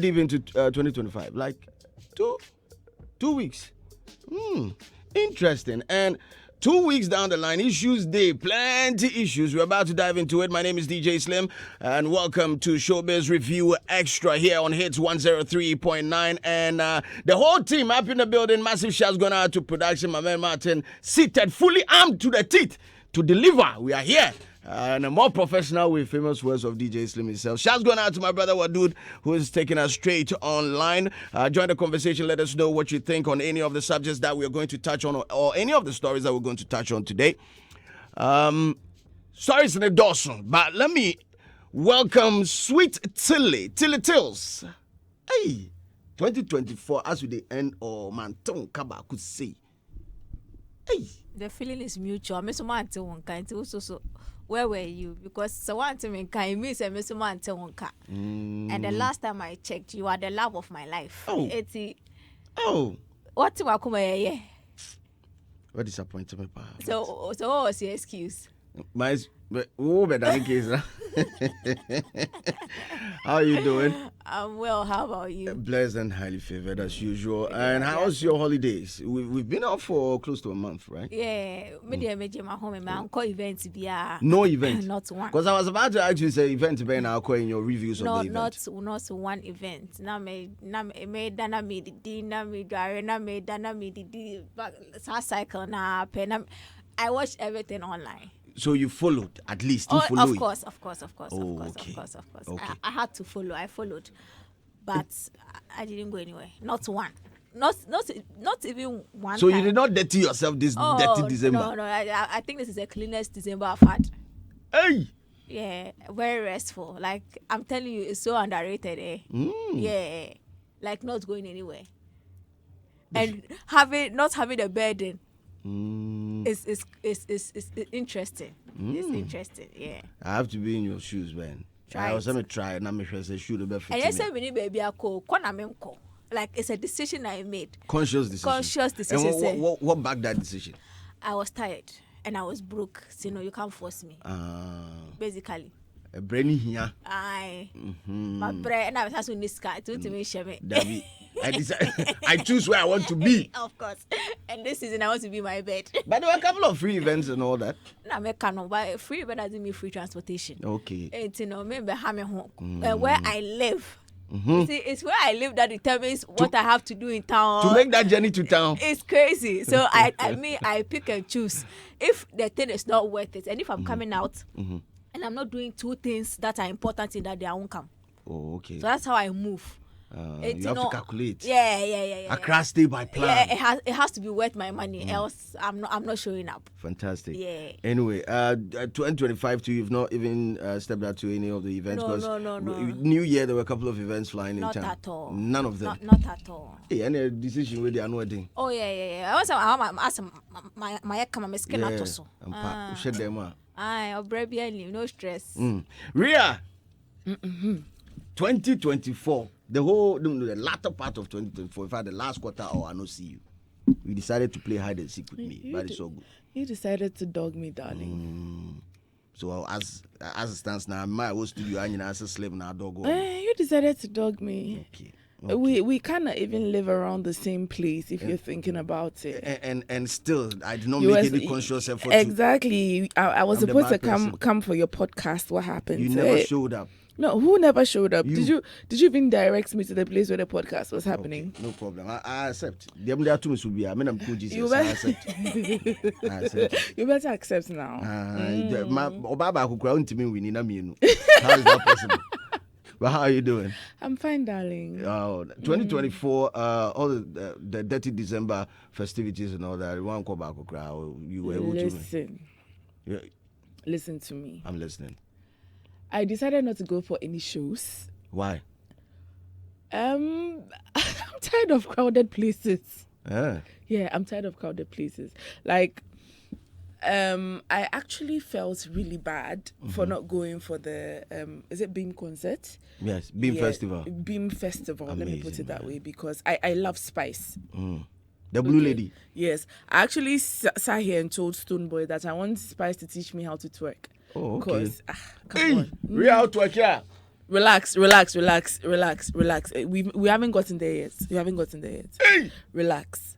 deep into 2025, like two weeks. Interesting. And 2 weeks down the line, issues day, plenty issues. We're about to dive into it. My name is DJ Slim, and welcome to Showbiz Review Extra here on Hits 103.9. And the whole team up in the building. Massive shouts going out to production. My man Martin, seated, fully armed to the teeth to deliver. We are here. And a more professional with famous words of DJ Slim himself. Shouts going out to my brother Woode, who is taking us straight online. Join the conversation. Let us know what you think on any of the subjects that we're going to touch on or any of the stories that we're going to touch on today. Stories in the Dawson, but let me welcome Sweet Tilly Tills. Hey, 2024 as we the end or man ton kaba could say. Hey, the feeling is mutual. I'm so mad to one kind so. Where were you? Because so one to me can miss a miss man to one car. And the last time I checked, you are the love of my life. What to Akuma? What disappointed me, pa? So what was your excuse? My case. How are you doing? I'm well. How about you? Blessed and highly favored as usual. And how's your holidays? We've been out for close to a month, right? Yeah. My home and my uncle events be no event. Not one. Because I was about to actually say event be now in your reviews of the event. Not one event. Na me dana me di na me dare na me dana me di cycle na pen. I watched everything online. So you followed, at least. You of course. Okay. I had to follow. I followed, but I didn't go anywhere. Not one. Not even one. So time. You did not dirty yourself this dirty December. No. I think this is the cleanest December I've had. Hey. Yeah, very restful. Like I'm telling you, it's so underrated. Yeah, like not going anywhere, and not having a burden. It's interesting. It's interesting, yeah. I have to be in your shoes, man. I was gonna try and I'm sure say shoe be fit. And yes, baby I call like it's a decision I made. Conscious decision. And what backed that decision? I was tired and I was broke. So you can't force me. Basically. A brainy here. Aye. My brain and I was asking this guy to me share me. I choose where I want to be. Of course. And this season I want to be my bed. But there were a couple of free events and all that. No, I can't buy free event doesn't mean free transportation. Okay. It's remember home where I live. You see, it's where I live that determines what I have to do in town. To make that journey to town. It's crazy. So I pick and choose. If the thing is not worth it, and if I'm coming out and I'm not doing two things that are important in that day, I won't come. Oh, okay. So that's how I move. You have to calculate. Yeah. Accra stay by plan. Yeah, it has to be worth my money, else I'm not showing up. Fantastic. Yeah. Anyway, 2025 too, you've not even stepped out to any of the events. No. New Year there were a couple of events flying in town. Not at all. None of them. Not at all. Hey, any decision where they are not doing. Oh yeah. I'm asking my come skin out so. Shut them out. Aye, no stress. Ria. 2024. The latter part of 2024, in fact, the last quarter, I don't see you. You decided to play hide and seek with me. That is so good. You decided to dog me, darling. So as it stands now, my whole studio, and as a slave now, dog. You decided to dog me. Okay. We cannot even live around the same place if you're thinking about it. And still, I did not make any conscious effort. Exactly. I was supposed to come for your podcast. What happened? You never showed up. No, who never showed up? Did you even direct me to the place where the podcast was happening? Okay, no problem. I accept. There are two will be. I mean, I'm cool. Jesus. I accept. You better accept now. Obaba who ground to me, we need a meal. How is that possible? But how are you doing? I'm fine, darling. 2024, all the dirty December festivities and all that. You want to go back? You were able to listen to me. I'm listening. I decided not to go for any shows. Why? I'm tired of crowded places. Yeah, I'm tired of crowded places. Like, I actually felt really bad for not going for the is it Beam concert? Yes, Beam Festival. Beam Festival. Amazing, let me put it that way because I love Spice. The blue lady. Yes, I actually sat here and told Stoneboy that I want Spice to teach me how to twerk. Oh, okay. Come on. Real twerk, yeah. Relax. We haven't gotten there yet. Hey! Relax.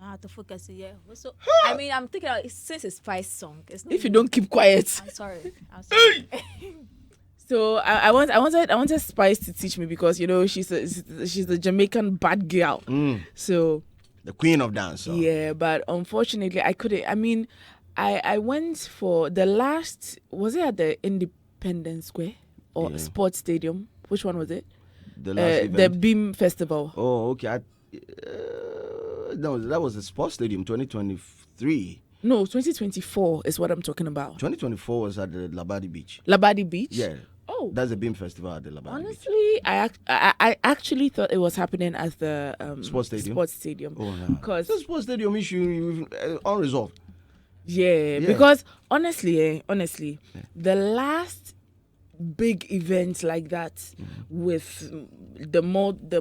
I have to focus here. So, I mean, I'm thinking since it's Spice song. It's not If you don't keep quiet. I'm sorry. So I wanted Spice to teach me because she's a Jamaican bad girl. So The queen of dance. yeah, but unfortunately I couldn't. I mean, I went for the last. Was it at the Independence Square or Sports Stadium? Which one was it? The last event. The Beam Festival. Oh, okay. No, that was the sports stadium 2023. No, 2024 is what I'm talking about. 2024 was at the Labadi Beach. Labadi Beach. Yeah. Oh. That's a beam festival at the Labadi Beach. Honestly, I actually thought it was happening at the Sports stadium. Oh, no. Because the sports stadium issue unresolved. Yeah, because honestly, the last big event like that with the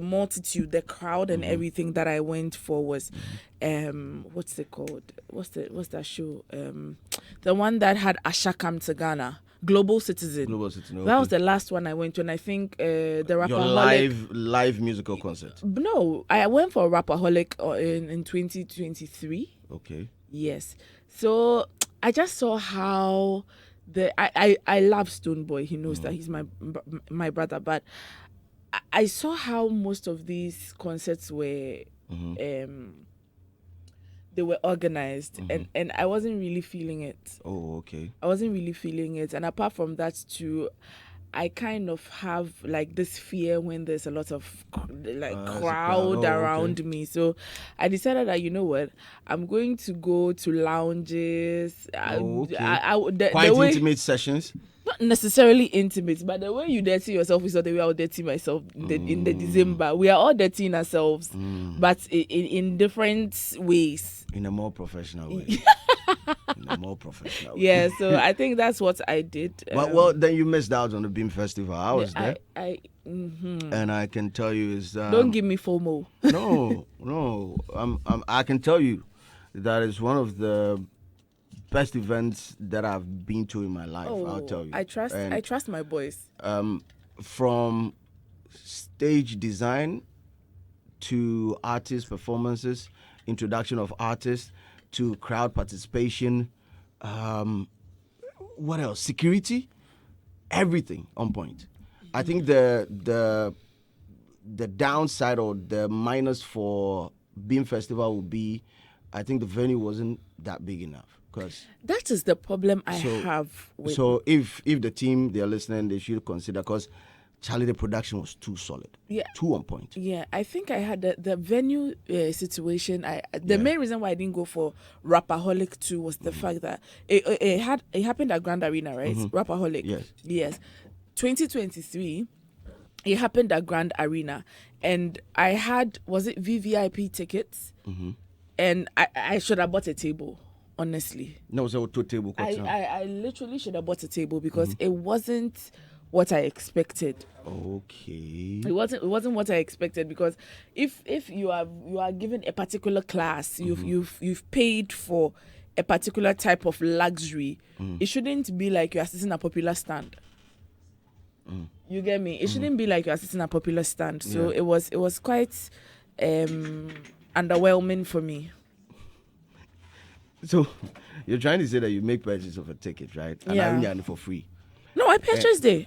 multitude, the crowd, and everything that I went for was, what's it called? What's that show? The one that had Asha come to Ghana. Global Citizen. Okay. That was the last one I went to, and I think the Rapperholic. Your live musical concert. No, I went for Rapperholic in 2023. Okay. Yes. So I just saw how I love Stone Boy. He knows that he's my brother, but I saw how most of these concerts were they were organized, and I wasn't really feeling it. Oh, okay. I wasn't really feeling it, and apart from that too, I kind of have like this fear when there's a lot of crowd around me. So I decided that, you know what, I'm going to go to lounges. Quite intimate sessions. Not necessarily intimate, but the way you dirty yourself is not the way I'll dirty myself in the December. We are all dirtying ourselves, but in different ways. In a more professional way. Yeah, so I think that's what I did. Well, then you missed out on the Beam Festival. I was there. And I can tell you is... Don't give me FOMO. No. I can tell you that is one of the best events that I've been to in my life. I'll tell you. I trust my boys. From stage design to artist performances, introduction of artists to crowd participation, what else? Security, everything on point. I think the downside or the minus for Beam Festival would be, I think the venue wasn't that big enough. Cause that is the problem I have with. So if the team, they're listening, they should consider, because Charlie, the production was too solid. Yeah. Too on point. Yeah, I think I had the venue situation. The main reason why I didn't go for Rapperholic 2 was the fact that it happened at Grand Arena, right? Rapperholic. Yes. 2023, it happened at Grand Arena. And I had, was it VVIP tickets? And I should have bought a table, honestly. No, so two table. I literally should have bought a table because it wasn't what I expected. Okay. It wasn't what I expected, because if you are given a particular class, you've paid for a particular type of luxury, it shouldn't be like you are sitting at a popular stand. You get me? It shouldn't be like you are sitting at a popular stand. So it was quite underwhelming for me. So you're trying to say that you make purchase of a ticket, right? And I it for free. No, I purchased it.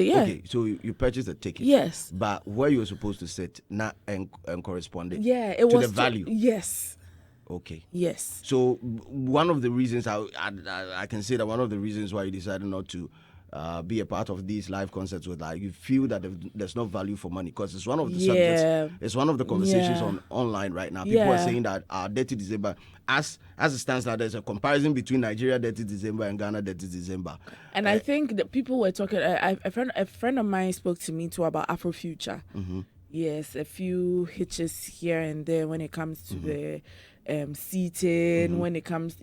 Yeah. Okay, so you purchased a ticket. Yes. But where you were supposed to sit, not and corresponded. Yeah, it was to the value. Yes. Okay. Yes. So one of the reasons I can say that one of the reasons why you decided not to be a part of these live concerts was like you feel that there's no value for money, because it's one of the subjects. It's one of the conversations online right now. People are saying that Dirty December, as it stands now, there's a comparison between Nigeria Dirty December and Ghana Dirty December. And I think that people were talking. A friend of mine spoke to me too about Afrofuture. Yes, a few hitches here and there when it comes to the seating. When it comes,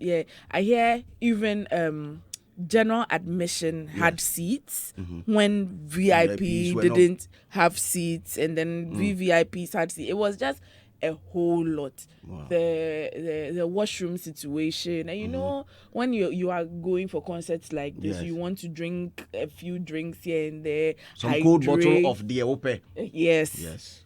I hear even. General admission had seats when VIP didn't have seats, and then VVIPs had seats. It was just a whole lot. Wow. The washroom situation, and you know, when you are going for concerts like this, Yes. you want to drink a few drinks here and there. Some cold bottle hydrate. of the Ope. Yes.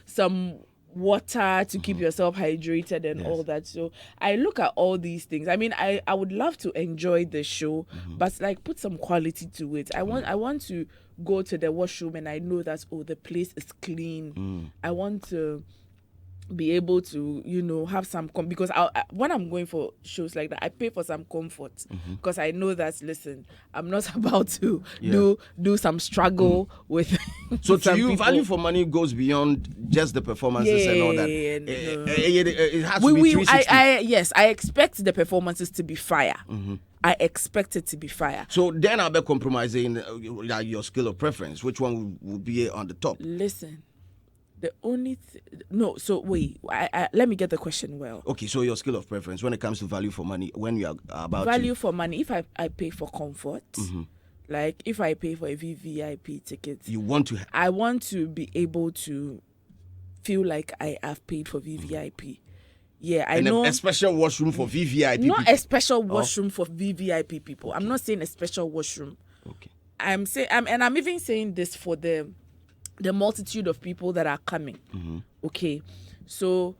Some water to keep yourself hydrated and Yes. all that. So I look at all these things. I mean, I would love to enjoy the show, but like put some quality to it. I want to go to the washroom and I know that the place is clean. I want to be able to, you know, have some because when I'm going for shows like that, I pay for some comfort because I know that, listen, I'm not about to do some struggle with. So with to some you, people. value for money goes beyond just the performances and all that. It has to be 360. Yes, I expect the performances to be fire. I expect it to be fire. So then I'll be compromising your skill of preference. Which one would be on the top? Listen, the only no. So wait, I let me get the question well. Okay, so your skill of preference when it comes to value for money, when you are about Value for money. If I pay for comfort, like if I pay for a VVIP ticket, you want to. I want to be able to feel like I have paid for VVIP. Yeah, I know. A special washroom for VVIP. Not people. a special washroom for VVIP people. I'm not saying a special washroom. Okay. I'm saying, and I'm even saying this for the multitude of people that are coming. Okay, so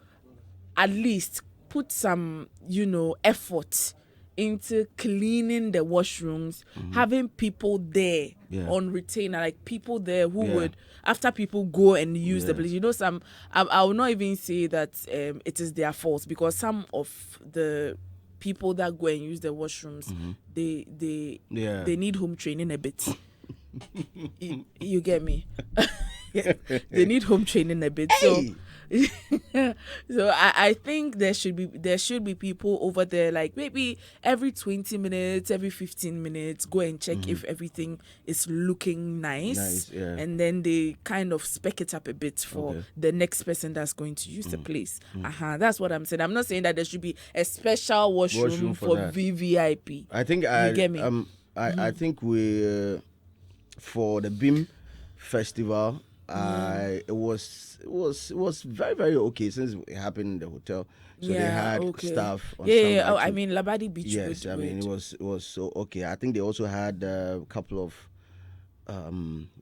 at least put some, you know, effort into cleaning the washrooms, having people there on retainer, like people there who would, after people go and use the place, you know, some I will not even say that it is their fault, because some of the people that go and use the washrooms, they need home training a bit. you get me? They need home training a bit. Hey. So I think there should be people over there, like maybe every 20 minutes, every 15 minutes, go and check if everything is looking nice, and then they kind of spec it up a bit for the next person that's going to use the place. That's what I'm saying. I'm not saying that there should be a special washroom for VVIP. I think you get me? I think we for the BIM festival. It was very, very okay since it happened in the hotel. So they had staff on Oh, I mean Labadi Beach. Yes, I mean it was so okay. I think they also had a couple of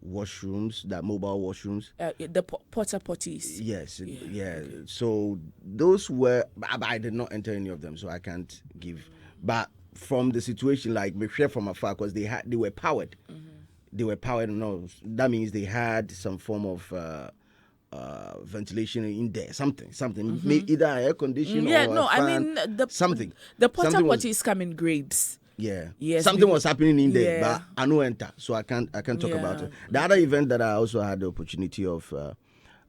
washrooms, that mobile washrooms. The porta potties. Yes, So those were, but I did not enter any of them, so I can't give. But from the situation, like we share from afar, because they were powered. They were powered. No, that means they had some form of ventilation in there. Something. Either air conditioning or a fan, I mean something. The porta potties come in grades. Yeah. Yes. Something was happening in there, but I no enter, so I can't talk about it. The other event that I also had the opportunity of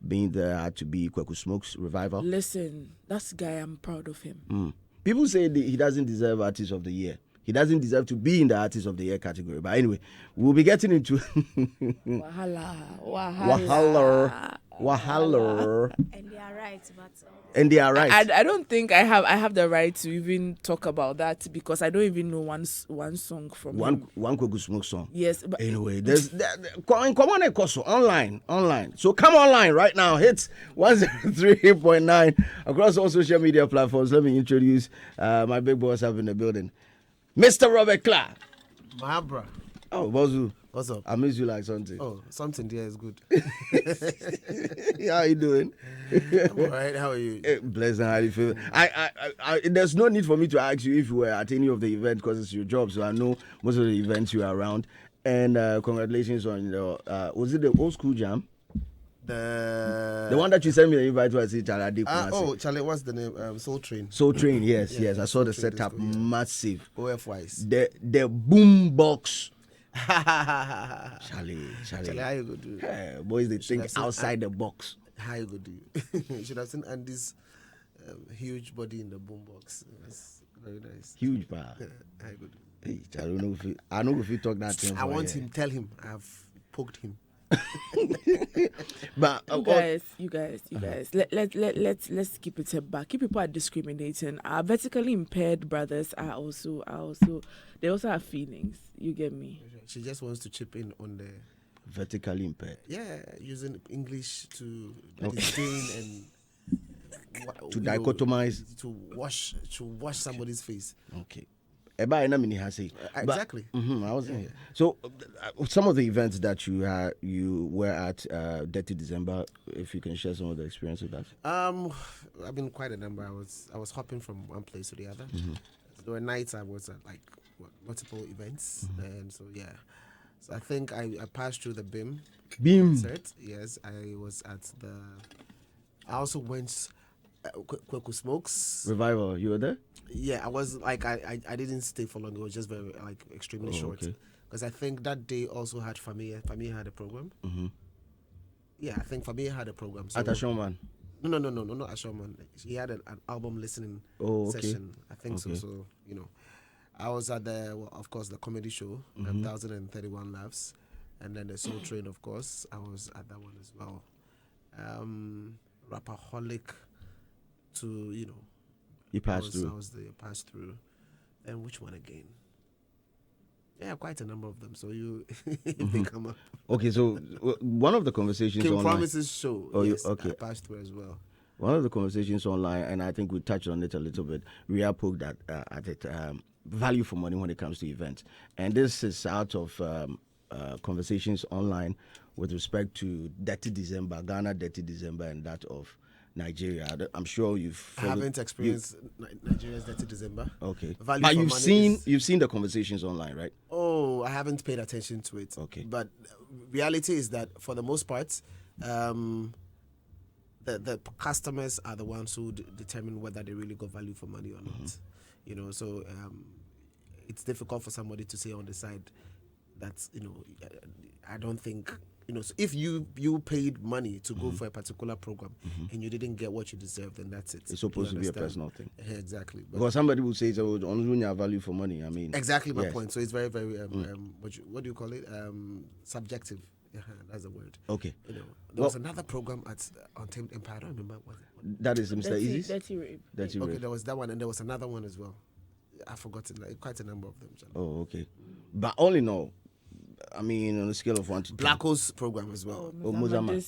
being there had to be Kwaku Smoke's revival. Listen, that guy, I'm proud of him. People say he doesn't deserve Artist of the Year. He doesn't deserve to be in the Artist of the Year category. But anyway, we'll be getting into Wahala. And they are right, but and they are right. I don't think I have the right to even talk about that, because I don't even know one song from him. One Kwaku Smoke song. Yes, but anyway, there's come on, Ekoso, online. So come online right now. Hits 103.9 across all social media platforms. Let me introduce my big boss up in the building, Mr. Robert Clark. Mahabra. Oh, Bozu. What's up? I miss you like something. Oh, something there is good. How you doing? I'm all right. How are you? Blessed. How do you feel? I there's no need for me to ask you if you were at any of the events, because it's your job. So I know most of the events you are around. And congratulations on your. Was it the old school jam? The one that you sent me the invite to, I said, Charlie, what's the name? Soul Train. Soul Train, yes. I saw the setup, massive. OF-wise. The boom box. Charlie, how you go do? Boys, they think outside the box. How you go do? You should have seen Andy's huge body in the boombox. It's very nice. Huge power. How you go do? Hey, Charlie, I know if you talk that thing. I want him. Tell him I've poked him. But you guys, let's keep it back. Keep people are discriminating. Our vertically impaired brothers are also they also have feelings. You get me? She just wants to chip in on the vertically impaired. Yeah, using English to disdain and To dichotomize. To wash somebody's face. Okay. Exactly. I was saying. So, some of the events that you were at Dirty December, if you can share some of the experience with that. I've been quite a number. I was hopping from one place to the other. There were nights I was at like multiple events, and so yeah. So I think I passed through the BIM concert. Yes, I was at the. I also went. Kwaku Smokes Revival, you were there? Yeah, I was like I didn't stay for long. It was just very like extremely short because I think that day also had Famia. Famia had a program. Yeah, I think Famia had a program. So at Ashman? No, not Ashman. He had an album listening session. I think so. So I was at of course the comedy show, 1031 Laughs, and then the Soul Train. Of course, I was at that one as well. Rapaholic. To you passed through. I was the passed through, and which one again? Yeah, quite a number of them. So if they come up. Okay, so one of the conversations King online. Promises show. Oh, yes, okay. I passed through as well. One of the conversations online, and I think we touched on it a little bit. Ria poked at it. Value for money when it comes to events, and this is out of conversations online with respect to Dirty December, Ghana Dirty December, and that of Nigeria. I'm sure I haven't experienced Nigeria's Dirty December. Okay, Value but for you've seen the conversations online, right? Oh, I haven't paid attention to it. Okay, but reality is that for the most part, the customers are the ones who determine whether they really got value for money or not. So it's difficult for somebody to say on the side that I don't think. So if you paid money to go for a particular program and you didn't get what you deserved, then that's it. It's supposed to be a personal thing. Yeah, exactly. Because somebody will say, "Oh, only have value for money." I mean, exactly my point. So it's very, very what do you call it? Subjective. Yeah, that's the word. Okay. There was another program on Tamed Empire. I don't remember what. That is Mr. Easy's? Dirty Rape. Okay, there was that one, and there was another one as well. I've forgotten. Like quite a number of them. Oh, okay. But all in all, I mean, on a scale of 1 to 10. Black Hole's program as well. Muzama.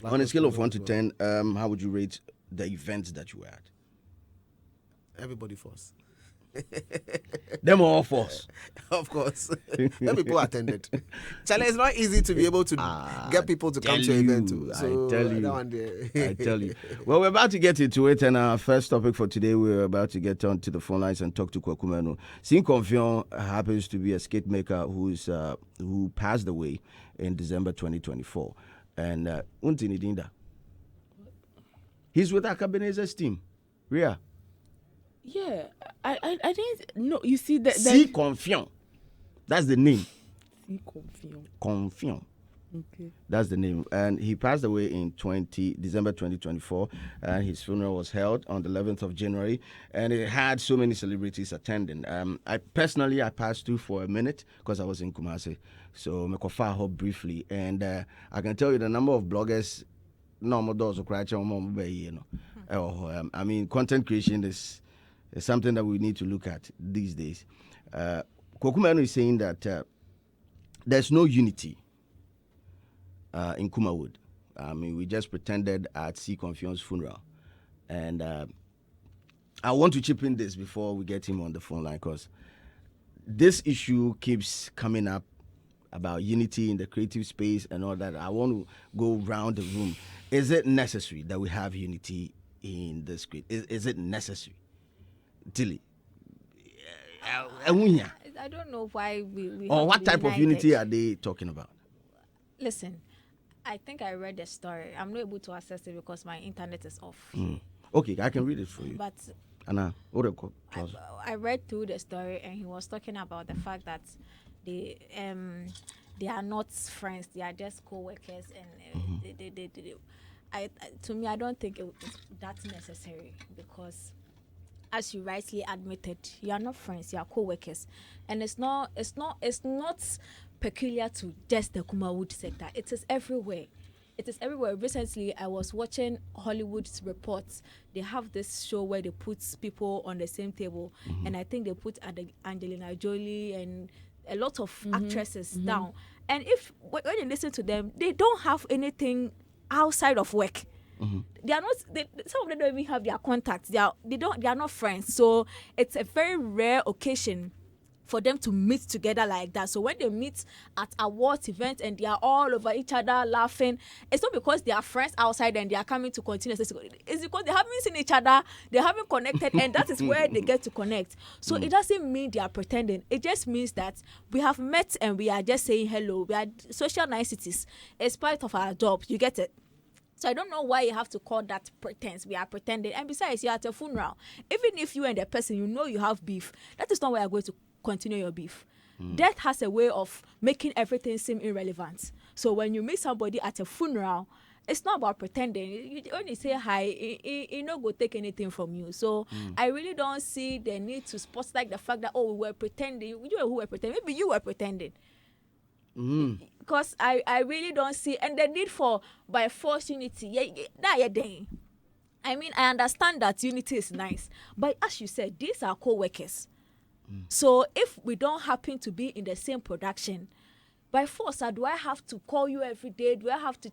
On a scale of 1 to 10, how would you rate the events that you were at? Everybody force. Them all force. Of course. Them people attended. Charlie, it's not easy to be able to get people to come to an event too. So I tell you. Well, we're about to get into it, and our first topic for today, we're about to get on to the phone lines and talk to Kwaku Manu. C Confion happens to be a skate maker who passed away in December 2024. And Untini Dinda. He's with Akabeneza's team. Ria. Yeah, I didn't know. You see that C Confion. That's the name. C Confion. Confion. Okay. That's the name. And he passed away in December 2024. And his funeral was held on the 11th of January. And it had so many celebrities attending. I passed through for a minute because I was in Kumasi. So I hop briefly. And I can tell you the number of bloggers. I mean, content creation is something that we need to look at these days. Kwaku Manu is saying that there's no unity in Kumawood. I mean, we just pretended at C Confion's funeral. And I want to chip in this before we get him on the phone line, because this issue keeps coming up about unity in the creative space and all that. I want to go round the room. Is it necessary that we have unity in the script? Is it necessary? Tilly. I don't know why we or what type united. of unity are they talking about? Listen, I think I read the story. I'm not able to access it because my internet is off. Okay, I can read it for you. But Anna, I read through the story, and he was talking about the fact that they are not friends. They are just co-workers, and to me, I don't think that's necessary, because, as you rightly admitted, you are not friends, you are co-workers. And it's not peculiar to just the Kumawood sector. It is everywhere. Recently, I was watching Hollywood's reports. They have this show where they put people on the same table. And I think they put Angelina Jolie and a lot of actresses down. And when you listen to them, they don't have anything outside of work. They are not. Some of them don't even have their contacts. They are not friends. So it's a very rare occasion for them to meet together like that. So when they meet at awards event and they are all over each other laughing, it's not because they are friends outside and they are coming to continue. It's because they haven't seen each other, they haven't connected, and that is where they get to connect. So it doesn't mean they are pretending. It just means that we have met and we are just saying hello. We are social niceties. It's part of our job. You get it? So I don't know why you have to call that pretense. We are pretending. And besides, you're at a funeral. Even if you and the person, you know you have beef, that is not where you're going to continue your beef. Death has a way of making everything seem irrelevant. So when you meet somebody at a funeral, it's not about pretending. You only say hi, he not go take anything from you. So I really don't see the need to spot like the fact that, oh, we were pretending. You were who were pretending. Maybe you were pretending. Because I really don't see, and the need for by force unity. I mean, I understand that unity is nice, but as you said, these are co-workers. So if we don't happen to be in the same production, by force, do I have to call you every day? Do I have to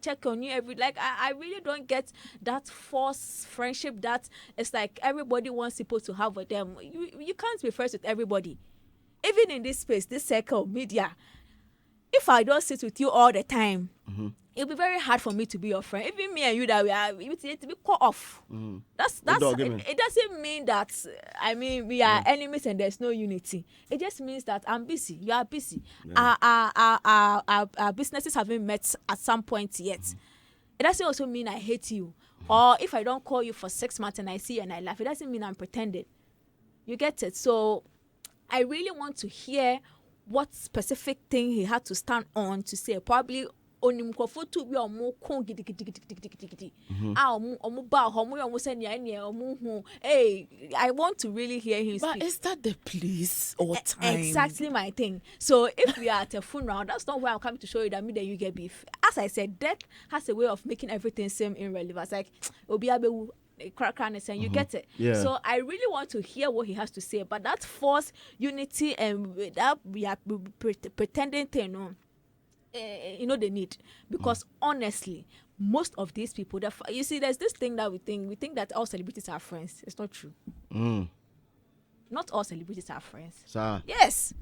check on you every? Like I really don't get that forced friendship that it's like everybody wants people to have with them. You can't be friends with everybody, even in this space, this circle, media. If I don't sit with you all the time, it'll be very hard for me to be your friend. Even me and you that we are, it will be cut off. That's it doesn't mean that we are enemies and there's no unity. It just means that I'm busy. You are busy. Our businesses haven't met at some point yet. It doesn't also mean I hate you. Or if I don't call you for 6 months and I see you and I laugh, it doesn't mean I'm pretending. You get it? So I really want to hear what specific thing he had to stand on to say. Probably only to be more hey, I want to really hear him speak. But is that the place or time? Exactly my thing. So if we are at a funeral, that's not where I'm coming to show you that me then you get beef. As I said, death has a way of making everything seem irrelevant. Like and you get it. Yeah. So I really want to hear what he has to say. But that force unity and that we are pretending thing, they need, because honestly, most of these people, you see, there's this thing that we think that all celebrities are friends. It's not true. Not all celebrities are friends. Sir. Yes.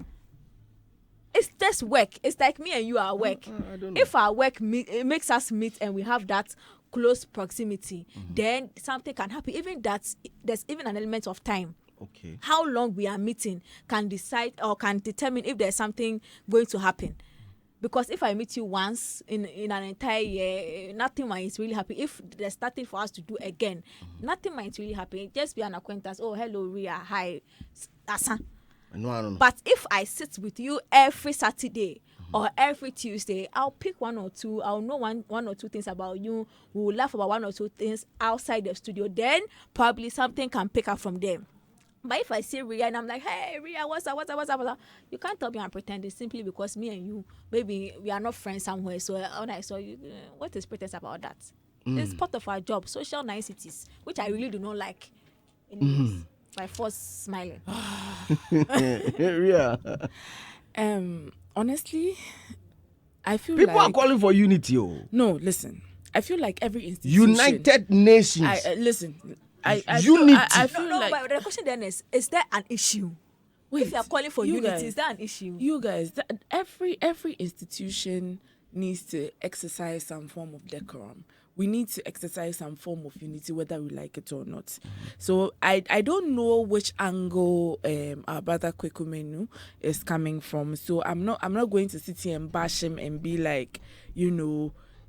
It's just work. It's like me and you are work. I don't know. If our work it makes us meet and we have that close proximity, then something can happen. Even that, there's even an element of time. Okay. How long we are meeting can decide or can determine if there's something going to happen. Because if I meet you once in an entire year, nothing might really happen. If there's nothing for us to do again, nothing might really happen. It just be an acquaintance. Oh, hello, Ria. Hi. Asa. No, I don't know. But if I sit with you every Saturday or every Tuesday, I'll pick one or two. I'll know one or two things about you. We'll laugh about one or two things outside the studio. Then probably something can pick up from them. But if I see Ria and I'm like, hey, Ria, what's up? You can't tell me I'm pretending simply because me and you, maybe we are not friends somewhere. So when I saw you, what is pretense about that? It's part of our job, social niceties, which I really do not like. By force smiling. Yeah. Honestly, I feel people are calling for unity. No, listen. I feel like every institution. United Nations. Listen. I unity. I feel like. But the question then is there an issue? Wait, if you are calling for unity, guys, is there an issue? You guys, every institution needs to exercise some form of decorum. We need to exercise some form of unity, whether we like it or not. So I don't know which angle our brother Kwaku Manu is coming from. So I'm not going to sit here and bash him and be like,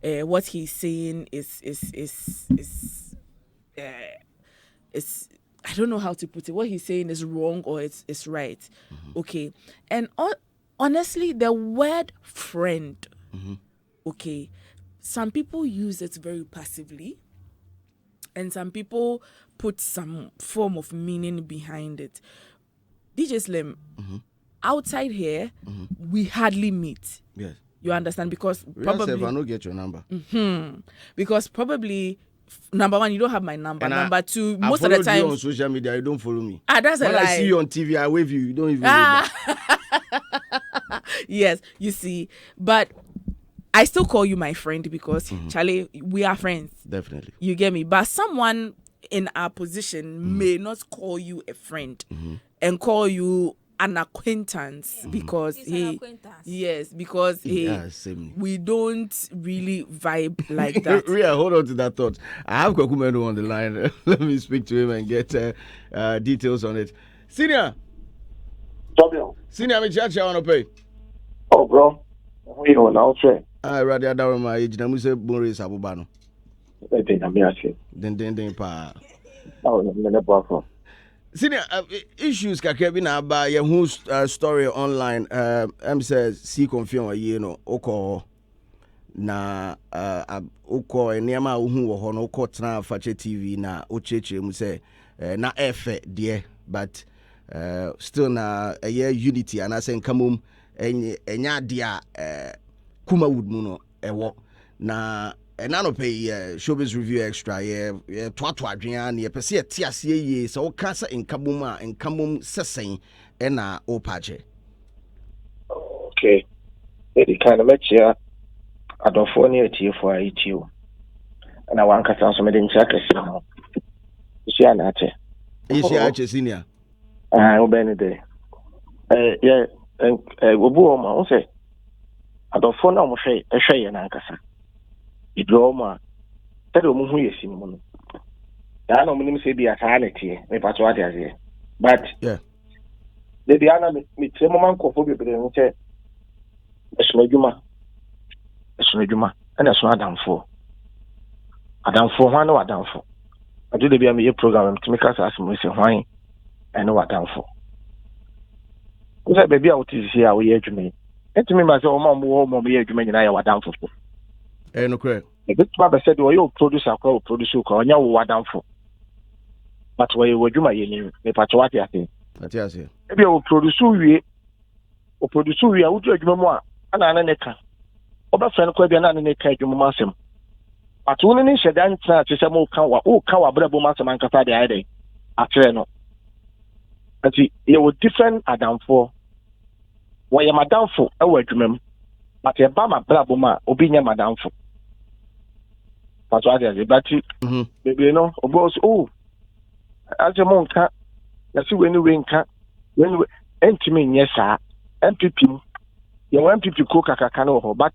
what he's saying is I don't know how to put it. What he's saying is wrong or it's right. Okay. And honestly, the word friend, okay, some people use it very passively and some people put some form of meaning behind it. DJ Slim, outside here, we hardly meet. Yes. You understand? Because probably... I don't get your number. Because probably... Number one, you don't have my number. And number two, I most of the time you on social media, you don't follow me. That's when a lie. I see you on TV, I wave you. You don't even. Wave Yes, you see, but I still call you my friend because Charlie, we are friends. Definitely. You get me? But someone in our position may not call you a friend and call you an acquaintance because we don't really vibe like that. Ria, hold on to that thought. I have Kwaku Manu on the line. Let me speak to him and get details on it. Senior, me chacha on pay. Oh, bro, we on now, sir. I rather down my age. Namuse Boris Abubano. Then pa. Oh, no, Senior, issues kakebi na ba ye whose story online says C Confion oko na oko enema ohu wo ho no oko tena fache TV na ocheche mu say na efe de but still na unity and I say nkamum enya dia Kumawood mu no ewo na no pay Showbiz Review Extra twatwa adwen na pese ye tiase ye so wo ka sa enkamum sesen na opache. Okay, it kind of match ya adofo ne atiefo a itio na wankasa so me de ncha kase no isi anate isi ache senior obeni de obu o ma o se adofo na mo hwe ye na nkasa idroma tell mu hu yesi mu no da na mu nim se bia ta na tie me pato ade aze but yeah de bia na me temo man kofo bebre no che esmeduma ana so adamfo hwan no adamfo adu de bia me ye program me kasa asem se hwan ene wadamfo ko se be bia otisi a wo ye adwuma entimi ma se o ma mo ye adwuma nyina ya wadamfo no correct. The big brother said, "Well, you producer, or you wadamfo." But where you do my name, the patwati ati. Ati. Maybe you produce we, I would do a more. And an neka. Oba friend ko bia na neka adwuma masem. But when ni shedan tna te se mo kan wa brabo masem an kasa de ade. Atre no. Ati you different adamfo. Why you madamfo e wa adwuma. But you ba ma brabo ma obi nya madamfo. That's what I say. But maybe you know, boss. Oh, as a monk, you see when you win, when entimi yes, sir. MPP, you want MPP cook a cacano, but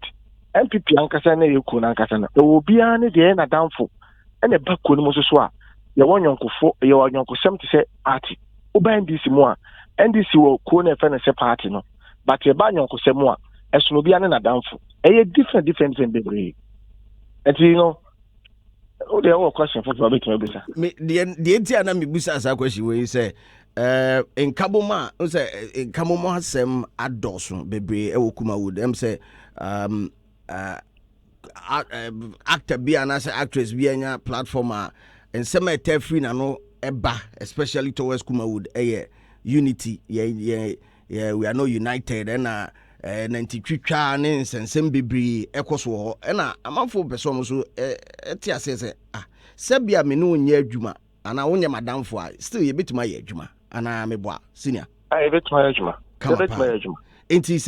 MPP Ankasana, you could Ankasana. There will be any day and a downfall, and a back with Moseswa. You want your co, you are your cosem to say, Artie, Oban this more, and this will cone a fan party, no. But your ban your cosemua, as no be an a downfall. A different in the and you know. Oh, there are questions for me. The entire name busa as a question where you say, in Kaboma, in Kaboma sem adosun, baby, Kumawood, say, actor be an actress be a platformer, and some free no eba, especially towards Kumawood, unity, yeah, we are not united, and 93 channels and some baby echoes war and I'm out for person so tia says Sebia me no nya adwuma and I wonya madam for still ye bit my adwuma and I me boa senior I bit my adwuma enti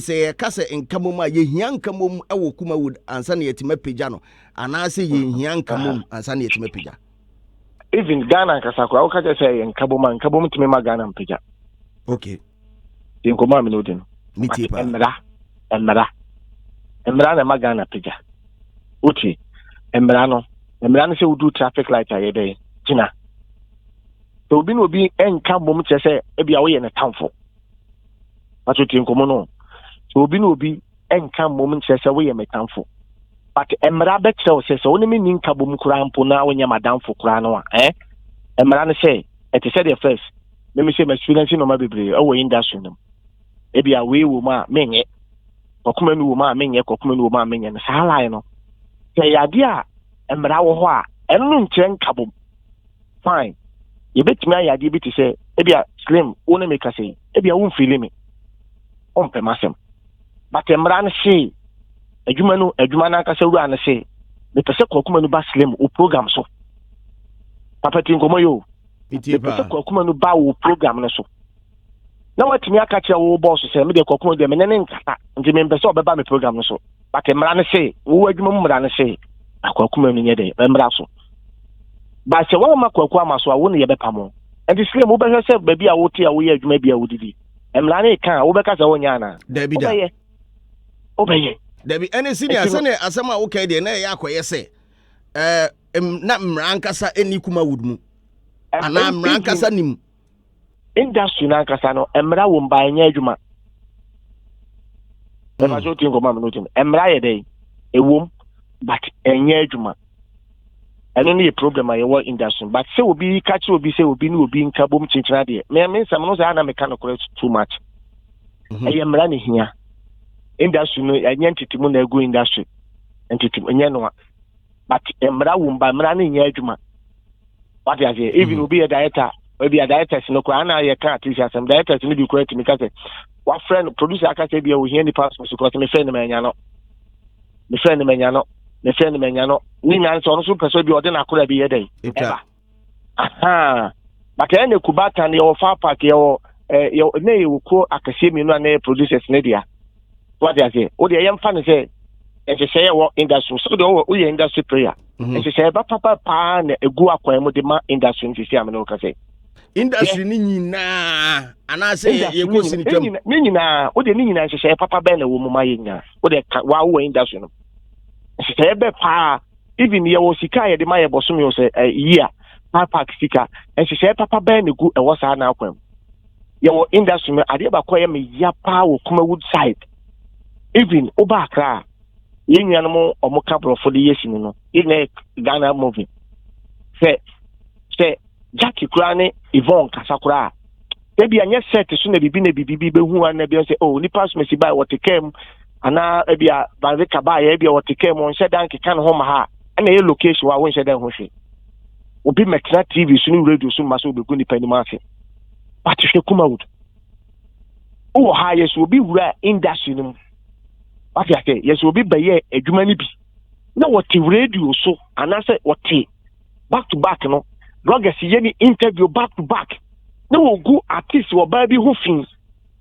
say kase nkamom ye hia nkamom e wo Kumawood ansa na yetima pagya no ana say ye hia nkamom ansa na yetima pagya even Ghana kasa kwa ka say nkamom timi ma Ghana pagya okay nkoma me no din Emra na magana pija. Uti Emra no se udu traffic light ayede jina. So obi no bi enka bom che se e bia wo ye ne tamfo. But uti nkomo no. So obi no bi enka bom che se wo ye me tamfo. But Emra be che se so oni me ninka bom kura mpo na wonya madamfo kura no Emra no se e te se the first. Me say my experience no ma bebre e wo industry no. Ebi a we wo ma menye Kwaku Manu wo ma menye Kwaku Manu wo ma menye na sala no se yade a emra wo ho a enu nche nkabom fine ye betimi ayade bi te se ebi a slim wo na make say ebi a wo mfili me on pe masem but emra na se adwuma na aka se wura na se me pese Kwaku Manu ba slim o program so papa tin komo yo me pese Kwaku Manu ba wo program na so na watimi aka kire wo boss say me de Kwaku Manu de me ne nkata nti me mpese obeba me program no so but mmara ne say wo adwuma mu mmara ne say Kwaku Manu nye de mmara so but se wo ma Kwaku amaso a wo ne ye bepamo and the slim wo be say baby a wo ti a wo ye adwuma bia wo didi mmara ne kan wo be ka say wo nya na Dabi da obeye Dabi any senior sene asema wo kai de na ya akoye say na mmara nkasa eni Kumawood mu ana mmara nkasa nim industry na nkasa no mmara wo mba nya adwuma Ema so tin ngoma no tin emra ye dey ewom but enye adwuma eno ne problem aye wo industry but say obi catch obi say obi ni obi nka bom chinchina de me nsam no say na me can correct too much aye emra ne hia industry no enye entity mu na ego industry entity enye no but emra wo mba emra ne nya adwuma what you say even obi a director obi a director no kwa na ye kan atisi asem director no be correct me ka say what friend producer aka say bia wo hia ni passport because me friend me nya no ni nya so no so person bi ode na akora bi ye dey eba aha but ene kubata ne o fa park ye o ne ye ko akase mi no na producers ne dia what you say o de yem fa ne say e say wo industry so de o ye industry player e say ba papa pa na egu akwan mu de ma industry ni say am no ka say industry ni nyina ana say ye ko sini twam ni nyina o de ni nyina hye papa ben na wo mu ma ye nya o de wa wo industry no hye be pa even ye wo sika ye de ma ye bosom yo say year park sika hye papa ben na gu e wo sa na akwam ye wo industry no ade ba ko ye me ya pa wo Kumawood side even oba Accra ye nya no mo omoka brofo de yesi no ine Ghana movie say Jackie Krane Yvonne Kasakura. Maybe a yes set soon be who and be say, oh, Nipas Messi by what came, and now maybe a Banvika by maybe what came on said Danke can home ha, and a location where one said that Hoshi. Will be Mekna TV soon radio soon must be good penny market. But if you Kumawood, oh, highest will be rare industry. What I say, yes, will be by a Germany be. Now what the radio so, and I said what back to back, no. Bloggers any interview back to back. No go artist or baby who fins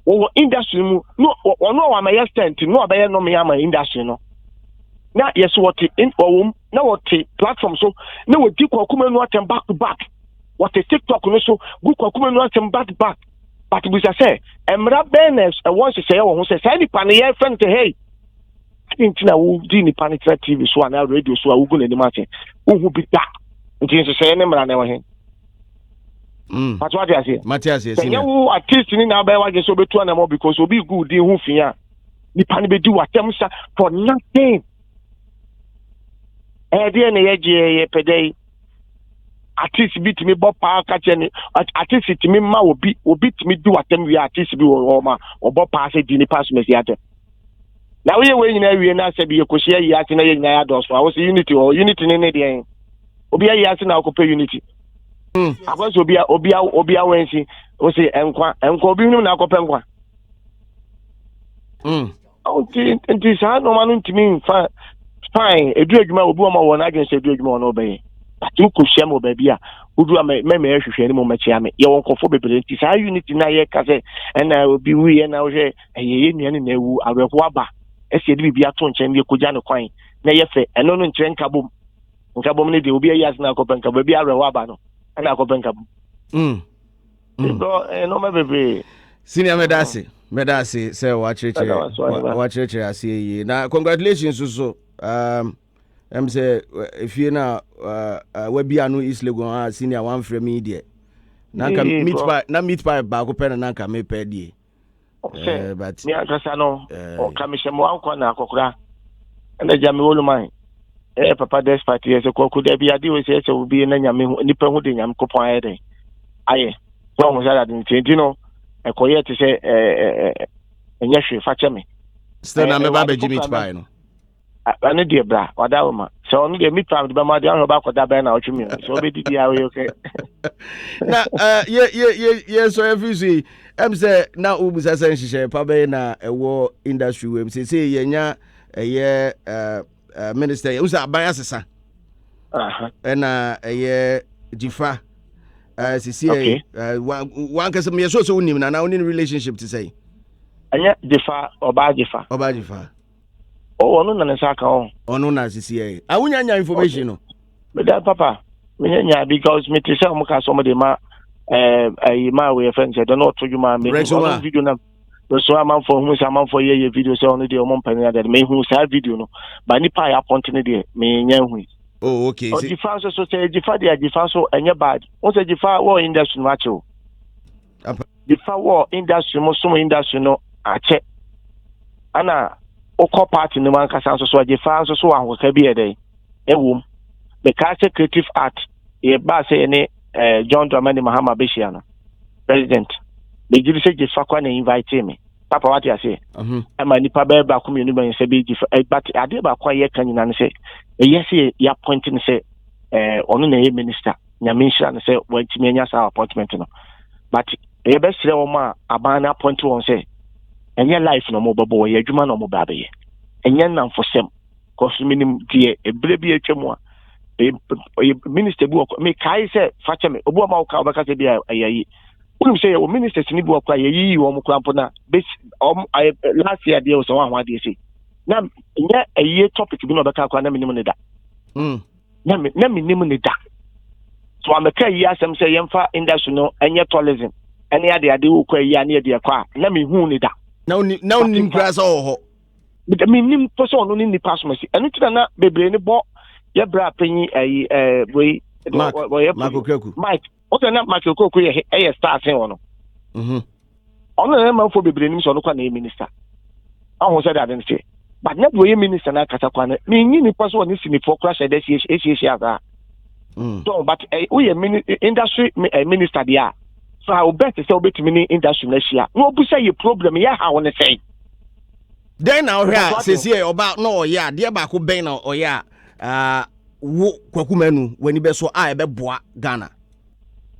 or industry no am I stand to no no me am industry no. Now yes what in now what platform so no what do Kwaku Manu attend back to back. What a TikTok no so go Kwaku Manu attend back to back. But we say emra benners and once say who say any pan friend say hey I think na wo di ni pan TV so na radio so wo go na ni market who be that. Nti say ne mra na wo hen but what you say Matthias yes you artist ni na ba wa ge so betu na mo because obi good dey hu fia ni pan be do atem sa for nothing dey na ye je ye pedai artist bit me bo pa ka che ni artist ti me ma obi ti me do atem wi artist bi wo ma obo pa se di ni pass me si atem na we nyina wi na se bi ye kohia yi ati na ye nyina ya do so I was unity ne dey obi ayi ase na okope unity akwaso obi awensi o se enkwa obi nim na akope nkwa nti sa no manu ntimi fine edu adwuma obi o ma wo na agense edu adwuma no obeye atu ko hia mo ba bia odu me hwehwe ni mo ma chia me ye won kofo bebere nti sa unity na ye ka se na obi wi ye na wo hwe ye nuane na ewu aweko aba ese de bibia to nchen ye koja no kwan na ye fe eno no nchen kabom nka bom ne de obi ayi asna akopenka ba bi arewa ba no ana akopenka do no me bebe senior medase say watch ase na congratulations so say if you na we bi anu East Legon senior one frame me there na meet pie ba ko pen na nka me pe die but me akasa no o kamishemo anko na akokura na jame woluman papa despite yes Kwaku de bia di we say obi na nyame nipa hu de nyame kopon aye aye so mo sala de nti no ekoye te say enye hwe fa cheme still na me ba be meet pie no ani de bra wada ma so no de meet pie de ba ma de an ba koda ba na otwemi so be di ya we okay na ye so every say say na ubusa san hihye pa be na ewo industry we say ye nya minister usa abaya sesa na Dzifa sisi one kase me so unim na unim relationship to say anya Dzifa oba Dzifa Oh, no, no, no, Ono na CCA. I wouldn't have information. No. but that papa, because me to say somebody ma my way friends I don't know to you ma me video na so am for who say am for ye video say on the o company that me who say video no but nipa ya point ne de me nya hu. Oh, okay. O Dzifa so say Dzifa so enye bad. Won say Dzifa war industry no ache o. Dzifa war industry mo so industry no ache. Ana o ko party no man kasa so Dzifa so ahoka bi e dey. Ewom. The culture creative art ye ba say any John Dramani Mahama Beshiano president the jiri say Dzifa kwa na invite me papa what you say ama nipa ba ba come you no say be Dzifa but ade ba kwa ye kan nyina say yes ye appointing say ono na ye minister nya mention say wantimi anya sa appointment no but ye be sire wo ma aban na appoint won say enye life no mo babo ye adwuma no mo ba be ye enye nam for sem cause minim die ebre bi atwam a minister bu me kai say fache me obu ma ka obaka say bia ayi unim say o ministers ni bu okwa ayi wo mo krampo na last year dey so wan dey say na nya ayi topic bi no obaka kwa na minim ne da na minim ne da so ameka yi asem say yemfa industry no enye tourism ene ade okwa yi ane ade kwa na me hu ne da na unim grass ho but me nim person no ni pass me enu tira na bebre ni bo ye bra penyi we Mike o say na Mike Okoku ye starting ono ono na man for bebre nim so no kwa na minister ahun say that den say but na do ye minister na kasa kwa na me nyi ni person oni sini for crash dey esi aga so but we industry minister dia so how bet say obetimi ni industry na shia no bu say ye problem ye ha won say then now here say about no yeah dia ba ko ben na oya wo Kwaku Manu when be so a be boa Ghana.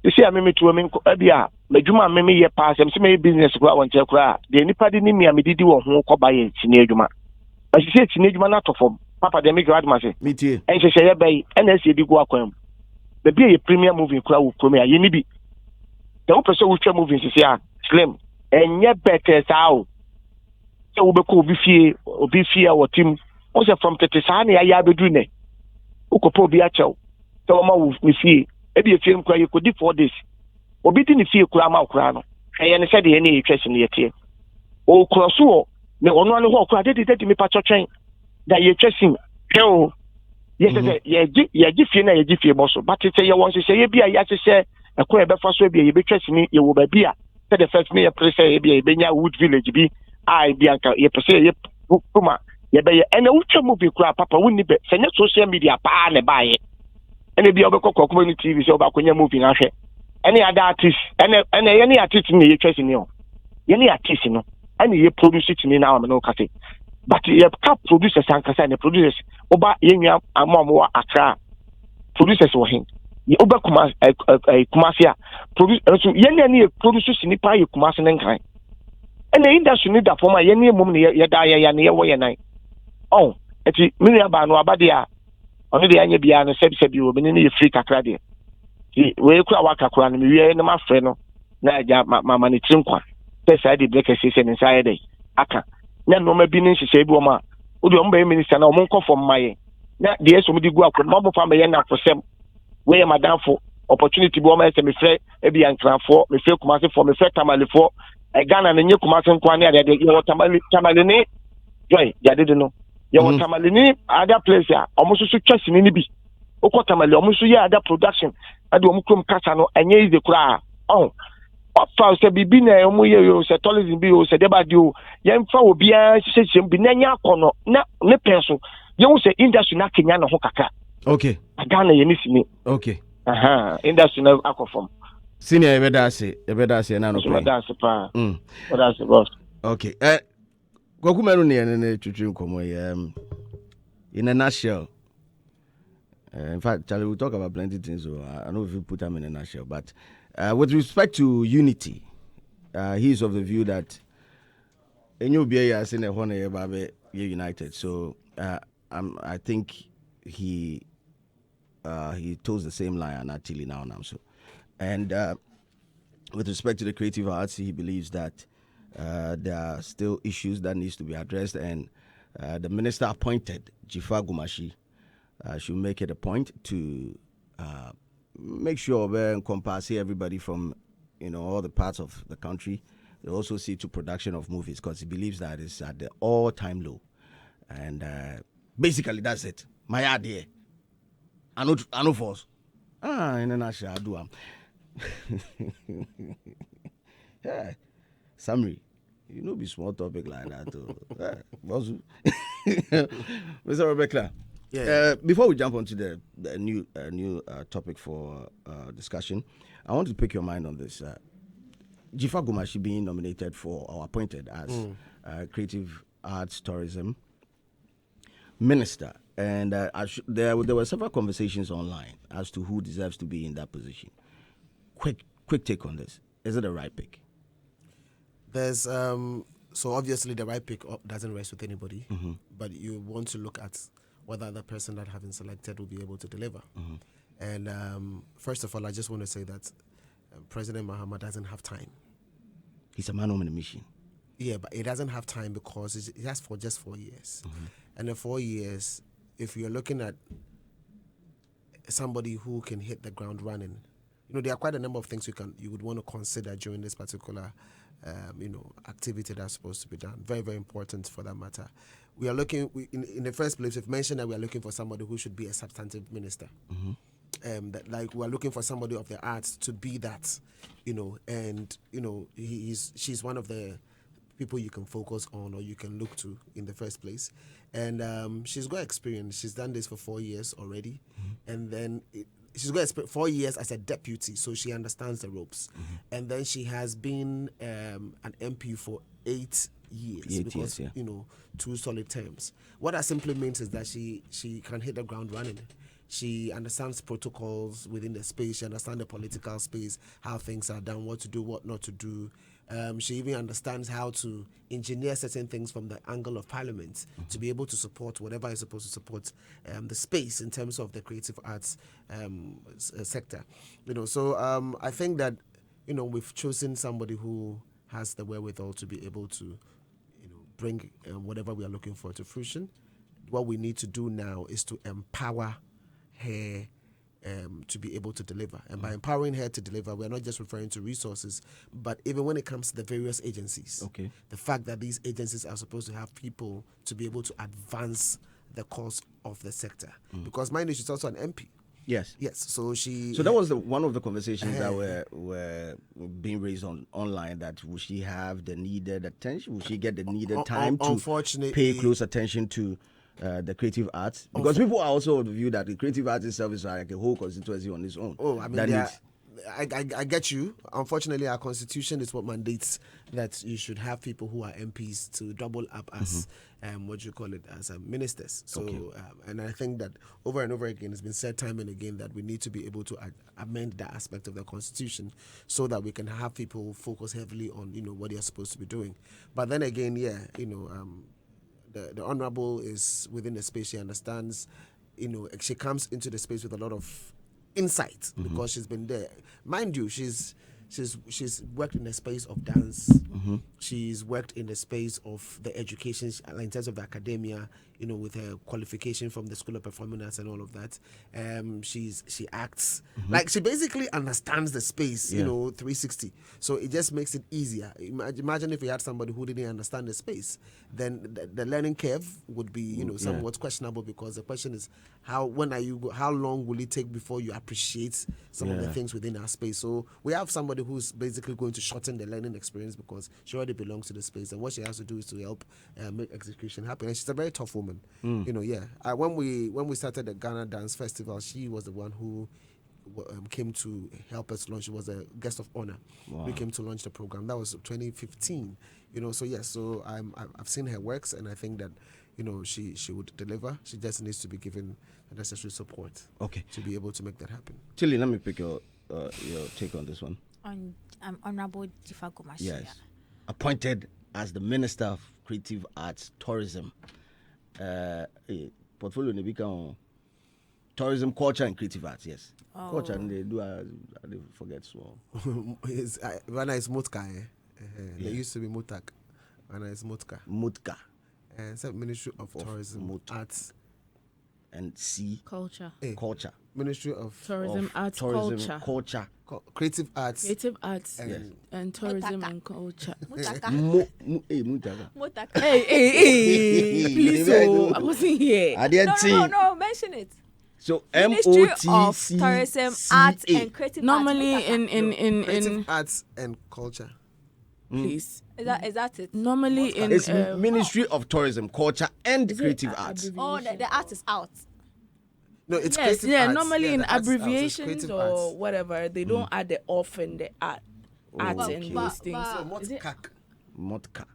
You see, I mean, to me, Abia, Majuma, me ye pass, and some business go on Tekra. The anybody need me, I did you who call by it, Sinejuma. But she said, Sinejuma not from Papa, the migrant must me too. And she said, by NSC, the Guaquam. The be a premium moving crowd, Kumia, you need the open so which moving, she said, slim, and yet better, how. So we could be fear or team. Also from Tetisani, I have been doing it. Ukopo bi achew so ma wo fi e bi efiem kwa yekodi 4 days obi di ni fi kura ma kura no eye ne sede ne etwese ne yete o kroso ne ono ane ho kura de mi pa twetwen da yetwese heo yese ye gi fi na ye gi fi boso but say ye won se ye bia ya se ekwa e be fa so bia ye betwese ni ye wo ba bia se the first me ye prese ye bia ye benya Wood village bi ai bia nka ye pese ye kuma ye be ye ene uche mu bi kura papa wonni be se nye social media pa ne baye ene bia obekọ community TV se obakonya movie na hwe ene ada artist ene ye ne artist ne ye twese ni o ye ne artist no ene ye produce tini na am no kase but ye ka producers ankasa ne producers oba ye nwa amamo Accra producers wo hin ye oba Kumasi a produce ye ne produce ni pa ye Kumasi ne nkan ene industry ni da forma ye ne mum ne ye da ye ne ye wo ye nan oh eti mini aba no abade a ono de anya bia no sebi wo mini ne free kakra de we kura wa kakra no wie ne mafre no na aja mama ne trinkwa pesa de break sese ne sai de aka na no ma bi ne hihye bi o ma o de o mba minister na o mon kofo maye na de eso mudi gu akọ mo fa me ye na fosem we ye madamfo opportunity bi o ma ese me frɛ e bi ankranfo me frɛ Kumasi fo me frɛ Tamalefo Ghana ne nye Kumasi nkwa ne ade ye Tamale ne joy ya de no ye wo Tamale ni other place a omuso so twase ni bi okọ Tamale omuso ye other production ade omu krom kasa no enye ize kura oh ofa se bibi na omu ye yo se tourism bi yo se deba di o ye mfa obi a hyehyem bi na nya akono na ne penso ye wo se industry na Kenya na ho kaka okay Ghana ye ni sini okay industry na akofom senior ebedase na no play ebedase pa ebedase boss okay Kwaku Manu ne twetwe komo in a nutshell. In fact, Charlie, we'll talk about plenty things, so I don't know if you put them in a nutshell. But with respect to unity, he's of the view that united. So I think he toes the same line actually now. So, and with respect to the creative arts, he believes that there are still issues that needs to be addressed, and the minister appointed, Dzifa Gomashie, should make it a point to make sure we encompass everybody from all the parts of the country. They also see to production of movies because he believes that it's at the all-time low. And basically, that's it. My idea. I know force. In a nutshell, I do. Yeah. Summary. Be small topic like that. Mr. Rebecca. Yeah. Before we jump onto the new topic for discussion, I want to pick your mind on this. Dzifa Gomashie being nominated for or appointed as Creative Arts Tourism Minister. And there were several conversations online as to who deserves to be in that position. Quick take on this. Is it a right pick? There's so obviously the right pick doesn't rest with anybody, but you want to look at whether the person that have been selected will be able to deliver. And first of all, I just want to say that President Mahama doesn't have time. He's a man on a mission. Yeah, but he doesn't have time because he has for just 4 years. And in 4 years, if you're looking at somebody who can hit the ground running, there are quite a number of things you would want to consider during this particular activity that's supposed to be done. Very, very important for that matter. We are looking, in the first place, we've mentioned that we are looking for somebody who should be a substantive minister. We're looking for somebody of the arts to be that, and, she's one of the people you can focus on or you can look to in the first place. And she's got experience. She's done this for 4 years already. And then she's got 4 years as a deputy, so she understands the ropes. And then she has been an MP for 8 years. 8 years, yeah. 2 solid terms. What that simply means is that she can hit the ground running. She understands protocols within the space. She understands the political space, how things are done, what to do, what not to do. She even understands how to engineer certain things from the angle of Parliament to be able to support whatever is supposed to support the space in terms of the creative arts sector. So I think that we've chosen somebody who has the wherewithal to be able to bring whatever we are looking for to fruition. What we need to do now is to empower her to be able to deliver. And by empowering her to deliver, we're not just referring to resources, but even when it comes to the various agencies, the fact that these agencies are supposed to have people to be able to advance the cause of the sector. Because mind you, she's also an MP. Yes. So that was one of the conversations that were being raised online. That will she have the needed attention? Will she get the needed time to pay close attention to the creative arts? Because people are also of the view that the creative arts itself is like a whole constituency on its own. I get you. Unfortunately, our constitution is what mandates that you should have people who are MPs to double up as as ministers. So, and I think that over and over again, it's been said time and again that we need to be able to amend that aspect of the constitution so that we can have people focus heavily on what they are supposed to be doing. But then again, the honourable is within the space. She understands. She comes into the space with a lot of insight because she's been there. Mind you, she's worked in the space of dance. She's worked in the space of the education in terms of the academia, with her qualification from the School of Performing Arts and all of that. She acts like she basically understands the space, 360. So it just makes it easier. Imagine if we had somebody who didn't understand the space, then the learning curve would be, somewhat questionable, because the question is how long will it take before you appreciate some of the things within our space? So we have somebody who's basically going to shorten the learning experience because she already belongs to the space, and what she has to do is to help make execution happen. And she's a very tough woman. When we started the Ghana Dance Festival, she was the one who came to help us launch. She was a guest of honor. Wow. We came to launch the program. That was 2015. So I've seen her works, and I think that she would deliver. She just needs to be given the necessary support to be able to make that happen. Tilly, let me pick your take on this one. On Honorable Dzifa Gomashie. Yes. Appointed as the Minister of Creative Arts Tourism. Portfolio Nebika on tourism, culture, and creative arts. Yes. Culture, and they do. They forget so. Rana is Mutka. They used to be Mutak. Rana is Mutka. Mutka. And so Ministry of Tourism, Motor. Arts, and C Culture. culture. Ministry of Tourism, arts, culture. Creative Arts, Creative arts and and tourism Mutaka. and culture. Mutaka. Mutaka. Mutaka. Hey, please, oh, I wasn't here. I didn't No, mention it. So Ministry of MOTC Tourism, Arts and Creative Normally Arts. Creative Arts and Culture. please. Is that it? Normally in It's Ministry of Tourism, Culture and is it Creative a- Arts. Oh, the art is out. No, it's yes, Creative yeah. Arts. Normally Yeah, in the arts out, so it's abbreviations Creative or Arts. whatever, they don't add the off and the art and Okay. those things. So Is it- Motkak. Motka.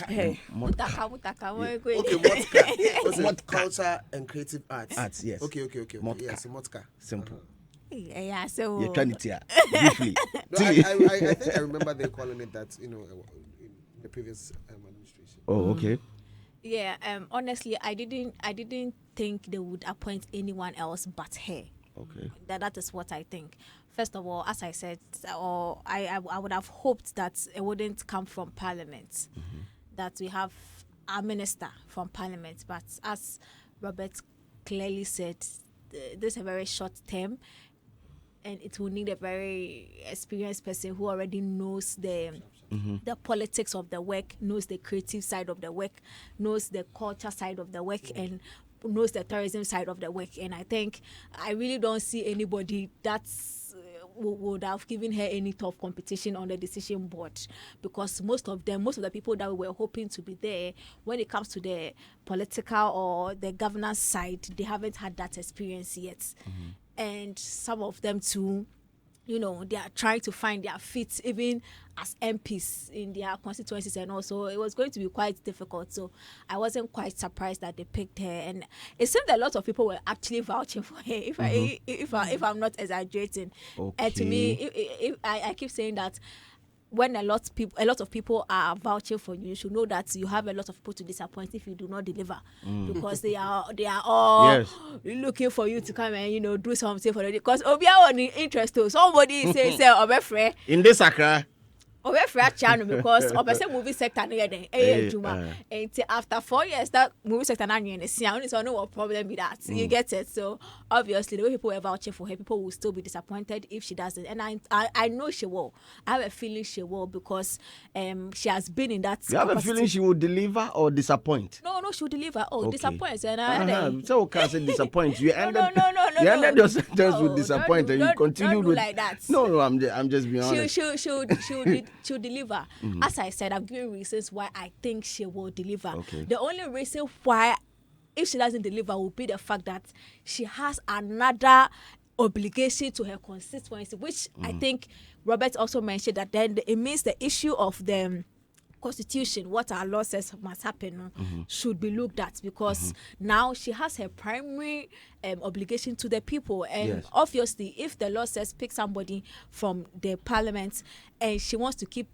Hey, Mutaka. Okay, Motka. So Motka. Culture and Creative Arts. Arts, yes. Okay. Motka. Yeah, so Motka. Simple. Yeah, so You're trying to tear. Briefly. No, I think I remember they calling it that, in the previous administration. Oh, okay. yeah. Honestly, I didn't think they would appoint anyone else but her. Okay. That is what I think. First of all, as I said, I would have hoped that it wouldn't come from Parliament, that we have a minister from Parliament. But as Robert clearly said, this is a very short term, and it will need a very experienced person who already knows the politics of the work, knows the creative side of the work, knows the culture side of the work, and knows the tourism side of the work. And I think I really don't see anybody that's would have given her any tough competition on the decision board, because most of the people that we were hoping to be there, when it comes to the political or the governance side, they haven't had that experience yet. And some of them too, they are trying to find their feet even as MPs in their constituencies, and also it was going to be quite difficult. So I wasn't quite surprised that they picked her, and it seemed a lot of people were actually vouching for her. If I'm not exaggerating, and to me, if I keep saying that. When a lot of people are vouching for you, you should know that you have a lot of people to disappoint if you do not deliver, because they are all looking for you to come and do something for them. Because Obia on interest too. Somebody say Obefre In this Accra. Obefre channel because Obese movie sector near them. And after 4 years that movie sector na near the no what problem with that. You get it. So obviously the way people are vouching for her, people will still be disappointed if she doesn't. And I know she will. I have a feeling she will, because she has been in that. You have a feeling she will deliver or disappoint? No, she will deliver. Okay. Disappoint. And So can I say disappoint? You ended, no. You ended your sentence with disappoint, and you continued with like that. No, I'm just being honest. She'll deliver. As I said, I've given reasons why I think she will deliver. Okay. The only reason why, if she doesn't deliver, will be the fact that she has another obligation to her constituency, which I think Robert also mentioned, that then it means the issue of the Constitution, what our law says must happen, should be looked at, because now she has her primary obligation to the people. And obviously, if the law says pick somebody from the parliament and she wants to keep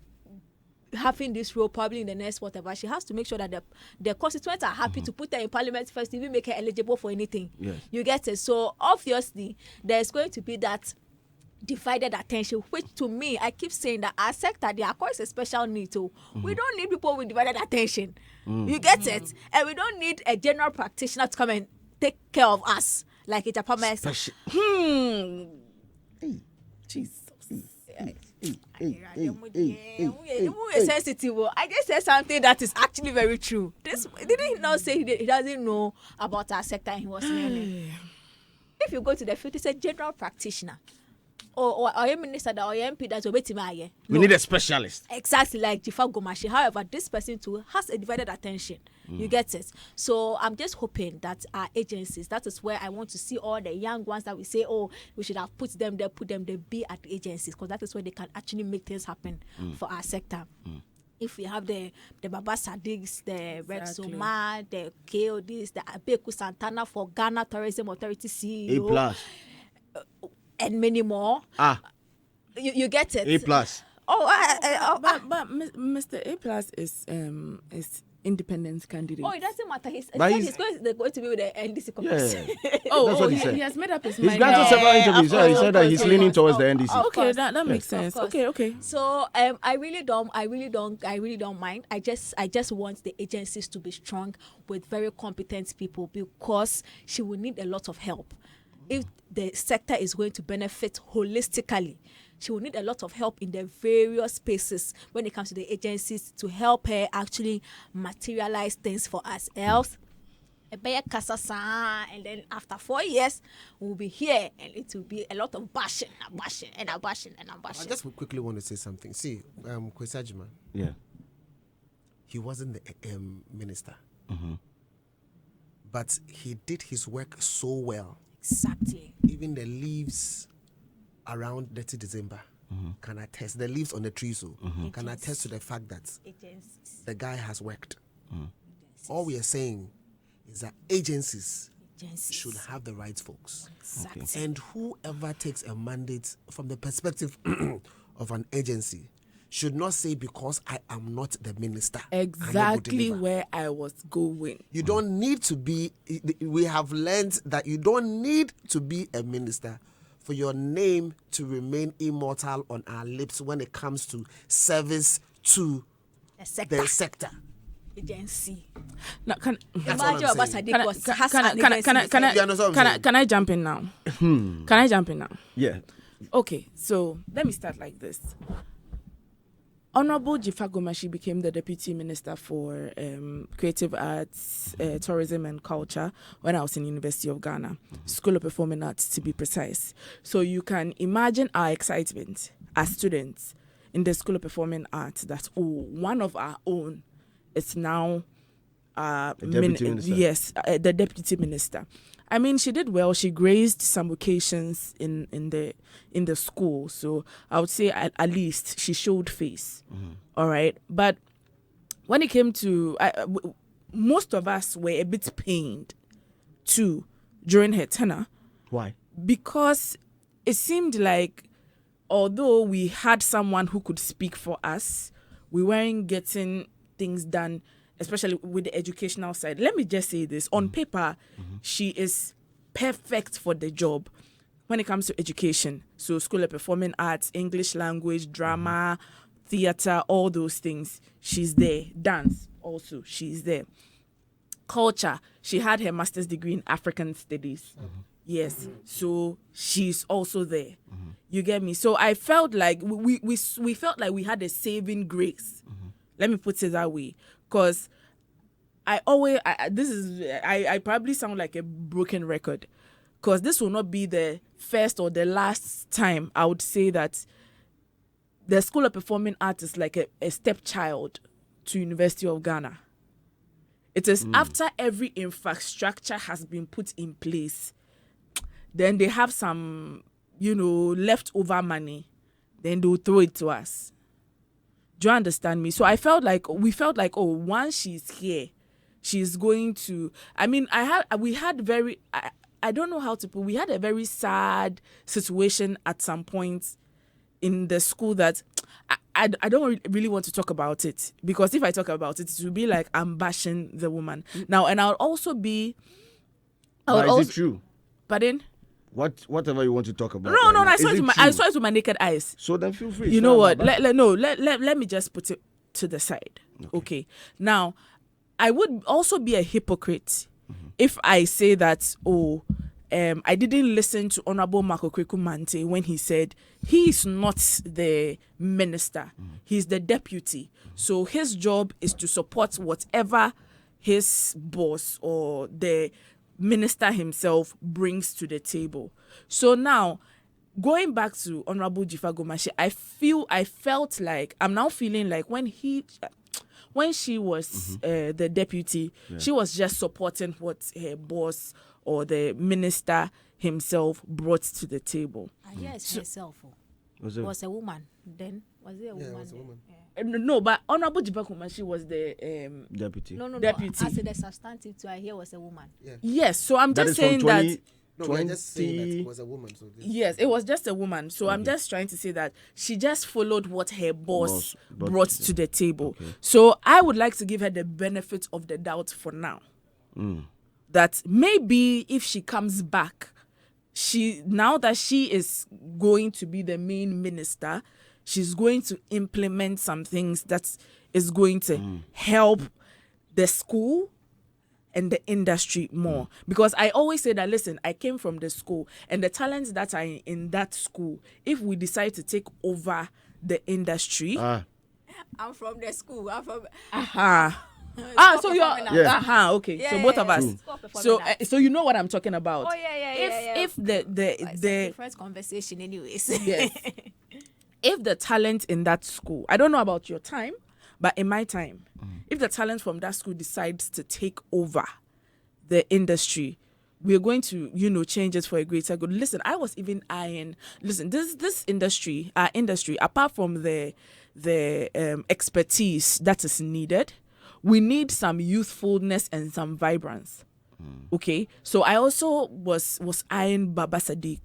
having this role probably in the next whatever, she has to make sure that the constituents are happy to put her in parliament first, even make her eligible for anything. You get it? So obviously, there's going to be that divided attention, which to me, I keep saying that our sector, they are quite a special need too. We don't need people with divided attention. You get it? And we don't need a general practitioner to come and take care of us like it's a permanent. Jesus. Sensitive. I just said something that is actually very true. This did he not say he doesn't know about our sector and he was learning? If you go to the field, it's a general practitioner. Or a minister or a MP that's obeying. We need a specialist. Exactly, like Dzifa Gomashie. However, this person too has a divided attention. You get it? So I'm just hoping that our agencies, that is where I want to see all the young ones that we say, oh, we should have put them there, be at the agencies, because that is where they can actually make things happen for our sector. If we have the Baba Sadiqs, the Red Soma, the KODs, the Abeku Santana for Ghana Tourism Authority CEO. A+. And many more. You get it. A+. but Mr. A+ is independent candidate. Oh, it doesn't matter. He's But going to be with the NDC congress. Oh, what he he, said. he has made up his He's mind. granted several interviews. of He said that course, he's of leaning course, towards the of NDC. course. Okay, that makes Of sense. course. Okay. So I really don't mind. I just want the agencies to be strong with very competent people, because she will need a lot of help. If the sector is going to benefit holistically, she will need a lot of help in the various spaces when it comes to the agencies to help her actually materialize things for us. Else, and then after 4 years, we'll be here and it will be a lot of bashing. I just quickly want to say something. See, Kwesi Agyeman, Yeah. he wasn't the minister, but he did his work so well. Exactly. Even the leaves around 30 December can attest. The leaves on the trees can attest to the fact that Agencies. the guy has worked. All we are saying is that agencies should have the right folks. Exactly. And whoever takes a mandate from the perspective of an agency should not say, because I am not the minister, I no go Exactly deliver. where I was going. You don't need to be, we have learned that you don't need to be a minister for your name to remain immortal on our lips when it comes to service to The the sector. agency. Now, can That's all Imagine I'm Obasa saying. Dick was has an agency. You understand what I'm saying? can I jump in now? Can I jump in now? Yeah. Okay, so let me start like this. Honorable Dzifa Gomashie became the Deputy Minister for Creative Arts, Tourism and Culture when I was in University of Ghana, School of Performing Arts to be precise. So you can imagine our excitement as students in the School of Performing Arts that, one of our own is now Deputy Minister. Yes, the Deputy Minister. I mean, she did well. She graced some occasions in the school, so I would say at least she showed face. All right, but when it came to most of us were a bit pained too during her tenure, Why? because it seemed like although we had someone who could speak for us, we weren't getting things done, especially with the educational side. Let me just say this. On paper, she is perfect for the job when it comes to education. So School of Performing Arts, English language, drama, theater, all those things. She's there. Dance also, she's there. Culture, she had her master's degree in African studies. Yes, so she's also there. You get me? So I felt like we felt like we had a saving grace. Let me put it that way, because I probably sound like a broken record, because this will not be the first or the last time I would say that the School of Performing Arts is like a stepchild to University of Ghana. It is after every infrastructure has been put in place, then they have some, leftover money, then they'll throw it to us. Do you understand me? So we felt like, once she's here, she's going to, I don't know how to put, we had a very sad situation at some point in the school that I don't really want to talk about it, because if I talk about it, it will be like I'm bashing the woman. Now, and I'll also be... Is it true? Pardon? Whatever you want to talk about. No, right I saw now, it with my naked eyes. So then feel free. You know what? Let me just put it to the side. Okay. Now, I would also be a hypocrite if I say that, I didn't listen to Honorable Kwaku Manu when he said he is not the minister, he's the deputy. So his job is to support whatever his boss or the minister himself brings to the table. So now, going back to Honorable Dzifa Gomashie, I felt like I'm now feeling like when she was the deputy, she was just supporting what her boss or the minister himself brought to the table. Yes, herself. Was a woman. Then was it a woman? Yeah, it was a woman. No, but Honorable Dzifa Gomashie was the Deputy. No. Deputy. I said the substantive too. I hear was a woman. Yes, so I'm That just is from saying that No, we're just saying that it was a woman. So Yes, it was just a woman. So I'm just trying to say that she just followed what her boss brought to the table. Okay. So I would like to give her the benefit of the doubt for now. That maybe if she comes back, now that she is going to be the main minister, she's going to implement some things that is going to help the school and the industry more. Because I always say that, listen, I came from the school, and the talents that are in that school, if we decide to take over the industry... I'm from the school. I'm from... So you're... okay. Yeah, so both of us. So you know what I'm talking about. Oh, yeah. If the It's a different conversation anyways. Yes. If the talent in that school... I don't know about your time, but in my time, if the talent from that school decides to take over the industry, we're going to, change it for a greater good. Listen, I was even eyeing. Listen, this industry, our industry, apart from the expertise that is needed, we need some youthfulness and some vibrance. Okay, so I also was eyeing Baba Sadiq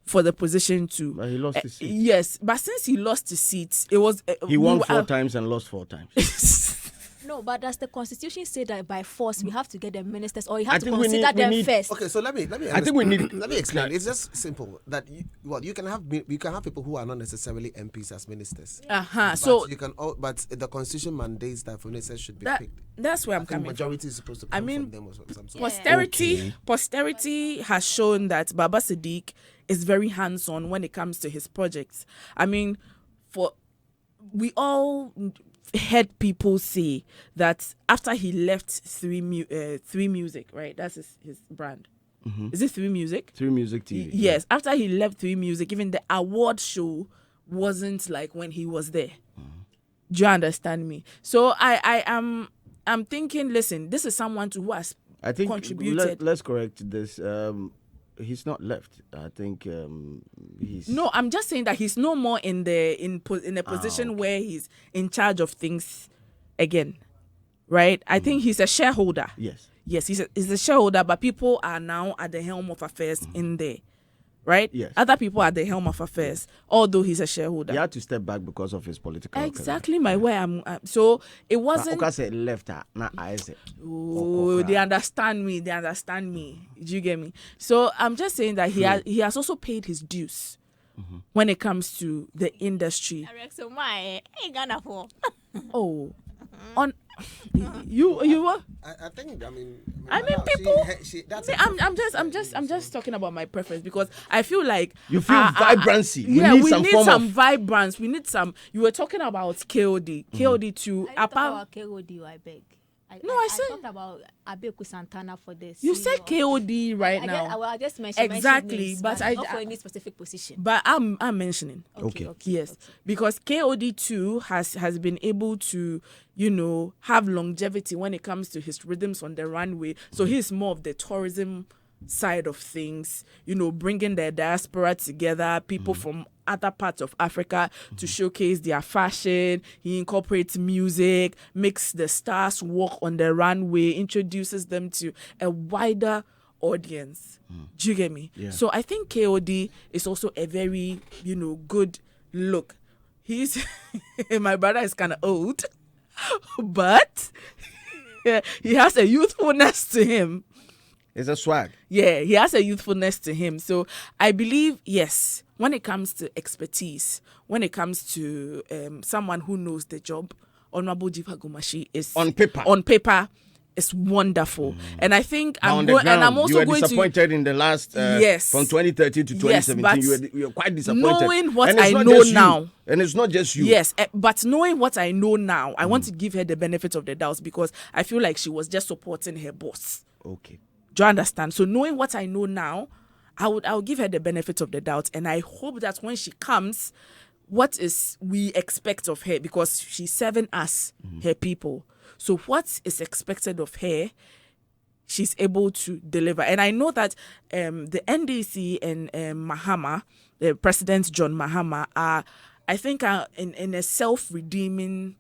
for the position to... But he lost his seat. Yes, but since he lost his seat, it was... he won 4 times and lost 4 times. No, but does the constitution say that by force we have to get the ministers, or you have to consider them first? Okay, so let me. I think we need. Let me explain. It's just simple that you can have people who are not necessarily MPs as ministers. So you can. But the constitution mandates that ministers should be picked. That's where I'm coming majority from. is supposed to come from them or something. Posterity has shown that Baba Sadiq is very hands-on when it comes to his projects. I mean, we all heard people say that after he left Three Music, right? That's his brand. Is it Three Music? Three Music TV. Yes. After he left Three Music, even the award show wasn't like when he was there. Do you understand me? So I'm thinking, listen, this is someone who has contributed. Let's correct this. He's not left. I think he's... No, I'm just saying that he's no more in a position where he's in charge of things again, right? I think he's a shareholder. Yes, he's a shareholder, but people are now at the helm of affairs in there, right? Yes. Other people are at the helm of affairs, although he's a shareholder. He had to step back because of his political Exactly my way. So it wasn't... Oka said left, not I said. Oh, they understand me. Do you get me? So I'm just saying that he has also paid his dues when it comes to the industry. Oh, on you were. I think. I mean people. I'm just talking about my preference because I feel like you feel vibrancy. We need some vibrance. We need some. You were talking about KOD. KOD too. About KOD, I beg. I talked about Abeku Santana for this. You said KOD now. I just mentioned exactly, names, but not for any specific position. But I'm mentioning. Okay. Yes, okay. Because KOD too has been able to have longevity when it comes to his rhythms on the runway. So he's more of the tourism side of things, bringing the diaspora together, people from other parts of Africa to showcase their fashion. He incorporates music, makes the stars walk on the runway, introduces them to a wider audience. Do you get me? Yeah. So I think KOD is also a very, good look. He's my brother is kind of old, but he has a youthfulness to him. It's a swag. Yeah, he has a youthfulness to him. So I believe, yes, when it comes to expertise, when it comes to someone who knows the job, Honorable Dzifa Gomashie is on paper, it's wonderful. And I think I'm also you were going disappointed in the last yes, from 2013 to 2017. You were quite disappointed. Knowing what I know now, and it's not just you. Yes, but knowing what I know now, I want to give her the benefit of the doubt because I feel like she was just supporting her boss. Okay. Do you understand? So knowing what I know now, I'll give her the benefit of the doubt, and I hope that when she comes, what is we expect of her, because she's serving us, her people. So what is expected of her, she's able to deliver. And I know that the NDC and Mahama, the President John Mahama, are, I think, in a self-redeeming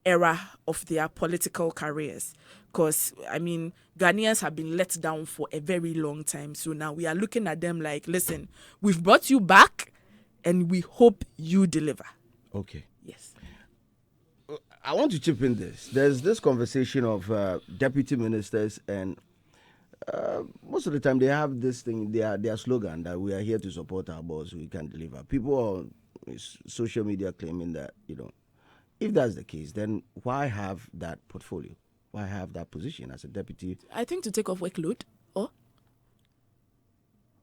era of their political careers, Because, I mean, Ghanaians have been let down for a very long time. So now we are looking at them like, listen, we've brought you back and we hope you deliver. Okay. Yes. I want to chip in this. There's this conversation of deputy ministers, and most of the time they have this thing, their slogan that we are here to support our boss, we can deliver. People on social media claiming that, if that's the case, then why have that portfolio? Why have that position as a deputy? I think to take off workload. Or?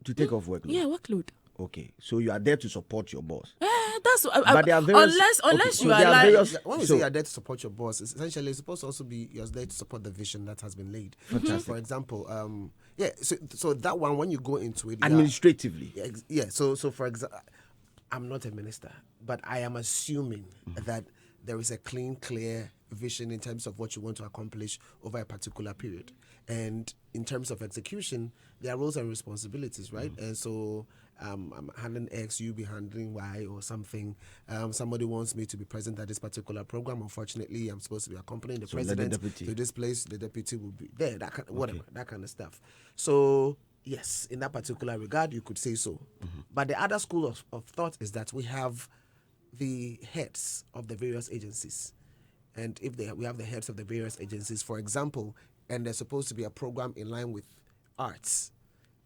To take off workload? Yeah, workload. Okay, so you are there to support your boss. That's but there are various, unless okay, you are like various, when we say you're there to support your boss, it's essentially it's supposed to also be you're there to support the vision that has been laid. For example, so that one when you go into it administratively. So for example, I'm not a minister, but I am assuming that there is a clear vision in terms of what you want to accomplish over a particular period, and in terms of execution, there are roles and responsibilities, right? And so I'm handling X, you be handling Y or something. Somebody wants me to be present at this particular program. Unfortunately, I'm supposed to be accompanying the president to this place. The deputy will be there. That kind of stuff. So yes, in that particular regard, you could say so. But the other school of thought is that we have the heads of the various agencies. And if we have the heads of the various agencies, for example, and there's supposed to be a program in line with arts,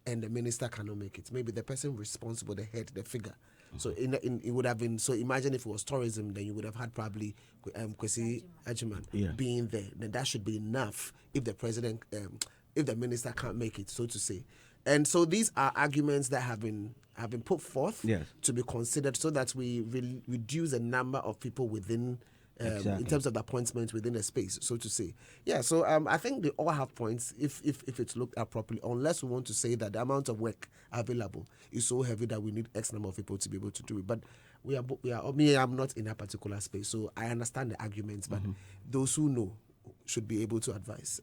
and the minister cannot make it, maybe the person responsible, the head, the figure. So it would have been, so imagine if it was tourism, then you would have had probably Agyeman being there. Then that should be enough if the president, if the minister can't make it, so to say. And so these are arguments that have been put forth to be considered so that we reduce the number of people within in terms of the appointment within a space, so to say. Yeah, so I think they all have points if it's looked at properly, unless we want to say that the amount of work available is so heavy that we need X number of people to be able to do it. But I'm not in that particular space, so I understand the arguments, but those who know should be able to advise.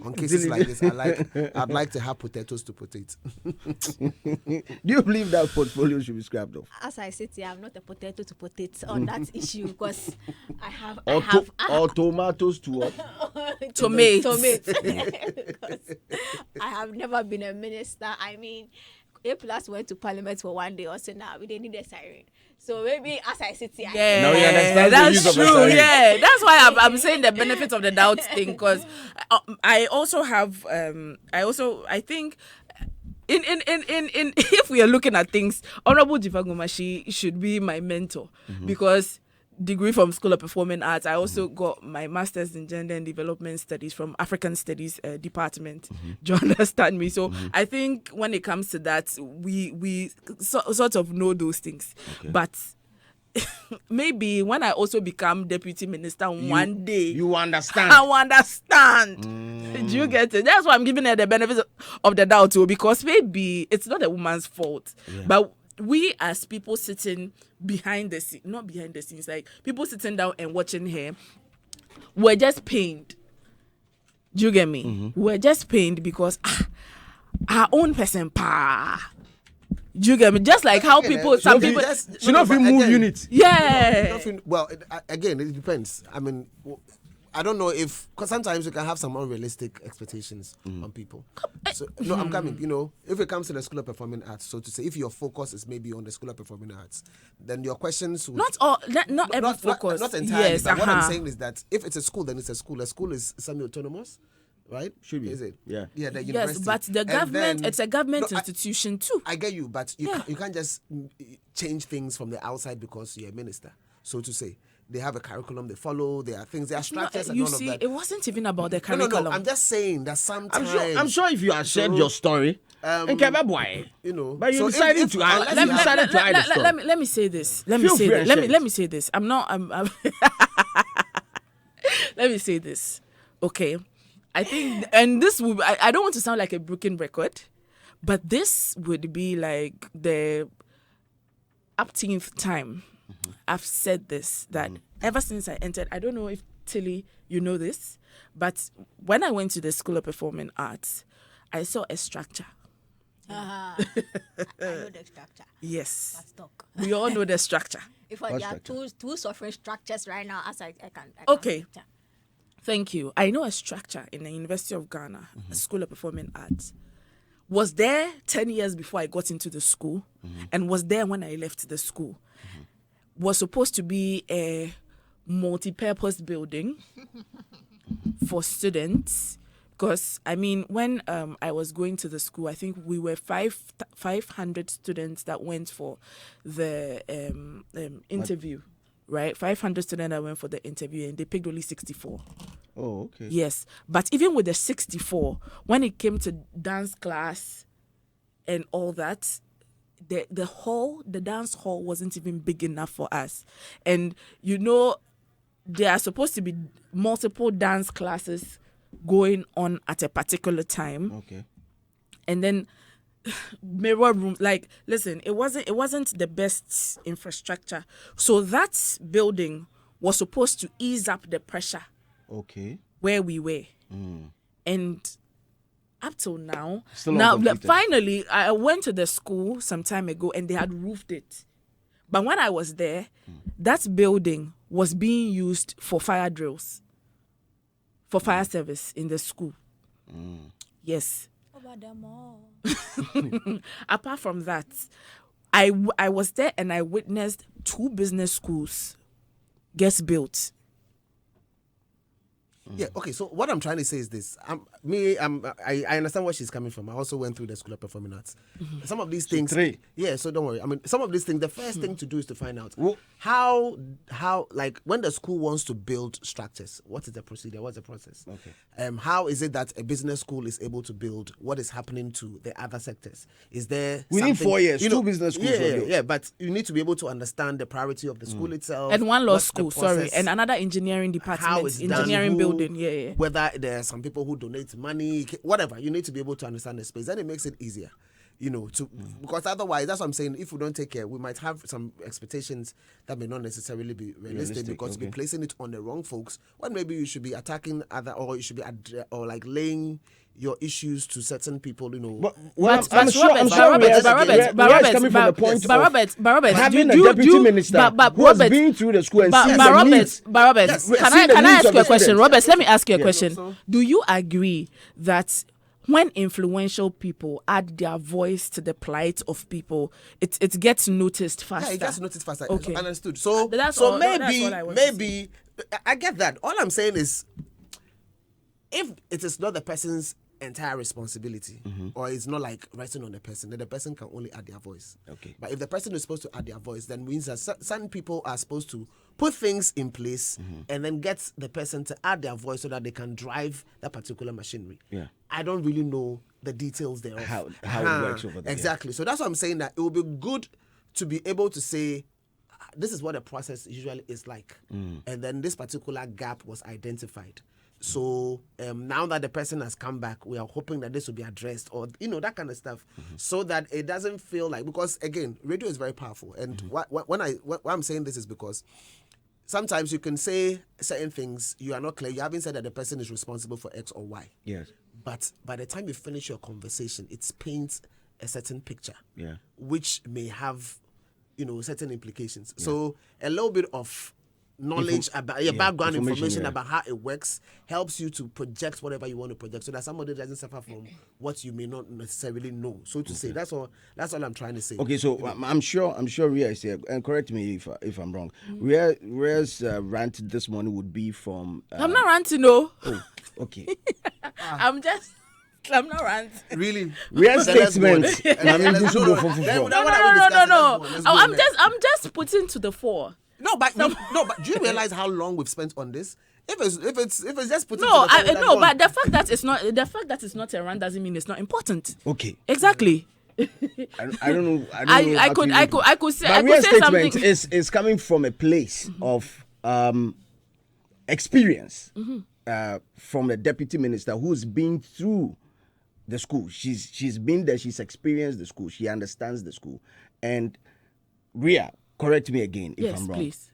On cases like this, I'd like to have potatoes to potato. Do you believe that portfolio should be scrapped off? As I sit here, I'm not a potato to potato on that issue because I have or tomatoes to what? Tomatoes. Because I have never been a minister. I mean, A+ went to parliament for one day or so now. We didn't need a siren. So maybe as I sit here, that's true. Yeah, that's why I'm saying the benefit of the doubt thing, because I also have I think in if we are looking at things, Honorable Dzifa Gomashie should be my mentor because degree from School of Performing Arts. I also got my master's in Gender and Development Studies from African Studies Department. Do you understand me? So I think when it comes to that, we sort of know those things. Okay. But maybe when I also become deputy minister one day, you understand. I will understand. Do you get it? That's why I'm giving her the benefit of the doubt too, because maybe it's not a woman's fault, but we as people sitting behind the scenes, not behind the scenes, like people sitting down and watching her, we're just pained. Do you get me? We're just pained because our own person Do you get me? Just like how people, some people, she not feel move unit. Yeah. Well, again, it depends. I mean, I don't know because sometimes you can have some unrealistic expectations on people. So, no, I'm coming. If it comes to the School of Performing Arts, so to say, if your focus is maybe on the School of Performing Arts, then your questions would... Not every focus. Not entirely. Yes, but what I'm saying is that if it's a school, then it's a school. A school is semi-autonomous, right? Should be. Is it? Yeah. Yeah, the university. Yes, but the government, it's a government institution too. I get you, but you can't just change things from the outside because you're a minister, so to say. They have a curriculum they follow. There are things. There are structures and all of that. It wasn't even about the curriculum. No. I'm just saying that sometimes. I'm sure if you had shared your story, but you decided to hide the story. Let me say this. Let me say this. I'm let me say this. Okay, I think, and this will. I don't want to sound like a broken record, but this would be like the upteenth time I've said this, that ever since I entered, I don't know if Tilly, you know this, but when I went to the School of Performing Arts, I saw a structure. I know the structure. Yes. Let's talk. We all know the structure. If there are two suffering structures right now, as I can. Okay. Thank you. I know a structure in the University of Ghana, a School of Performing Arts. Was there 10 years before I got into the school and was there when I left the school. Was supposed to be a multi-purpose building for students. Because, I mean, when I was going to the school, I think we were 500 students that went for the interview, right? 500 students that went for the interview, and they picked only 64. Oh, okay. Yes. But even with the 64, when it came to dance class and all that, the dance hall wasn't even big enough for us. And, you know, there are supposed to be multiple dance classes going on at a particular time. Okay. And then mirror room, like, listen, it wasn't the best infrastructure. So that building was supposed to ease up the pressure. Okay. Where we were. And up till now, Still now uncompleted. finally I went to the school some time ago and they had roofed it. But when I was there, that building was being used for fire drills. For fire service in the school. Yes. Over them all. Apart from that, I was there and I witnessed 2 business schools get built. Yeah, okay, so what I'm trying to say is this. I understand where she's coming from. I also went through the School of Performing Arts. Some of these things... 3. Yeah, so don't worry. I mean, some of these things, the first thing to do is to find out Well- how, like, when the school wants to build structures, what is the procedure? What's the process? Okay. How is it that a business school is able to build? What is happening to the other sectors? Is there Within something- 4 years, you know, 2 business schools yeah, were yeah, built. yeah, but you need to be able to understand the priority of the school itself. And one law what's the school, process, and another engineering how department, it's done, engineering who- building. Yeah. Whether there are some people who donate money, whatever, you need to be able to understand the space. Then it makes it easier, you know, because otherwise, that's what I'm saying. If we don't take care, we might have some expectations that may not necessarily be realistic because okay. we're placing it on the wrong folks. When maybe you should be attacking or you should be like laying your issues to certain people, you know. But But I'm sure Robert, Riyaz Robert, coming from the point Robert, of having a deputy minister who has been through the school and sees the needs. Robert, Yes, can see the I needs ask of you a the question? students. Robert, let me ask you a question. so- Do you agree that when influential people add their voice to the plight of people, it gets noticed faster? Yeah, it gets noticed faster. Okay. Understood. So, That's so all- that's maybe, all I want to maybe I get that. All I'm saying is, if it is not the person's entire responsibility, or it's not like resting on the person, then the person can only add their voice. Okay. But if the person is supposed to add their voice, then means that some people are supposed to put things in place and then get the person to add their voice so that they can drive that particular machinery. Yeah. I don't really know the details thereof. How it works over there. Exactly. So that's what I'm saying, that it will be good to be able to say, this is what the process usually is like. And then this particular gap was identified. So now that the person has come back, we are hoping that this will be addressed, or, you know, that kind of stuff, so that it doesn't feel like, because again, radio is very powerful. And why I'm saying this is because sometimes you can say certain things, you are not clear. You haven't said that the person is responsible for X or Y. Yes. But by the time you finish your conversation, it paints a certain picture, Yeah. which may have, you know, certain implications. So a little bit of knowledge about your background information about how it works helps you to project whatever you want to project, so that somebody doesn't suffer from what you may not necessarily know. So to say, that's all I'm trying to say. Okay, so I'm sure Riyaz is here, and correct me if I'm wrong. Riyaz's rant this morning would be from. I'm not ranting, no. Oh, okay. I'm not ranting. Really? Riyaz's Then let's go. statement. Then let's go. No. Then- No. Let's go I'm next. just putting to the fore. No, but do you realize how long we've spent on this? If it's just putting No, to the phone, but the fact that it's not a run doesn't mean it's not important. Okay. Exactly. I don't know. I could say Riyaz's something. statement is coming from a place of experience from a deputy minister who's been through the school. She's been there. She's experienced the school. She understands the school. And Riyaz, correct me again if Yes, I'm wrong. please.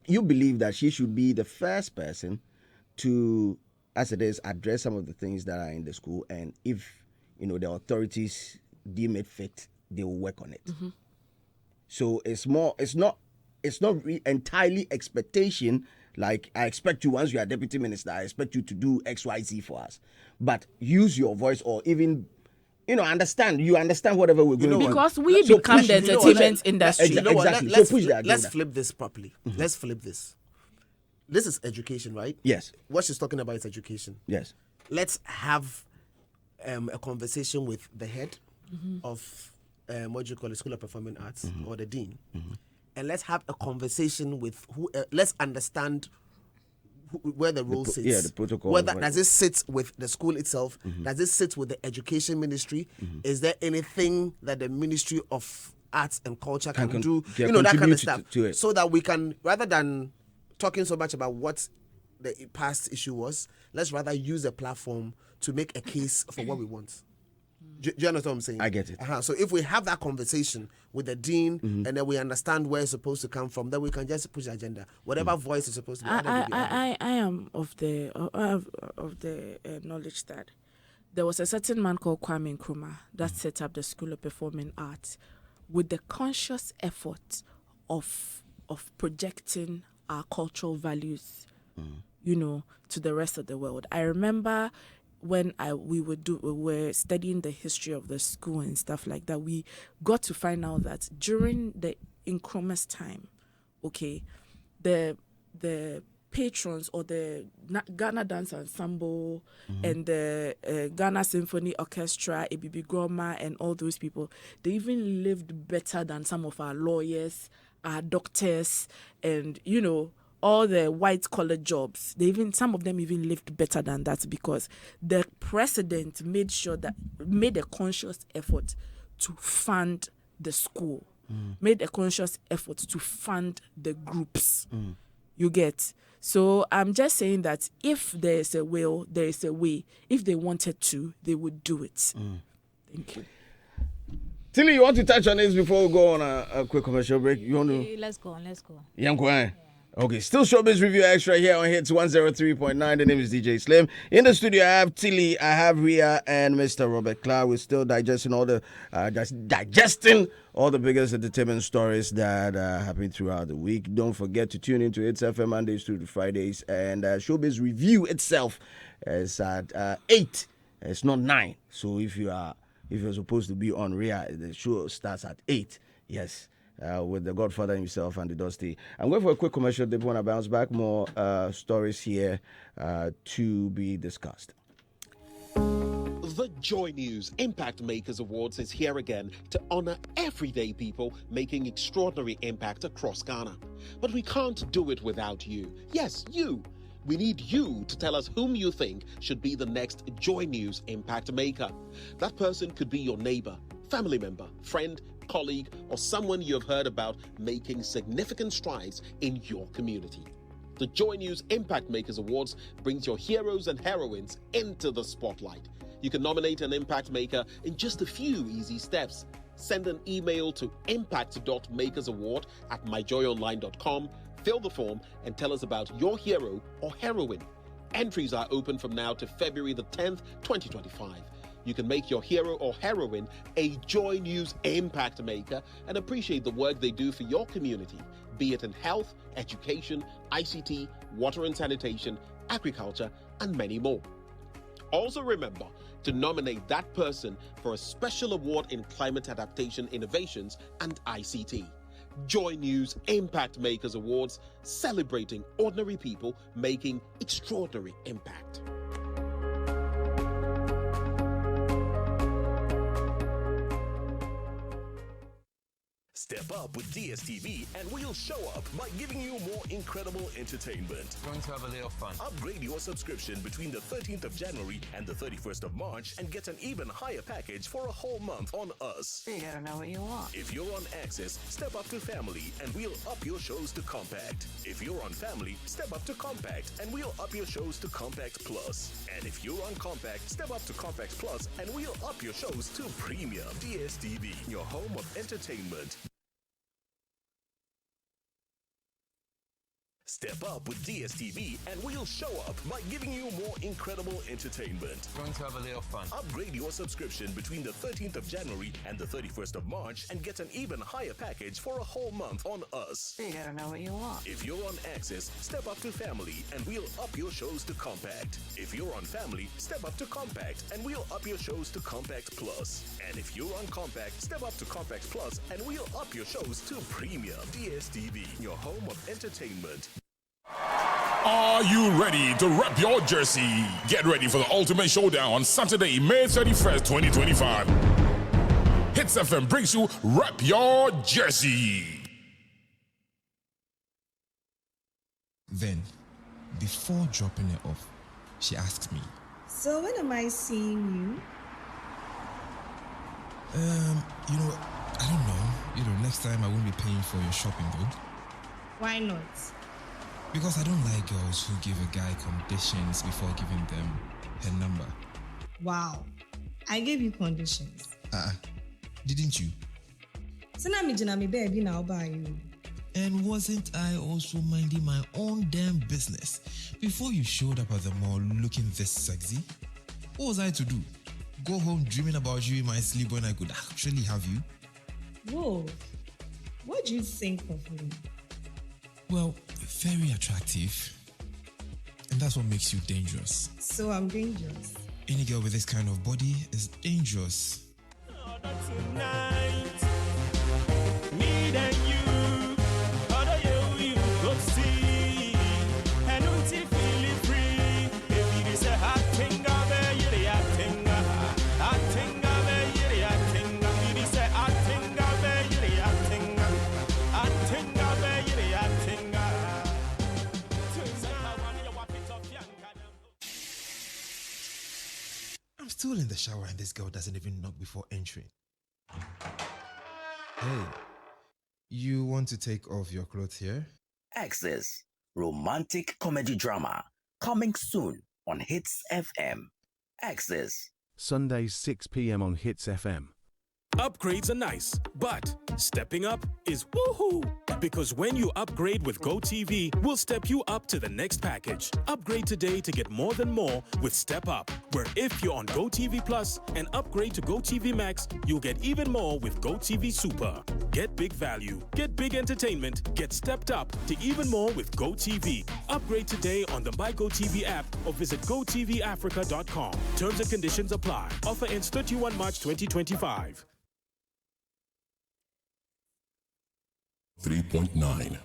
You believe that she should be the first person to, as it is, address some of the things that are in the school, and if the authorities deem it fit, they will work on it. So it's not entirely expectation Like, I expect you, once you are deputy minister, I expect you to do XYZ for us. But use your voice, or even, understand whatever we're going to do. Because we become the entertainment industry. Exactly. Let's flip this properly. Let's flip this. This is education, right? Yes. What she's talking about is education. Yes. Let's have a conversation with the head of what do you call it, School of Performing Arts, or the dean, and let's have a conversation with who. Let's understand where the role sits. Yeah, the protocol. Whether does it sit with the school itself? Does it sit with the education ministry? Is there anything that the Ministry of Arts and Culture can do? That kind of stuff. To it. So that we can, rather than talking so much about what the past issue was, let's rather use a platform to make a case for what we want. Do you understand what I'm saying? I get it. So if we have that conversation with the dean, and then we understand where it's supposed to come from, then we can just push the agenda. Whatever voice is supposed to be. I am of the knowledge that there was a certain man called Kwame Nkrumah that set up the School of Performing Arts with the conscious effort of projecting our cultural values, to the rest of the world. I remember when we were studying the history of the school and stuff like that, we got to find out that during the Nkrumah's time, the patrons, or the Ghana Dance Ensemble and the Ghana Symphony Orchestra, ABB Groma, and all those people, they even lived better than some of our lawyers, our doctors, and all the white-collar jobs. Some of them even lived better than that, because the president made a conscious effort to fund the school, made a conscious effort to fund the groups. You get? So I'm just saying that if there is a will, there is a way. If they wanted to, they would do it. Thank you. Tilly, you want to touch on this before we go on a quick commercial break? You want to? Let's go. Yeah. Okay, still Showbiz Review Extra here on Hits 103.9. The name is DJ Slim. In the studio, I have Tilly, I have Ria, and Mr. Robert Clark. We're still digesting all the biggest entertainment stories that happen throughout the week. Don't forget to tune into Hits FM Mondays through to Fridays, and Showbiz Review itself is at 8. It's not 9. So if you're supposed to be on Ria, the show starts at 8. Yes. With the Godfather himself and the Dusty. I'm going for a quick commercial. They want to bounce back. More stories here to be discussed. The Joy News Impact Makers Awards is here again to honor everyday people making extraordinary impact across Ghana. But we can't do it without you. Yes, you. We need you to tell us whom you think should be the next Joy News Impact Maker. That person could be your neighbor, family member, friend, colleague, or someone you have heard about making significant strides in your community. The Joy News Impact Makers Awards brings your heroes and heroines into the spotlight. You can nominate an impact maker in just a few easy steps. Send an email to impact.makersaward@myjoyonline.com, fill the form, and tell us about your hero or heroine. Entries are open from now to February the 10th, 2025. You can make your hero or heroine a Joy News Impact Maker and appreciate the work they do for your community, be it in health, education, ICT, water and sanitation, agriculture, and many more. Also remember to nominate that person for a special award in climate adaptation innovations and ICT. Joy News Impact Makers Awards, celebrating ordinary people making extraordinary impact. Step up with DSTV and we'll show up by giving you more incredible entertainment. Going to have a little fun. Upgrade your subscription between the 13th of January and the 31st of March and get an even higher package for a whole month on us. You gotta know what you want. If you're on Access, step up to Family and we'll up your shows to Compact. If you're on Family, step up to Compact and we'll up your shows to Compact Plus. And if you're on Compact, step up to Compact Plus and we'll up your shows to Premium. DSTV, your home of entertainment. Step up with DSTV and we'll show up by giving you more incredible entertainment. We're going to have a little fun. Upgrade your subscription between the 13th of January and the 31st of March and get an even higher package for a whole month on us. You gotta know what you want. If you're on Access, step up to Family and we'll up your shows to Compact. If you're on Family, step up to Compact and we'll up your shows to Compact Plus. And if you're on Compact, step up to Compact Plus and we'll up your shows to Premium. DSTV, your home of entertainment. Are you ready to rep your jersey? Get ready for the ultimate showdown on Saturday, May 31st, 2025. Hits FM brings you Rep Your Jersey. Then, before dropping it off, she asked me, "So when am I seeing you?" I don't know. Next time I won't be paying for your shopping though. Why not? Because I don't like girls who give a guy conditions before giving them her number. Wow. I gave you conditions. Didn't you? So now me baby now by you. And wasn't I also minding my own damn business before you showed up at the mall looking this sexy? What was I to do? Go home dreaming about you in my sleep when I could actually have you? Whoa. What do you think of me? Well, very attractive. And that's what makes you dangerous. So I'm dangerous. Any girl with this kind of body is dangerous. Tonight, me and you, other you go see, and don't you feel free? If you say hot thing, I'm still in the shower and this girl doesn't even knock before entering. Hey, you want to take off your clothes here? Access, romantic comedy drama, coming soon on Hits FM. Access. Sundays 6 p.m. on Hits FM. Upgrades are nice, but stepping up is woohoo! Because when you upgrade with GoTV, we'll step you up to the next package. Upgrade today to get more than more with Step Up, where if you're on GoTV Plus and upgrade to GoTV Max, you'll get even more with GoTV Super. Get big value, get big entertainment, get stepped up to even more with GoTV. Upgrade today on the My GoTV app or visit GoTVAfrica.com. Terms and conditions apply. Offer ends 31 March 2025. 3.9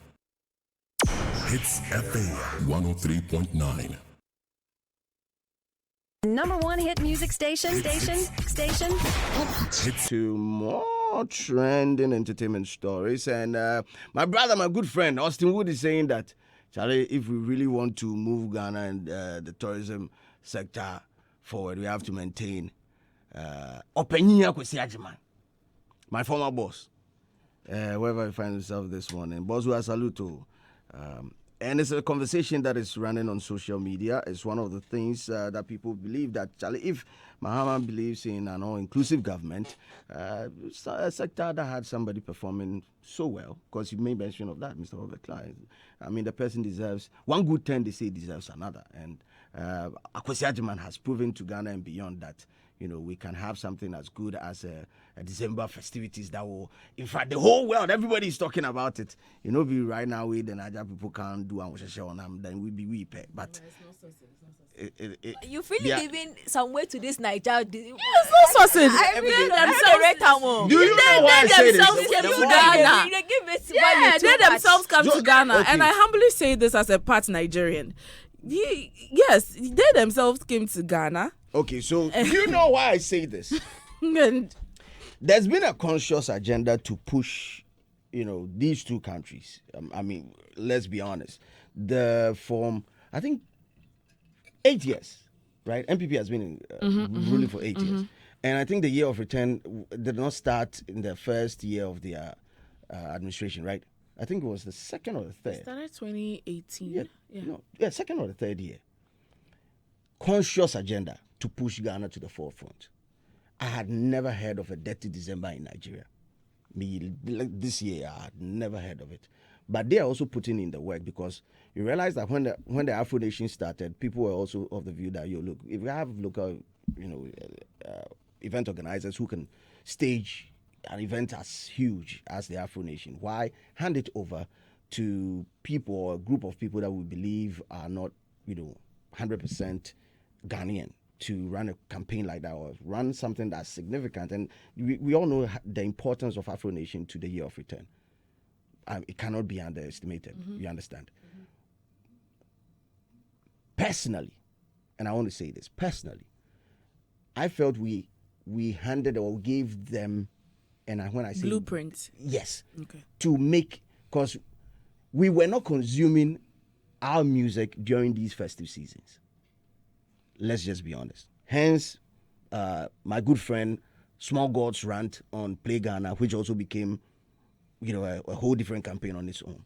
Hits FM 103.9. Number one hit music station. To more trending entertainment stories. And my brother, my good friend, Austine Woode is saying that, Charlie, if we really want to move Ghana and the tourism sector forward, we have to maintain Agyeman, my former boss. Wherever he finds himself this morning. Bosua Saluto. And it's a conversation that is running on social media. It's one of the things that people believe that, Charlie, if Mahama believes in an all-inclusive government, it's a sector that had somebody performing so well, because you made mention of that, Mr. Robert Klein. I mean, the person deserves, one good turn they say deserves another. And Akwasi Agyeman has proven to Ghana and beyond that, we can have something as good as a December festivities that will, in fact, the whole world, everybody is talking about it. Be right now, the Niger people can't do and on them, then we be weep. But you feel giving some way to this Niger. It's not sausage. I mean, do you know why I say this? They themselves come to Ghana, and I humbly say this as a part Nigerian. Yes, they themselves came to Ghana. Okay, so do you know why I say this? There's been a conscious agenda to push, these two countries. I mean, let's be honest. I think, 8 years, right? MPP has been ruling for 8 years. And I think the year of return did not start in the first year of their administration, right? I think it was the second or the third. It started 2018. Second or the third year. Conscious agenda to push Ghana to the forefront. I had never heard of a dirty December in Nigeria. This year, I had never heard of it. But they are also putting in the work, because you realize that when the Afro Nation started, people were also of the view that, look, if we have local, event organizers who can stage an event as huge as the Afro Nation, why hand it over to people or a group of people that we believe are not, 100% Ghanaian to run a campaign like that or run something that's significant? And we all know the importance of Afro Nation to the year of return. It cannot be underestimated. You understand? Personally, and I want to say this, personally, I felt we handed or gave them, and when I say blueprint, yes, okay, to make, because we were not consuming our music during these festive seasons. Let's just be honest. Hence, my good friend Small God's rant on Play Ghana, which also became, a whole different campaign on its own.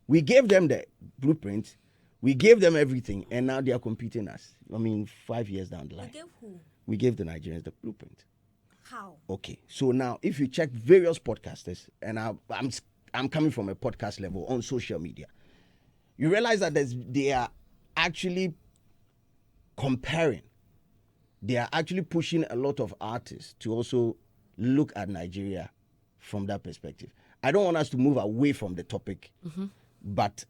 We gave them the blueprint, we gave them everything, and now they are competing us. 5 years down the line. We gave who? We gave the Nigerians the blueprint. How? Okay, so now if you check various podcasters, and I'm coming from a podcast level on social media, you realize that they are actually comparing. They are actually pushing a lot of artists to also look at Nigeria from that perspective. I don't want us to move away from the topic, but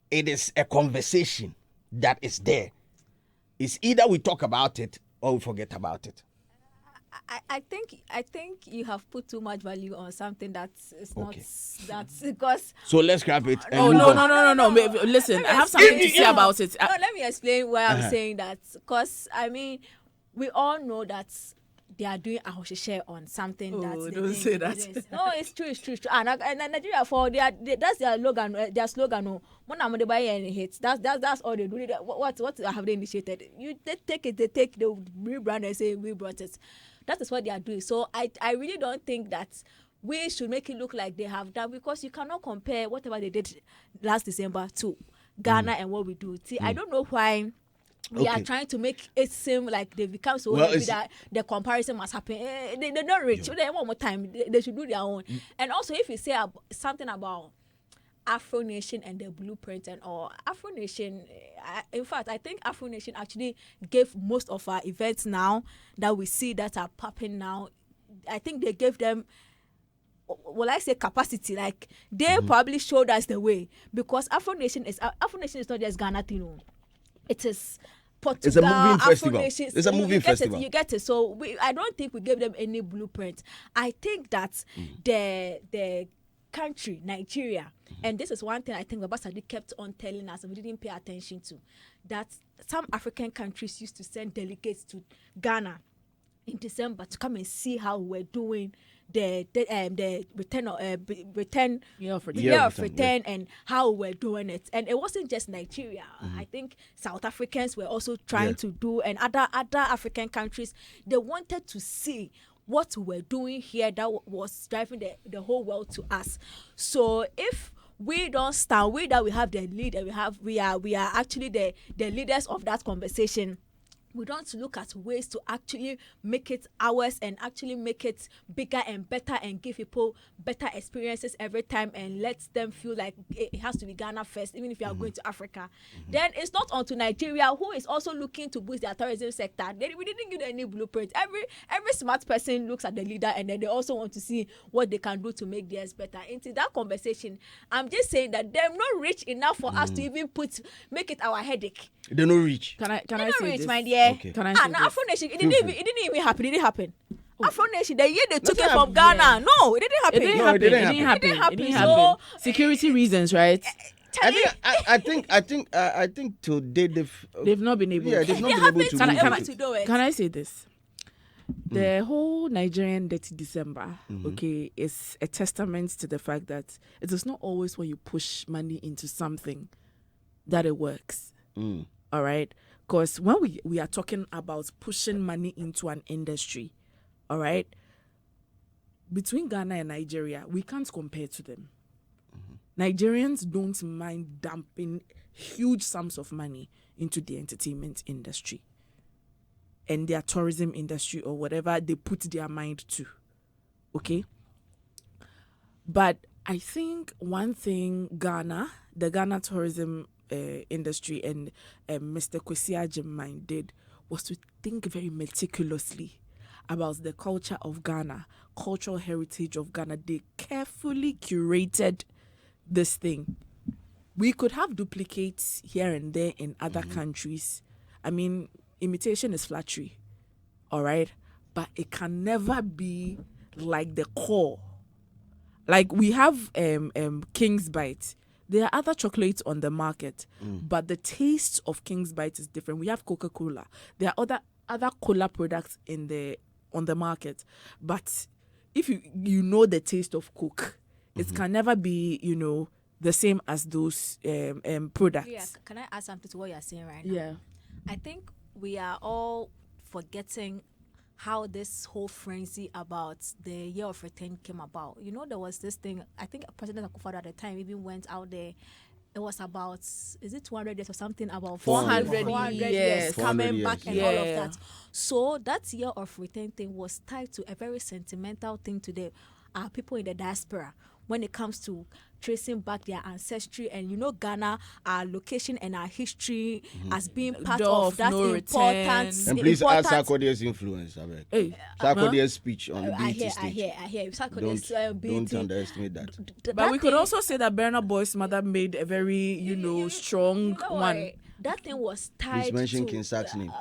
it is a conversation that is there. It's either we talk about it or we forget about it. I think you have put too much value on something that's Okay. that's because. So let's scrap it. and Oh move no, on. no. Listen, I have something to say about it. No, let me explain why I'm Uh-huh. saying that. Because we all know that they are doing a share on something Oh, that. don't say that. No, it's true. And Nigeria that's their slogan. Their slogan. No, when they buy any hits, that's all they do. What have they initiated? They take the rebrand and say we brought it. That is what they are doing. So I really don't think that we should make it look like they have done, because you cannot compare whatever they did last December to Ghana and what we do. See, I don't know why we are trying to make it seem like they become so heavy that the comparison must happen. They don't reach. They want more time. They should do their own. And also, if you say something about Afro Nation and the blueprint and all, Afro Nation, in fact, I think Afro Nation actually gave most of our events now that we see that are popping now. I think they gave them, well, I say capacity, like they probably showed us the way, because Afro Nation is not just Ghana thing. It is Portugal, It's a moving Afro festival. Nations. It's a moving festival. You get it. So I don't think we gave them any blueprint. I think that the country, Nigeria, and this is one thing I think Babasadi kept on telling us and we didn't pay attention to, that some African countries used to send delegates to Ghana in December to come and see how we're doing the return Year of return and how we're doing it. And it wasn't just Nigeria. I think South Africans were also trying to do, and other African countries, they wanted to see what we're doing here that was driving the whole world to us. So if we don't stand, we have the lead, and we are actually the leaders of that conversation. We don't look at ways to actually make it ours and actually make it bigger and better and give people better experiences every time and let them feel like it has to be Ghana first, even if you are going to Africa. Then it's not onto Nigeria, who is also looking to boost their tourism sector. We didn't give them any blueprint. Every smart person looks at the leader and then they also want to see what they can do to make theirs better. Into that conversation, I'm just saying that they're not rich enough for us to even make it our headache. They don't reach. Can I They're not say rich, this? my dear. Okay. Can I say this? Afro Nation, it didn't even happen. It didn't happen. Afro Nation, the year they took it Nothing from happened. Ghana. No, it didn't happen. It didn't No, happen. it didn't It didn't happen. happen. It didn't So, happen. Security reasons, right? I think today They've not been able. Yeah, to. they've not They been happen able to to be move able it. to do it. Can I say this? The whole Nigerian Dirty December, okay, is a testament to the fact that it is not always when you push money into something that it works. All right? Because when we are talking about pushing money into an industry, all right, between Ghana and Nigeria, we can't compare to them. Nigerians don't mind dumping huge sums of money into the entertainment industry and their tourism industry or whatever they put their mind to. Okay? But I think one thing the Ghana tourism industry and Mr. Kwasi Agyeman did was to think very meticulously about the culture of Ghana, cultural heritage of Ghana. They carefully curated this thing. We could have duplicates here and there in other countries. I mean, imitation is flattery, all right? But it can never be like the core. Like we have King's Bite. There are other chocolates on the market, but the taste of King's Bite is different. We have Coca-Cola. There are other cola products on the market, but if you know the taste of Coke, it can never be the same as those products. Yeah, can I add something to what you're saying right now? Yeah, I think we are all forgetting how this whole frenzy about the year of return came about. There was this thing, I think President Akufo at the time even went out there. It was about, is it 200 years or something, about 400 years coming back and all of that. So that year of return thing was tied to a very sentimental thing to our people in the diaspora when it comes to tracing back their ancestry. And Ghana, our location and our history as being part of that important. And please add Sarkodie's influence. Sarkodie's speech on BT stage. I hear. Don't underestimate that. But we could also say that Burna Boy's mother made a very, strong one. That thing was tied Please mention to King Sack's name.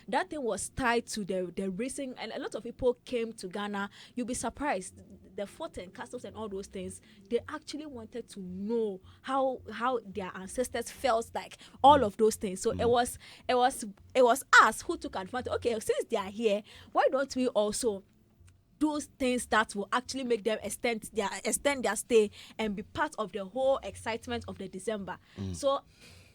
That thing was tied to the racing, and a lot of people came to Ghana. You'll be surprised. The fort and castles and all those things, they actually wanted to know how their ancestors felt, like all of those things. So it was us who took advantage. Okay, since they are here, why don't we also do things that will actually make them extend their stay and be part of the whole excitement of the December? So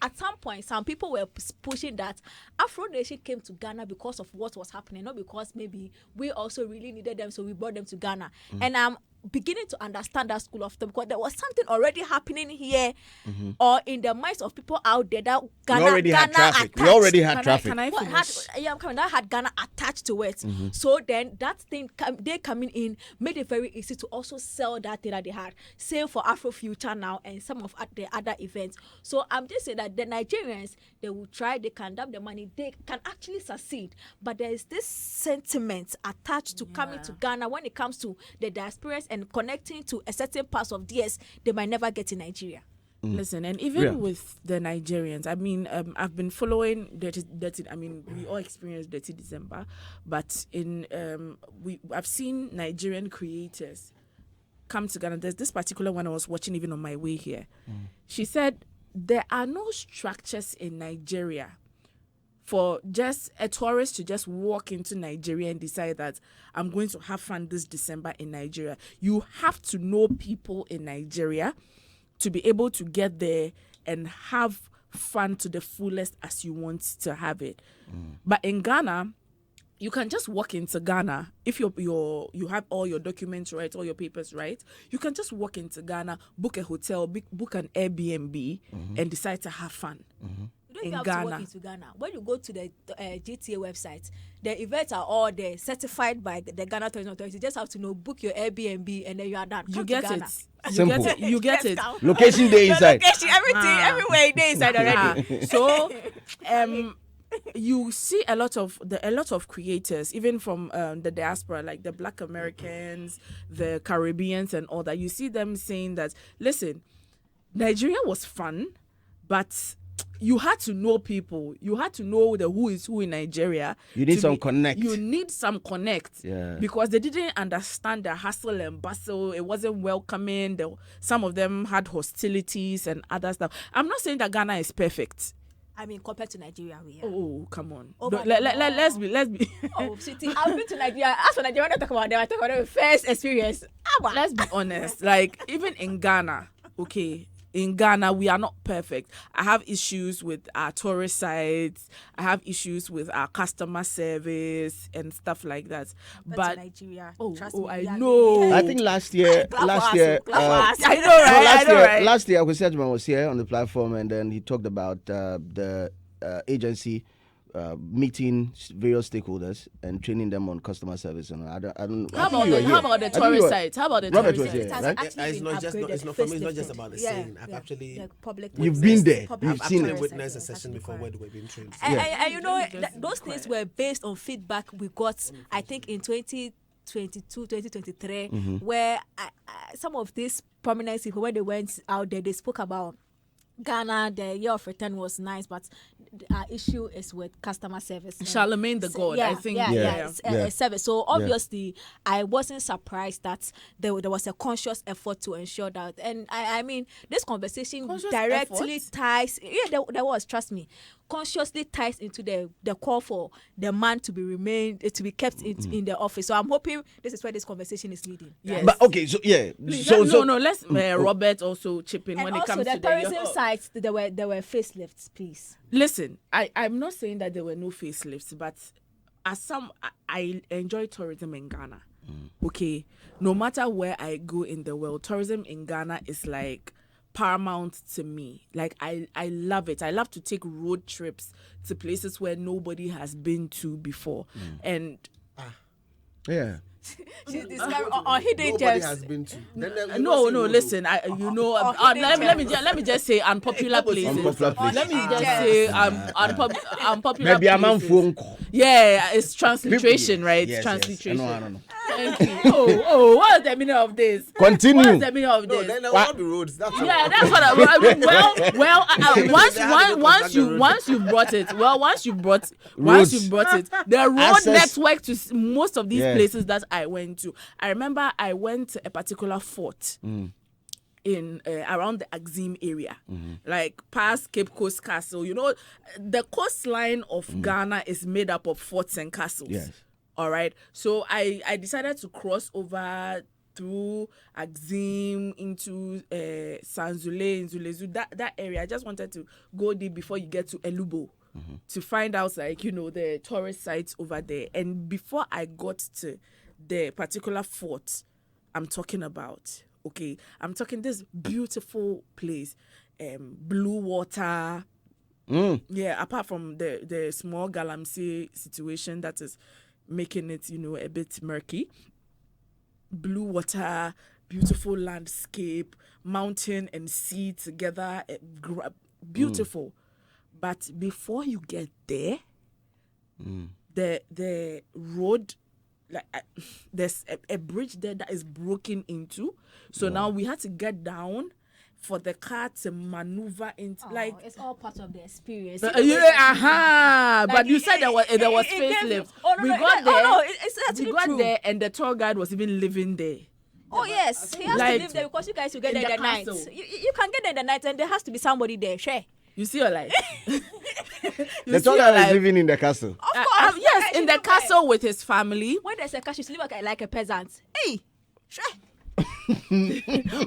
at some point, some people were pushing that Afro Nation came to Ghana because of what was happening, not because maybe we also really needed them, so we brought them to Ghana. And I'm beginning to understand that school of thought, because there was something already happening here or in the minds of people out there that Ghana had traffic. We already had traffic. Can I finish? That had Ghana attached to it. So then that thing, they coming in, made it very easy to also sell that thing that they had. Same for Afrofuture now and some of the other events. So I'm just saying that the Nigerians, they will try, they can dump the money, they can actually succeed. But there is this sentiment attached to coming to Ghana when it comes to the diasporas and connecting to a certain parts of DS they might never get in Nigeria. Listen, and even with the Nigerians, I mean, I've been following dirty. I mean, we all experienced Dirty December, but I've seen Nigerian creators come to Ghana. There's this particular one I was watching even on my way here. She said there are no structures in Nigeria for just a tourist to just walk into Nigeria and decide that I'm going to have fun this December in Nigeria. You have to know people in Nigeria to be able to get there and have fun to the fullest as you want to have it. But in Ghana, you can just walk into Ghana if you have all your documents right, all your papers right. You can just walk into Ghana, book a hotel, book an Airbnb, and decide to have fun. You don't even have to walk into Ghana. When you go to the GTA website, the events are all there, certified by the Ghana Tourism Authority. You just have to book your Airbnb and then you are done. You get it. Simple. You get it. Location day inside. Location, everything, everywhere day inside already. So, you see a lot of creators, even from the diaspora, like the Black Americans, the Caribbeans, and all that. You see them saying that, listen, Nigeria was fun, but you had to know people. You had to know the who is who in Nigeria. You need some connect. You need some connect. Yeah. Because they didn't understand the hustle and bustle. It wasn't welcoming. Some of them had hostilities and other stuff. I'm not saying that Ghana is perfect. I mean, compared to Nigeria, we are. Oh, come on. Let's be. Oh, sweetie, I've been to Nigeria. As for Nigeria, I don't talk about them. I talk about the first experience. Let's be honest. Like, even in Ghana, okay, in Ghana, we are not perfect. I have issues with our tourist sites. I have issues with our customer service and stuff like that. But Nigeria, I know. I think last year, I know, right? Last year, Kwasi Agyeman was here on the platform, and then he talked about the agency meeting various stakeholders and training them on customer service. And I don't. How about the tourist site? How about the Robert tourist was site? here, right? It's not just for me. It's not just about the scene. I've actually You've been there. You've seen actually it. witnessed a session before where they were being trained. And you know, those things were based on feedback we got, I think, in 2022, 2023, where some of these prominent people, when they went out there, they spoke about Ghana, the year of return was nice, but our issue is with customer service. Charlemagne the God, I think. Service. So obviously, I wasn't surprised that there was a conscious effort to ensure that. And I mean, this conversation directly ties. Yeah, there was. Trust me. Consciously ties into the call for the man to be kept in the office. So I'm hoping this is where this conversation is leading. Yes. But okay, so yeah. Please, let's Robert also chip in when it comes to the tourism sites. There were facelifts, please. Listen, I'm not saying that there were no facelifts, but I enjoy tourism in Ghana. Okay, no matter where I go in the world, tourism in Ghana is like paramount to me. Like I love it. I love to take road trips to places where nobody has been to before. And yeah. She's describing on hidden gems. Nobody has been to. No. Listen, let me just say unpopular places. Let me just say unpopular Maybe places. Yeah, it's transliteration, right? Yes, transliteration. I know. Thank you. What's the meaning of this? Continue. What's the meaning of this? Then there will not be roads. That's what once you brought it, the road network to most of these places that I went to. I remember I went to a particular fort in around the Agyeman area, like past Cape Coast Castle. You know, the coastline of Ghana is made up of forts and castles. Yes. All right. So I decided to cross over through Agyeman into Sanzule, Nzulezu, that area. I just wanted to go there before you get to Elubo to find out, like, you know, the tourist sites over there. And before I got to the particular fort I'm talking about, okay, I'm talking this beautiful place, blue water. Yeah, apart from the small Galamsey situation that is making it, you know, a bit murky. Blue water, beautiful landscape, mountain and sea together, beautiful. But before you get there, the road, like there's a bridge there that is broken into. So now we had to get down for the car to maneuver into, like, it's all part of the experience. But you said there was facelift. We got there, and the tour guide was even living there. Oh yes, he has to live there because you guys will get there in the night. You can get there in the night, and there has to be somebody there. Share. You see your life. The tour guide is living in the castle. Of course, yes, in the castle with his family. When there's a castle, you live like a peasant. Hey, share.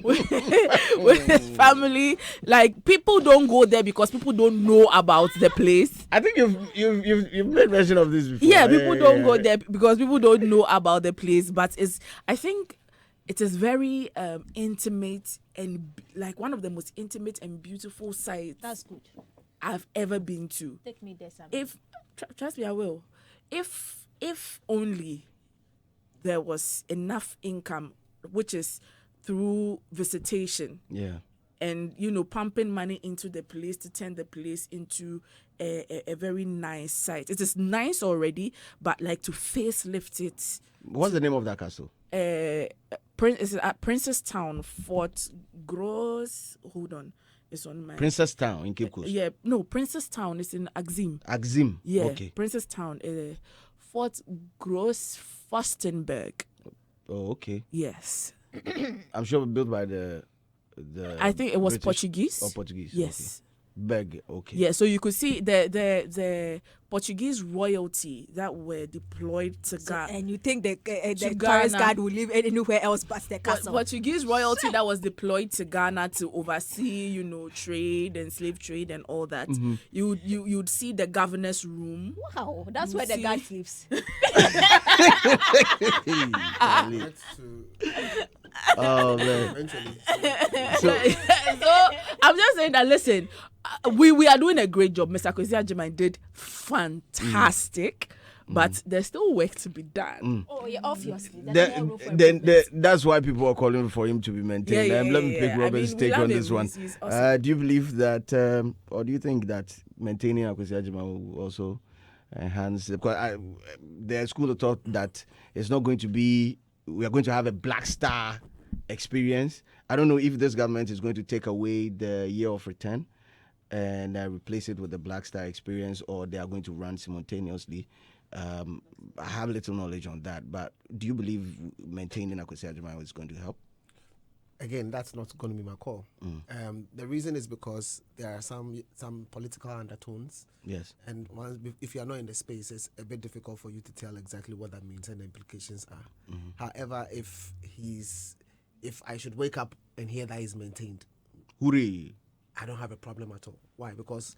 with his family, like, people don't go there because people don't know about the place. I think you've made mention of this before. Yeah, people don't go there because people don't know about the place. But I think it is very intimate and like one of the most intimate and beautiful sites. That's good. I've ever been to. Take me there, Sam. Trust me, I will. If only there was enough income, which is through visitation. Yeah. And, you know, pumping money into the place to turn the place into a very nice site. It is nice already, but like to facelift it. What's the name of that castle? It's at Princess Town, Fort Gros. Hold on. It's on my... Princess Town in Cape Coast? Yeah. No, Princess Town is in Agyeman. Agyeman? Yeah. Okay. Princess Town. Fort Gros Furstenberg. Oh, okay. Yes. I'm sure built by the I think it was British. Portuguese. Oh, Portuguese. Yes. Okay. Berg. Okay. Yeah, so you could see the Portuguese royalty that were deployed to Ghana. And you think the tourist guide will live anywhere else but the castle? Portuguese royalty that was deployed to Ghana to oversee, you know, trade and slave trade and all that. You'd see the governor's room. Wow, that's where the guy sleeps. Oh man. So I'm just saying that, listen, we are doing a great job. Mr. Akwasi Agyeman did fantastic. But there's still work to be done. Oh, yeah, obviously. That's why people are calling for him to be maintained. Let me pick Robert's take on this one. Awesome. Do you believe that, or do you think that maintaining Akwasi Agyeman will also enhance? Because there's school of thought that it's not going to be, we are going to have a black star experience. I don't know if this government is going to take away the year of return and replace it with the black star experience, or they are going to run simultaneously. I have little knowledge on that, but do you believe maintaining Akwasi Agyeman is going to help? Again, that's not going to be my call. The reason is because there are some political undertones. Yes. And if you are not in the space, it's a bit difficult for you to tell exactly what that means and the implications are. However, if I should wake up and hear that he's maintained, hooray! I don't have a problem at all. Why? Because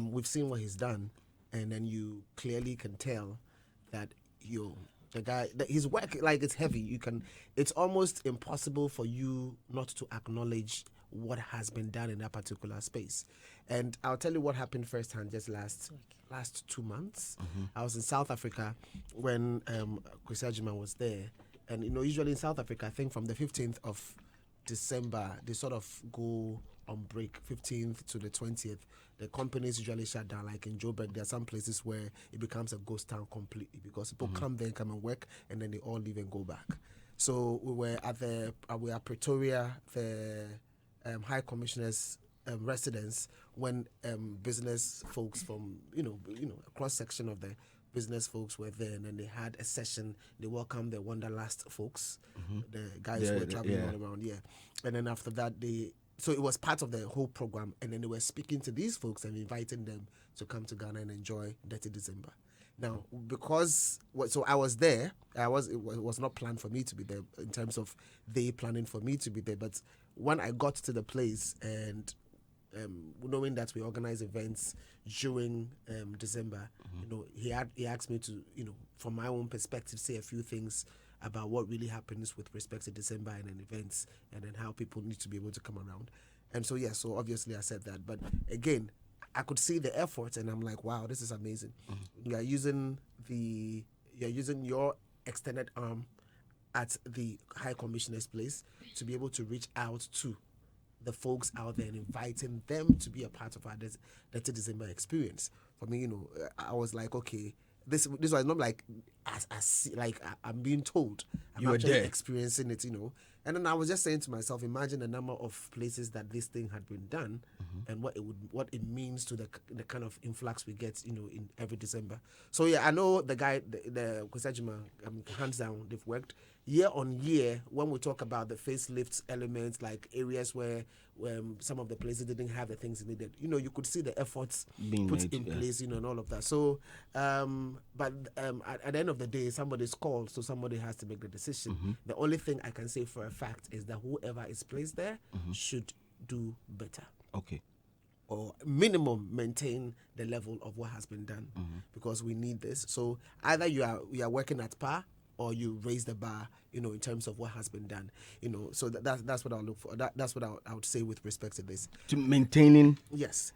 we've seen what he's done. And then you clearly can tell that the guy, his work, like, it's heavy. It's almost impossible for you not to acknowledge what has been done in that particular space. And I'll tell you what happened firsthand just last 2 months. I was in South Africa when Akwasi Agyeman was there. And, usually in South Africa, I think from the 15th of December, they sort of go on break, 15th to the 20th. The companies usually shut down. Like in Joburg, there are some places where it becomes a ghost town completely because people come there and come and work, and then they all leave and go back. So we were at Pretoria, the High Commissioner's residence, when business folks from a cross section of the business folks were there, and then they had a session. They welcomed the Wanderlust folks, the guys who were traveling all around. And then after that, so it was part of the whole program, and then they were speaking to these folks and inviting them to come to Ghana and enjoy Dirty December. Now, so I was there, it was not planned for me to be there in terms of they planning for me to be there, but when I got to the place and knowing that we organize events during December, he asked me to, from my own perspective, say a few things about what really happens with respect to December and then events, and then how people need to be able to come around. And so, so obviously I said that. But again, I could see the effort, and I'm like, wow, this is amazing. You're using your extended arm at the High Commissioner's place to be able to reach out to the folks out there and inviting them to be a part of our Dirty December experience. For me, I was like, okay, this was not like I'm being told. I'm actually experiencing it, And then I was just saying to myself, imagine the number of places that this thing had been done, and what it means to the kind of influx we get, in every December. So I know the guy, the Akwasi Agyeman, hands down, they've worked year on year. When we talk about the facelift elements, like areas where some of the places didn't have the things needed, you could see the efforts being put in place, and all of that. So, but at the end of the day, somebody's called, so somebody has to make the decision. The only thing I can say for a fact is that whoever is placed there should do better. Okay. Or minimum maintain the level of what has been done, because we need this. So either you are working at par, or you raise the bar, in terms of what has been done, So that's what I'll look for. That's what I would say with respect to this. To maintaining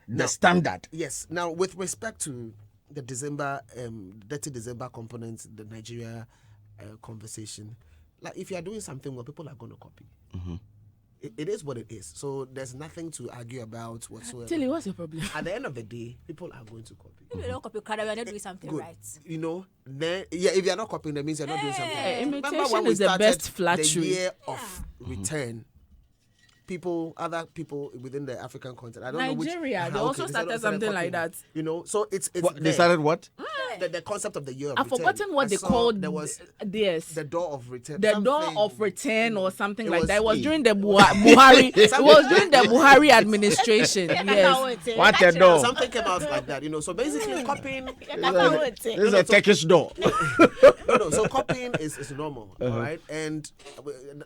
the standard. Yes. Now, with respect to the Dirty December components, the Nigeria conversation, like if you are doing something well, people are going to copy. It is what it is. So there's nothing to argue about whatsoever. Tell you, what's your problem? At the end of the day, people are going to copy. If you don't copy, we are not doing something right. Then if you're not copying, that means you're not doing something right. Imitation is the best flattery. The year of return, other people within the African continent, I don't know which. Nigeria, they also started something like that. So it's they started what? The concept of the year of I've return. forgotten what they called. There was the door of return. The door of return or something like that. It was during the Buhari. It was during the Buhari administration. Yes. What a door? Something came out like that. So basically copying. This is a Turkish door. So copying is normal, all right? And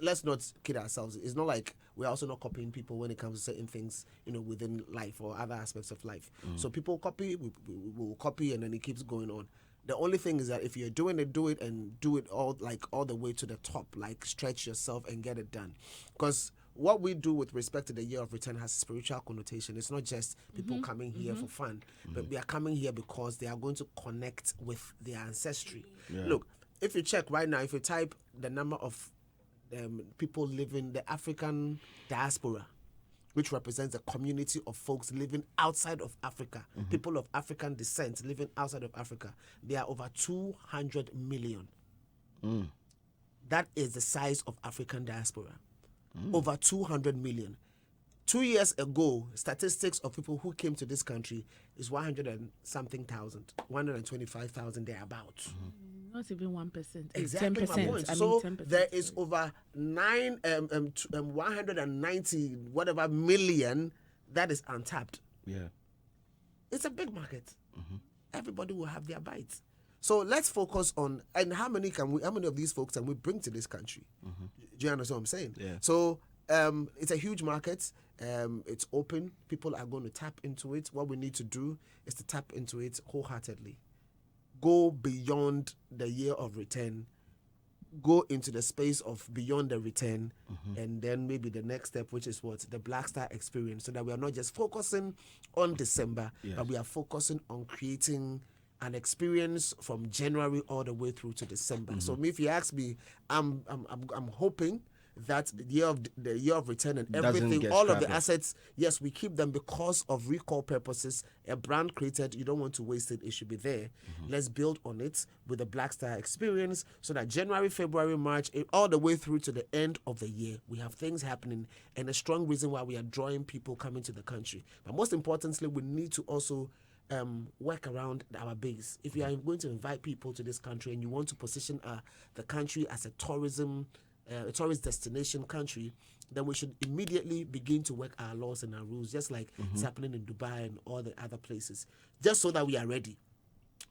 let's not kid ourselves. It's not like we're also not copying people when it comes to certain things, within life or other aspects of life. So people copy, we will copy, and then it keeps going on. The only thing is that if you're doing it, do it and do it all the way to the top. Like stretch yourself and get it done. Because what we do with respect to the year of return has spiritual connotation. It's not just people coming here for fun, but we are coming here because they are going to connect with their ancestry. Yeah. Look, if you check right now, if you type the number of people living the African diaspora, which represents a community of folks living outside of Africa, people of African descent living outside of Africa, there are over 200 million. That is the size of African diaspora. Over 200 million. 2 years ago, statistics of people who came to this country is 100 and something thousand, 125,000 thereabouts. Not even 1%. Exactly 10%. my point. I mean, So 10%. there is over 190 whatever million that is untapped. Yeah. It's a big market. Everybody will have their bites. So let's focus on and how many of these folks can we bring to this country? Do you understand what I'm saying? Yeah. So it's a huge market. It's open. People are going to tap into it. What we need to do is to tap into it wholeheartedly. Go beyond the year of return. Go into the space of beyond the return, and then maybe the next step, which is what the Black Star experience, so that we are not just focusing on December, but we are focusing on creating an experience from January all the way through to December. So if you ask me, I'm hoping that the year of return and everything, all of the assets, yes, we keep them because of recall purposes. A brand created, you don't want to waste it. It should be there. Let's build on it with the Black Star experience so that January, February, March, all the way through to the end of the year, we have things happening and a strong reason why we are drawing people coming to the country. But most importantly, we need to also work around our base. If you are going to invite people to this country and you want to position the country as a tourist destination country, then we should immediately begin to work our laws and our rules, just like it's happening in Dubai and all the other places, just so that we are ready.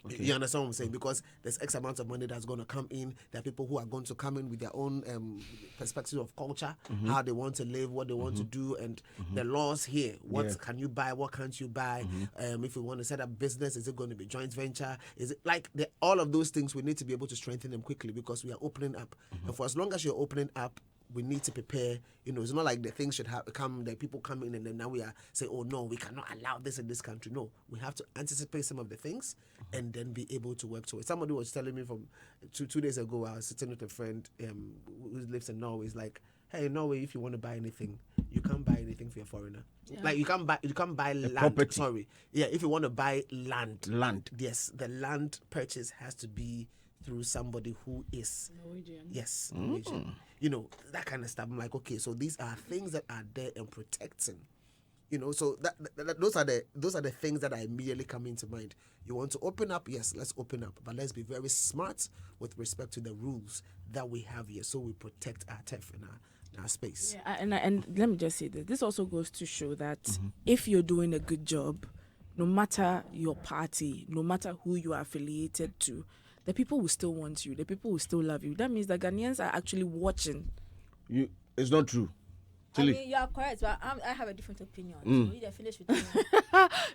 Okay. You understand what I'm saying? Because there's X amount of money that's going to come in. There are people who are going to come in with their own perspective of culture, how they want to live, what they want to do, and the laws here. What can you buy? What can't you buy? If you want to set up business, is it going to be joint venture? Is it like all of those things? We need to be able to strengthen them quickly because we are opening up. And for as long as you're opening up, we need to prepare. It's not like the things should come, the people come in and then now we are saying, oh no, we cannot allow this in this country. No, we have to anticipate some of the things and then be able to work towards. Somebody was telling me from two days ago, I was sitting with a friend who lives in Norway. He's like, hey, in Norway, if you want to buy anything, you can't buy anything for a foreigner. Yeah. Like you can't buy land. Property. Sorry. Yeah, if you want to buy land. Yes, the land purchase has to be through somebody who is Norwegian. Yes, Norwegian. That kind of stuff. I'm like, okay, so these are things that are there and protecting. So those are the things that are immediately come into mind. You want to open up? Yes, let's open up, but let's be very smart with respect to the rules that we have here, so we protect our turf and our space. Yeah, and let me just say this. This also goes to show that if you're doing a good job, no matter your party, no matter who you are affiliated to, the people will still want you. The people will still love you. That means that Ghanaians are actually watching. It's not true. I mean, you are correct, but I have a different opinion. So we need to finish with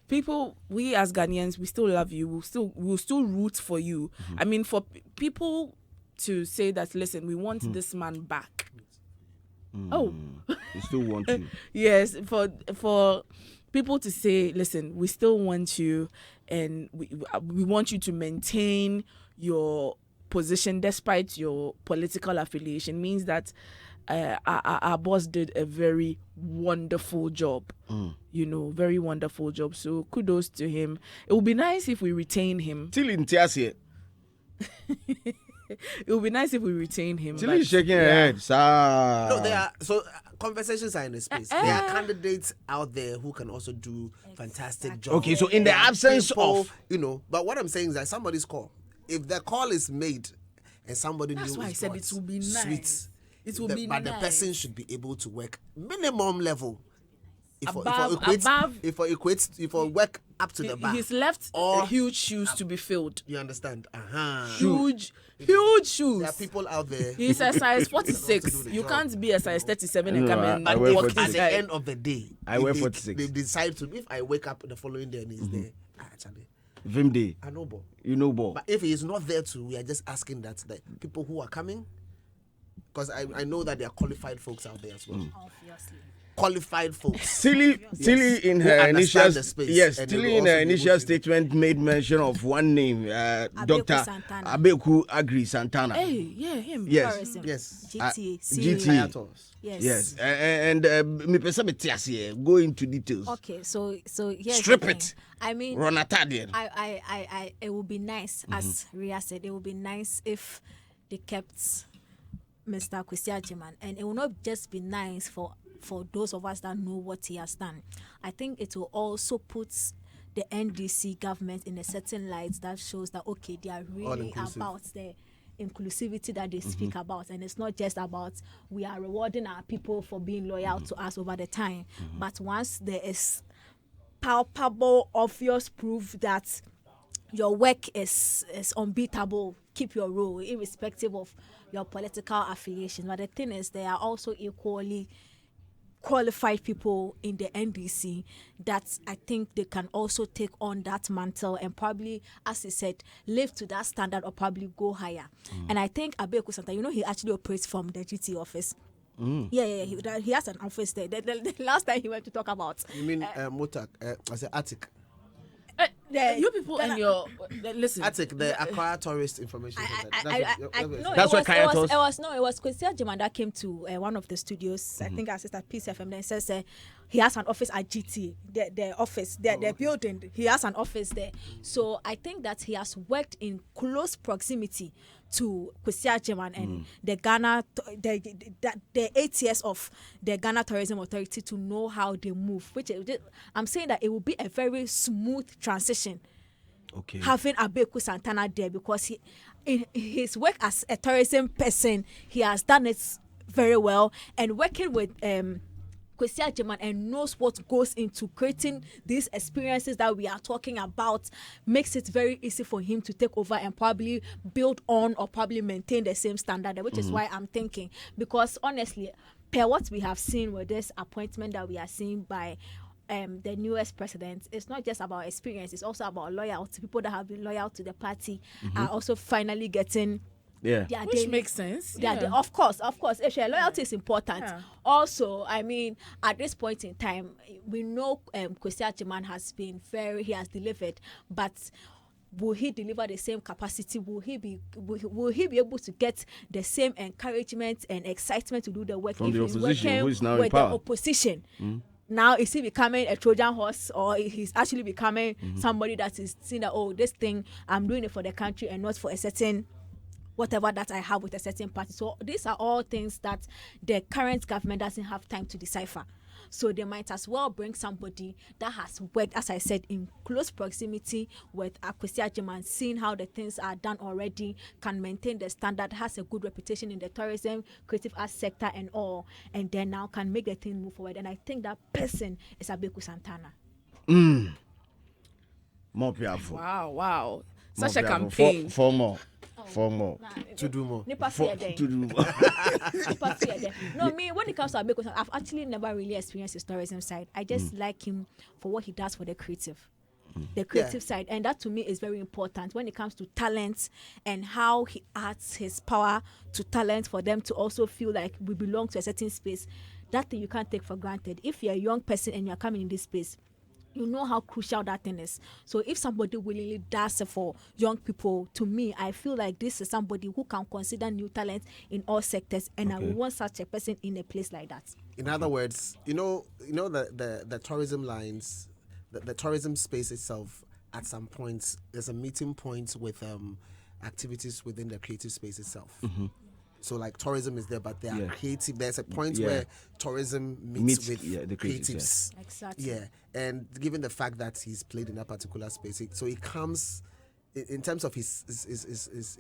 people, we as Ghanaians, we still love you. We'll still root for you. I mean, for people to say that, listen, we want this man back. We still want you. Yes, for people to say, listen, we still want you, and we want you to maintain your position despite your political affiliation, means that our boss did a very wonderful job. Very wonderful job. So kudos to him. It would be nice if we retain him. It would be nice if we retain him. Tilly's shaking her head. No, they are. So conversations are in the space. There are candidates out there who can also do fantastic jobs. Okay, so in the absence of, but what I'm saying is that somebody's call. If the call is made and somebody that's knew why I said it will be nice. Sweet, it will be nice. But the person should be able to work minimum level. If I work up to the bar. He's left huge shoes to be filled. You understand? Huge shoes. There are people out there. He's a size 46. You can't be a size 37 and come and work. At the end of the day, I wear 46. They decide to, if I wake up the following day and he's there, actually, Vimde. I know ball. You know ball. But if he is not there too, we are just asking that the people who are coming, because I know that there are qualified folks out there as well. Obviously. Qualified folks. Tilly in Who her understand initial the space, yes, and Tilly will in her also be initial able to- statement made mention of one name, Dr. Santana. Abeku Agri Santana. Hey, yeah, him. Yes. Tourism. Yes. GTA. GT. Yes. Yes. And me person me tias here. Go into details. Okay, so here's Strip the thing. it. I mean, Ronatadian. I it would be nice, as Ria said, it would be nice if they kept Mr. Agyeman, and it will not just be nice for those of us that know what he has done. I think it will also put the NDC government in a certain light that shows that okay, they are really about the inclusivity that they speak about, and it's not just about we are rewarding our people for being loyal to us over the time, but once there is palpable, obvious proof that your work is unbeatable, keep your role irrespective of your political affiliation. But the thing is, there are also equally qualified people in the NDC that I think they can also take on that mantle and probably, as he said, live to that standard or probably go higher. And I think Abeku Santana, he actually operates from the GT office. Yeah. He has an office there. The last time he went to talk about. You mean Motak? I said Attic. You people and your listen. Attic, the Aqua Tourist Information Center. That's what Kaya told us. It was Kwesi Agyeman that came to one of the studios. I think I said at PCFM. Then says he has an office at GT. The office, the building. He has an office there. So I think that he has worked in close proximity to Kwesi Agyeman and the Ghana, the 8 years of the Ghana Tourism Authority to know how they move. I'm saying that it will be a very smooth transition. Okay. Having Abeku Santana there, because in his work as a tourism person, he has done it very well, and working with Kwesi Agyeman and knows what goes into creating these experiences that we are talking about makes it very easy for him to take over and probably build on or probably maintain the same standard, which is why I'm thinking, because honestly, per what we have seen with this appointment that we are seeing by the newest president, it's not just about experience, it's also about loyalty. People that have been loyal to the party are also finally getting which makes sense. Of course. Loyalty is important. Yeah. Also, I mean, at this point in time, we know Kwesi Agyeman he has delivered, but will he deliver the same capacity? Will he be able to get the same encouragement and excitement to do the work from the opposition, who is now with in power? The opposition? Now, is he becoming a Trojan horse, or he's actually becoming somebody that is seeing that, oh, this thing, I'm doing it for the country and not for a certain whatever that I have with a certain party. So these are all things that the current government doesn't have time to decipher. So they might as well bring somebody that has worked, as I said, in close proximity with Kwesi Agyeman, seeing how the things are done already, can maintain the standard, has a good reputation in the tourism, creative arts sector and all, and then now can make the thing move forward. And I think that person is Abeku Santana. More powerful. Wow. Such a campaign. Four more. To do more. No, me, when it comes to Abeku, I've actually never really experienced his tourism side. I just like him for what he does for the creative. The creative side, and that to me is very important when it comes to talent and how he adds his power to talent for them to also feel like we belong to a certain space. That thing you can't take for granted. If you're a young person and you're coming in this space, you know how crucial that thing is. So if somebody willingly does it for young people, to me, I feel like this is somebody who can consider new talent in all sectors, and I want such a person in a place like that. In other words, you know the tourism lines, the tourism space itself, at some points, there's a meeting point with activities within the creative space itself. So like tourism is there, but there are creative. There's a point where tourism meets with the creatives. Exactly. Yeah, and given the fact that he's played in that particular space, so he comes in terms of his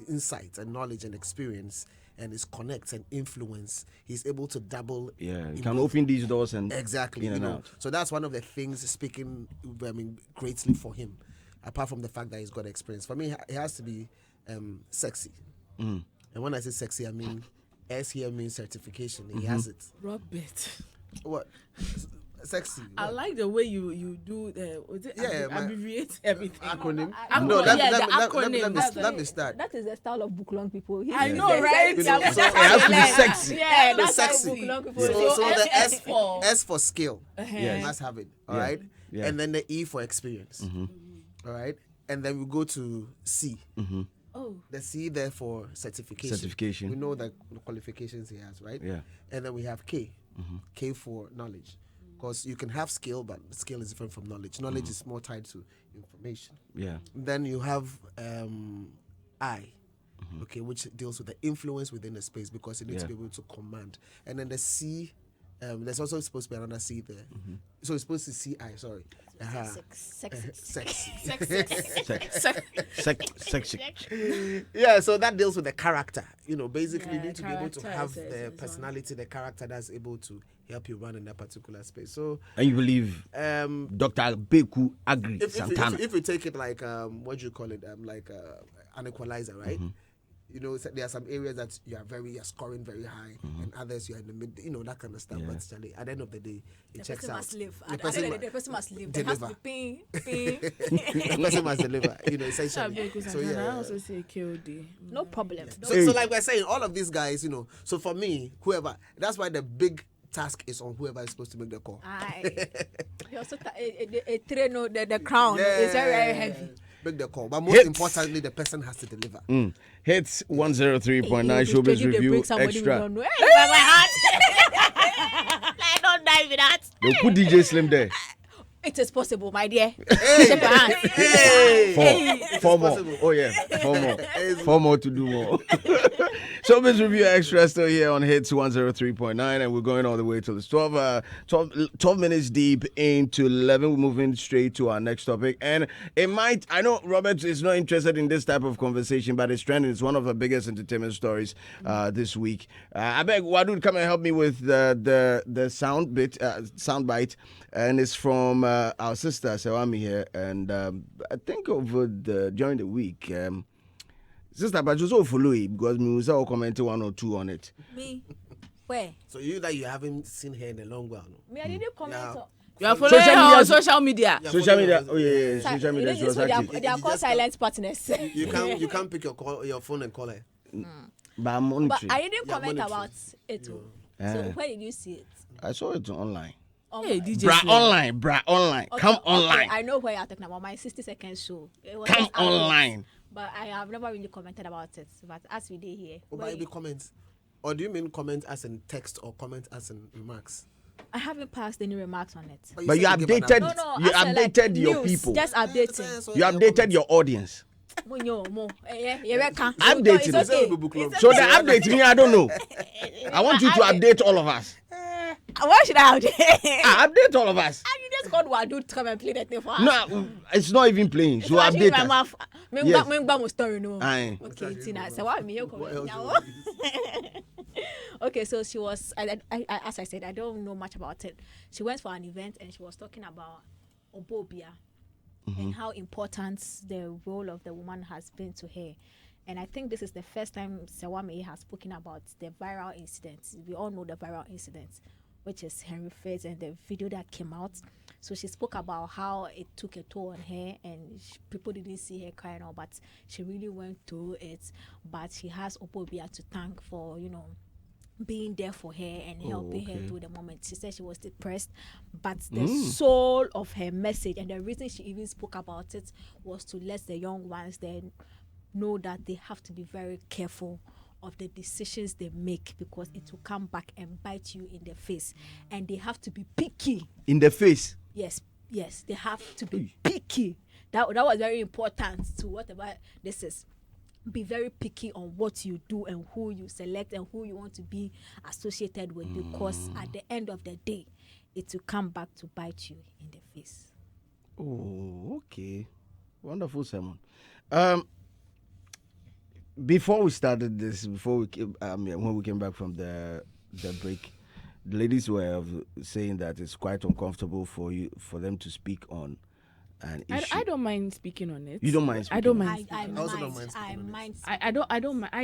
insight and knowledge and experience and his connects and influence. He's able to double. Yeah, he can open these doors and exactly in and out. So that's one of the things speaking, greatly for him. Apart from the fact that he's got experience, for me, he has to be sexy. And when I say sexy, I mean S here means certification. He has it. Rub it. What? Sexy. I like the way you do abbreviate everything. Acronym. No, let me start. That is the style of book long people. I know, right? So it has to be sexy. Yeah, that's sexy. how book long people. So the S for skill. Yes. You must have it. All right. Yeah. And then the E for experience. All right. And then we go to C. Oh. The C there for certification. We know the qualifications he has, right? Yeah. And then we have K. K for knowledge. Because you can have skill, but skill is different from knowledge. Knowledge is more tied to information. Yeah. Then you have I. Okay, which deals with the influence within the space because you need to be able to command. And then the C, there's also supposed to be another C there. So it's supposed to see I, sorry. Sexy. Yeah, so that deals with the character. You know, basically you need to be able to have the personality, the character that's able to help you run in that particular space. So, and you believe Dr. Beku Agri Santana. If we take it like what do you call it? Like an equalizer, right? You know, there are some areas that you're scoring very high, and others you're in the mid. You know, that kind of stuff. But at the end of the day, it checks out. The person must live. There has to be ping. The person must deliver. You know, essentially. So I also say KOD. No problem. So like we're saying, all of these guys, you know. So for me, whoever, that's why the big task is on whoever is supposed to make the call. You also the crown is very, very heavy. Make the call, but most importantly, the person has to deliver. Hits 103.9 Showbiz Review Extra. I don't die with that. They'll put DJ Slim there. It is possible, my dear. Four more. Oh yeah, four more to do more. Showbiz Review Extra still here on Hits 103.9, and we're going all the way till it's 12 minutes deep into 11. We're moving straight to our next topic, and I know Robert is not interested in this type of conversation, but it's trending. It's one of the biggest entertainment stories this week. I beg Woode, come and help me with the sound bite, and it's from our sister Serwaa Amihere, and I think during the week, sister, but you also follow it because we was all commenting 1 or 2 on it. Me, where? So you haven't seen her in a long while, no? Me, I didn't comment. You are following her on social media. Social media. Oh yeah, social media. They are called silent partners. You can't pick your phone and call her. But I'm monitoring. But I didn't comment about it. So where did you see it? I saw it online. Hey, DJ Bra online. Okay, Come online. I know where you're talking about. My 60-second show. Come online. But I have never really commented about it. But as we did here. But you comments? Or do you mean comment as in text or comment as in remarks? I haven't passed any remarks on it. But you updated. You updated your news, people. Just updating. You updated your audience. Updating. So the update me, I don't know. I want you to update all of us. Why should I update? Update all of us. You just got Woode to come and play that thing for us. No, it's not even playing. So update us. Yes. Okay, so she was, as I said, I don't know much about it. She went for an event and she was talking about Obobia and how important the role of the woman has been to her. And I think this is the first time Serwaa has spoken about the viral incidents. We all know the viral incidents, which is Henry Fitz and the video that came out. So she spoke about how it took a toll on her and people didn't see her crying out, but she really went through it. But she has Obobia to thank for, being there for her and helping her through the moment. She said she was depressed, but the soul of her message and the reason she even spoke about it was to let the young ones then know that they have to be very careful of the decisions they make because it will come back and bite you in the face, and they have to be picky. In the face? Yes, they have to be picky. That was very important to whatever this is. Be very picky on what you do and who you select and who you want to be associated with, because at the end of the day, it will come back to bite you in the face. Oh, okay. Wonderful sermon. Before we started this, when we came back from the break, the ladies were saying that it's quite uncomfortable for them to speak on an issue. I don't mind speaking on it. You don't mind speaking? I don't mind. I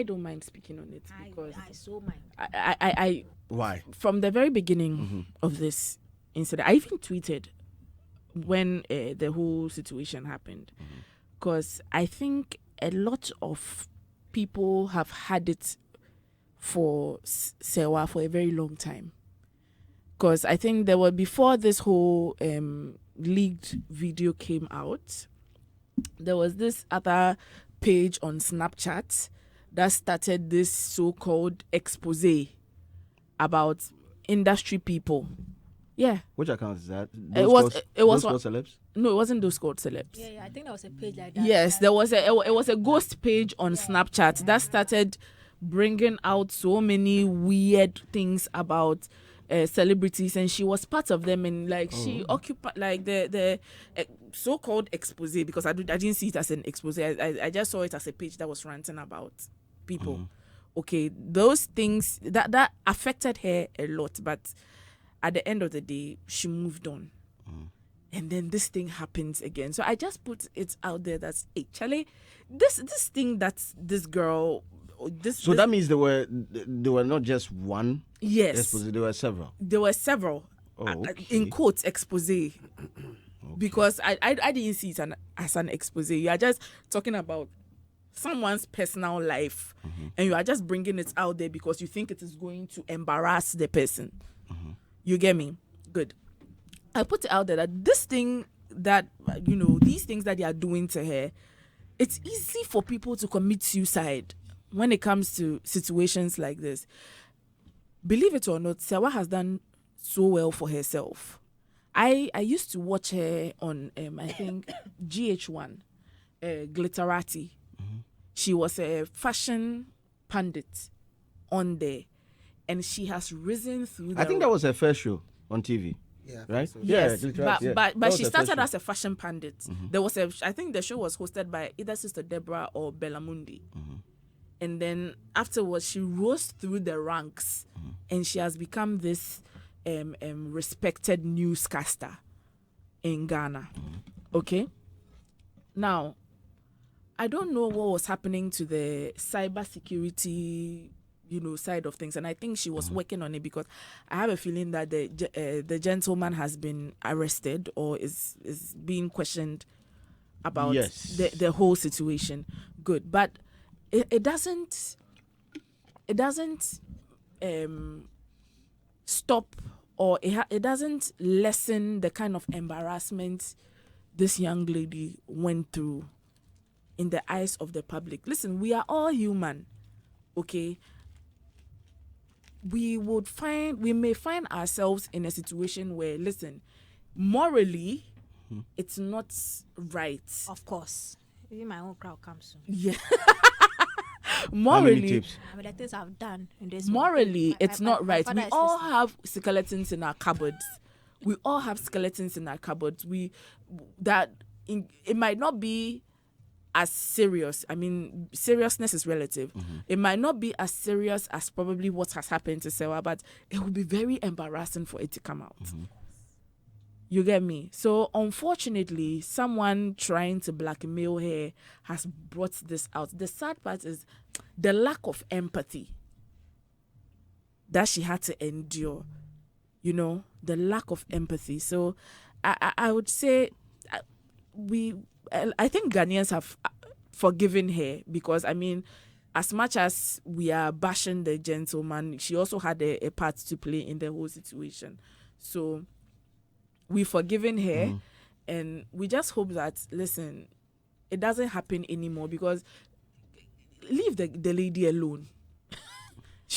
don't mind speaking on it because I so mind. I why? From the very beginning of this, incident. I even tweeted when the whole situation happened, because I think a lot of people have had it for Serwaa for a very long time. Because I think there were, before this whole leaked video came out, there was this other page on Snapchat that started this so-called expose about industry people. Yeah. Which account is that? It was those called celebs? No, it wasn't those called celebs. Yeah, I think there was a page like that. Yes, there was it was a ghost page on Snapchat that started bringing out so many weird things about celebrities, and she was part of them, and like she occupied like the so-called expose, because I didn't see it as an expose. I just saw it as a page that was ranting about people. Okay, those things that affected her a lot, but at the end of the day, she moved on. And then this thing happens again. So I just put it out there that, hey, Charlie, this thing that this girl... So that means there were not just one? Yes. Expose, there were several? There were several. In quotes, expose. Because I didn't see it as an expose. You are just talking about someone's personal life, and you are just bringing it out there because you think it is going to embarrass the person. You get me? Good. I put it out there that this thing that, these things that they are doing to her, it's easy for people to commit suicide when it comes to situations like this. Believe it or not, Serwaa has done so well for herself. I used to watch her on, I think, GH1, Glitterati. She was a fashion pundit on there, and she has risen through I think that was her first show on TV. Yeah, right? so. Yes, yeah, but she started as a fashion pundit. There was I think the show was hosted by either Sister Deborah or Bellamundi. And then afterwards, she rose through the ranks, and she has become this respected newscaster in Ghana. Okay? Now, I don't know what was happening to the cybersecurity side of things, and I think she was working on it, because I have a feeling that the gentleman has been arrested or is being questioned about the whole situation. Good, but it doesn't stop, or it doesn't lessen the kind of embarrassment this young lady went through in the eyes of the public. Listen, we are all human, okay? We may find ourselves in a situation where, listen, morally, it's not right. Of course. Even my own crowd comes soon. Yeah. Morally, the things I've done in this morally, it's not right. We all have skeletons in our cupboards. We all have skeletons in our cupboards. It might not be as serious. I mean, seriousness is relative. It might not be as serious as probably what has happened to Serwaa, but it will be very embarrassing for it to come out. You get me? So, unfortunately, someone trying to blackmail her has brought this out. The sad part is the lack of empathy that she had to endure. The lack of empathy. So, I would say I think Ghanaians have forgiven her, because, I mean, as much as we are bashing the gentleman, she also had a part to play in the whole situation. So we've forgiven her, and we just hope that, listen, it doesn't happen anymore, because leave the lady alone.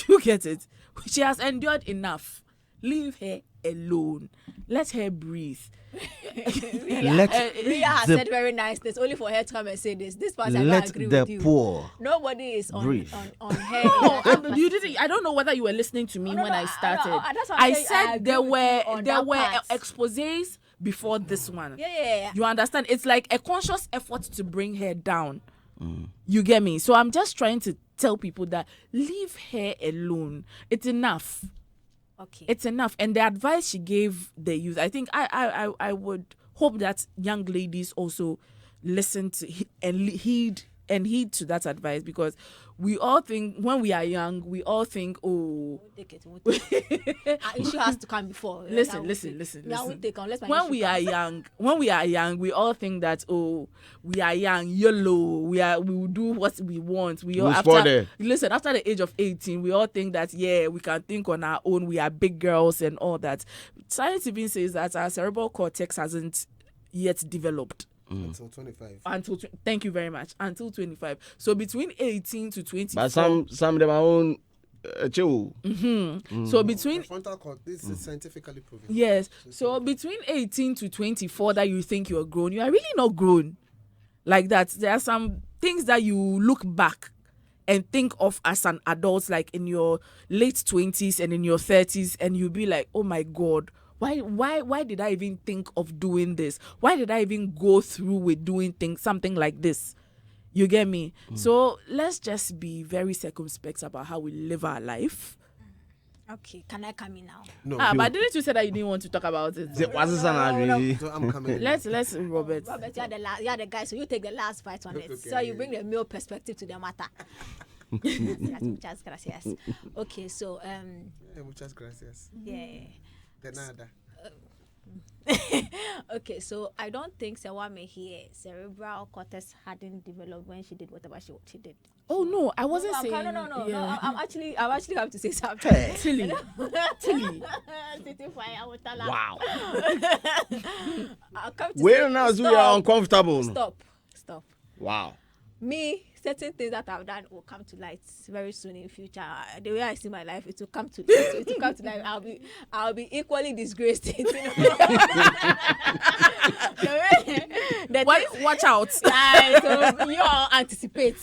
You get it? She has endured enough. Leave her alone. Let her breathe. Ria has said very nice things, only for her to come and say this. This part I don't agree with you. Poor Nobody is on her. No, you didn't. I don't know whether you were listening to me when I started. I said there were exposés before this one. Yeah. You understand? It's like a conscious effort to bring her down. You get me? So I'm just trying to tell people that leave her alone. It's enough. Okay. It's enough. And the advice she gave the youth, I think I would hope that young ladies also listen to and heed and heed to that advice, because we all think when we are young, we all think, oh, issue has to come before. Listen. When we are young, we all think that, oh, we are young, YOLO, we will do what we want. After the age of 18, we all think that, yeah, we can think on our own, we are big girls and all that. Science even says that our cerebral cortex hasn't yet developed. Until 25. Thank you very much. Until 25. So between 18 to 24. But some of them are own chill. So between the frontal cortex, this is scientifically proven. Yes. So between 18 to 24 that you think you're grown, you are really not grown. Like that. There are some things that you look back and think of as an adult, like in your late 20s and in your 30s, and you'll be like, oh my God, why did I even think of doing this? Why did I even go through with doing something like this? You get me? So let's just be very circumspect about how we live our life. Okay, can I come in now? No. But didn't you say that you didn't want to talk about it? So I'm coming. Let's Robert. Robert, you're the guy, so you take the last fight on it. Okay, so you bring the male perspective to the matter. Muchas gracias. Okay, so muchas gracias. Yeah. De nada. Okay, so I don't think Serwaa cerebral cortex hadn't developed when she did whatever she did. Oh no, I wasn't saying. No. Yeah. I'm actually have to say something. Tilly. Wow. Wait now, we are uncomfortable. Stop. Wow. Me, certain things that I've done will come to light very soon in future. The way I see my life, it will come to light. It will come to light. I'll be equally disgraced. Watch out. So you all anticipate.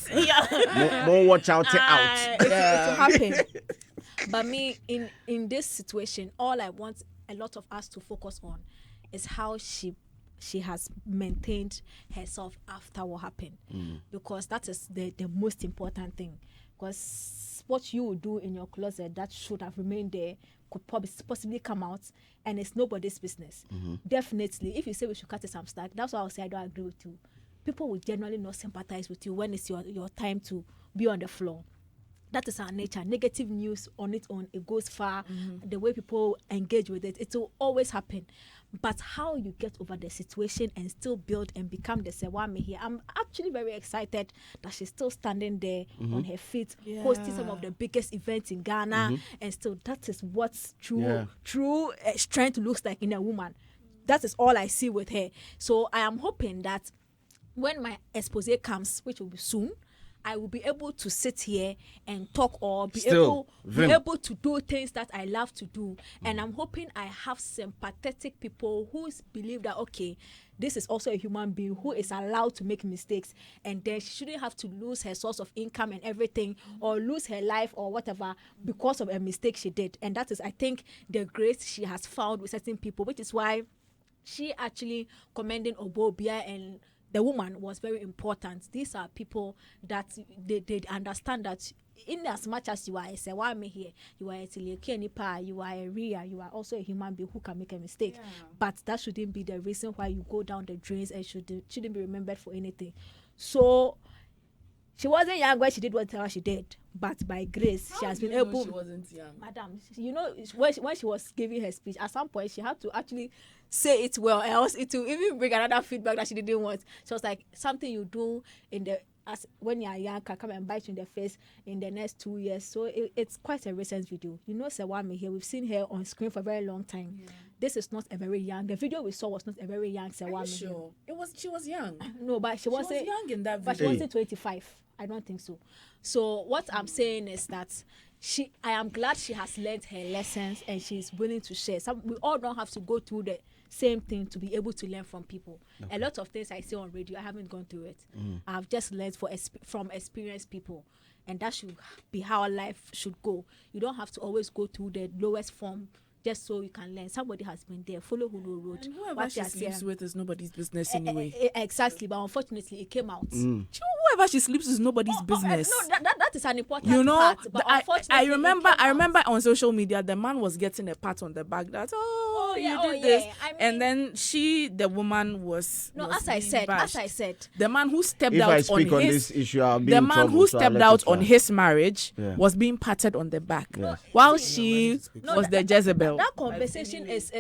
More watch out. It will happen. But me, in this situation, all I want a lot of us to focus on is how she has maintained herself after what happened, because that is the most important thing. Because what you would do in your closet that should have remained there could possibly come out, and it's nobody's business. Definitely, if you say we should cut it some slack, that's why I'll say I don't agree with you. People will generally not sympathize with you when it's your time to be on the floor. That is our nature. Negative news on its own, it goes far. The way people engage with it, it will always happen. But how you get over the situation and still build and become the Serwaa here, I'm actually very excited that she's still standing there on her feet, hosting some of the biggest events in Ghana, and still that is what true strength looks like in a woman. That is all I see with her. So I am hoping that when my expose comes, which will be soon, I will be able to sit here and talk, or be able to do things that I love to do. And I'm hoping I have sympathetic people who believe that, okay, this is also a human being who is allowed to make mistakes, and then she shouldn't have to lose her source of income and everything, or lose her life or whatever because of a mistake she did. And that is, I think, the grace she has found with certain people, which is why she actually commending Obobia and the woman was very important. These are people that they understand that in as much as you are a Serwaa here, you are a Tilekenipa, you are a Ria, you are also a human being who can make a mistake. But that shouldn't be the reason why you go down the drains and shouldn't be remembered for anything. So she wasn't young when she did whatever she did, but by grace she has been able. She wasn't young, madam. You know, when she was giving her speech, at some point she had to actually say it well, else it will even bring another feedback that she didn't want. So it's like something you do when you are young can come and bite you in the face in the next 2 years. So it's quite a recent video. You know, Serwaa here, we've seen her on screen for a very long time. This is not a very young. The video we saw was not a very young Serwaa. Sure, she was young. No, but she wasn't young in that video. But she wasn't 25. I don't think so. So what I'm saying is that I am glad she has learned her lessons and she's willing to share. We all don't have to go through the same thing to be able to learn from people. A lot of things I see on radio, I haven't gone through it. I've just learned from experienced people, and that should be how life should go. You don't have to always go through the lowest form just so you can learn. Somebody has been there. Follow who know road. And whoever she sleeps with is nobody's business anyway. Exactly, but unfortunately it came out. Whoever she sleeps with is nobody's business. No, that is an important part. But unfortunately, I remember on social media the man was getting a pat on the back that Oh, yeah, you did this, yeah. I mean, and then the woman was no, was as I being bashed. said, The man who stepped If out I speak on his this issue, I'll be the in man trouble, who so I'll stepped let out you on try. his marriage Yeah. was being patted on the back, while she was the Jezebel. That conversation is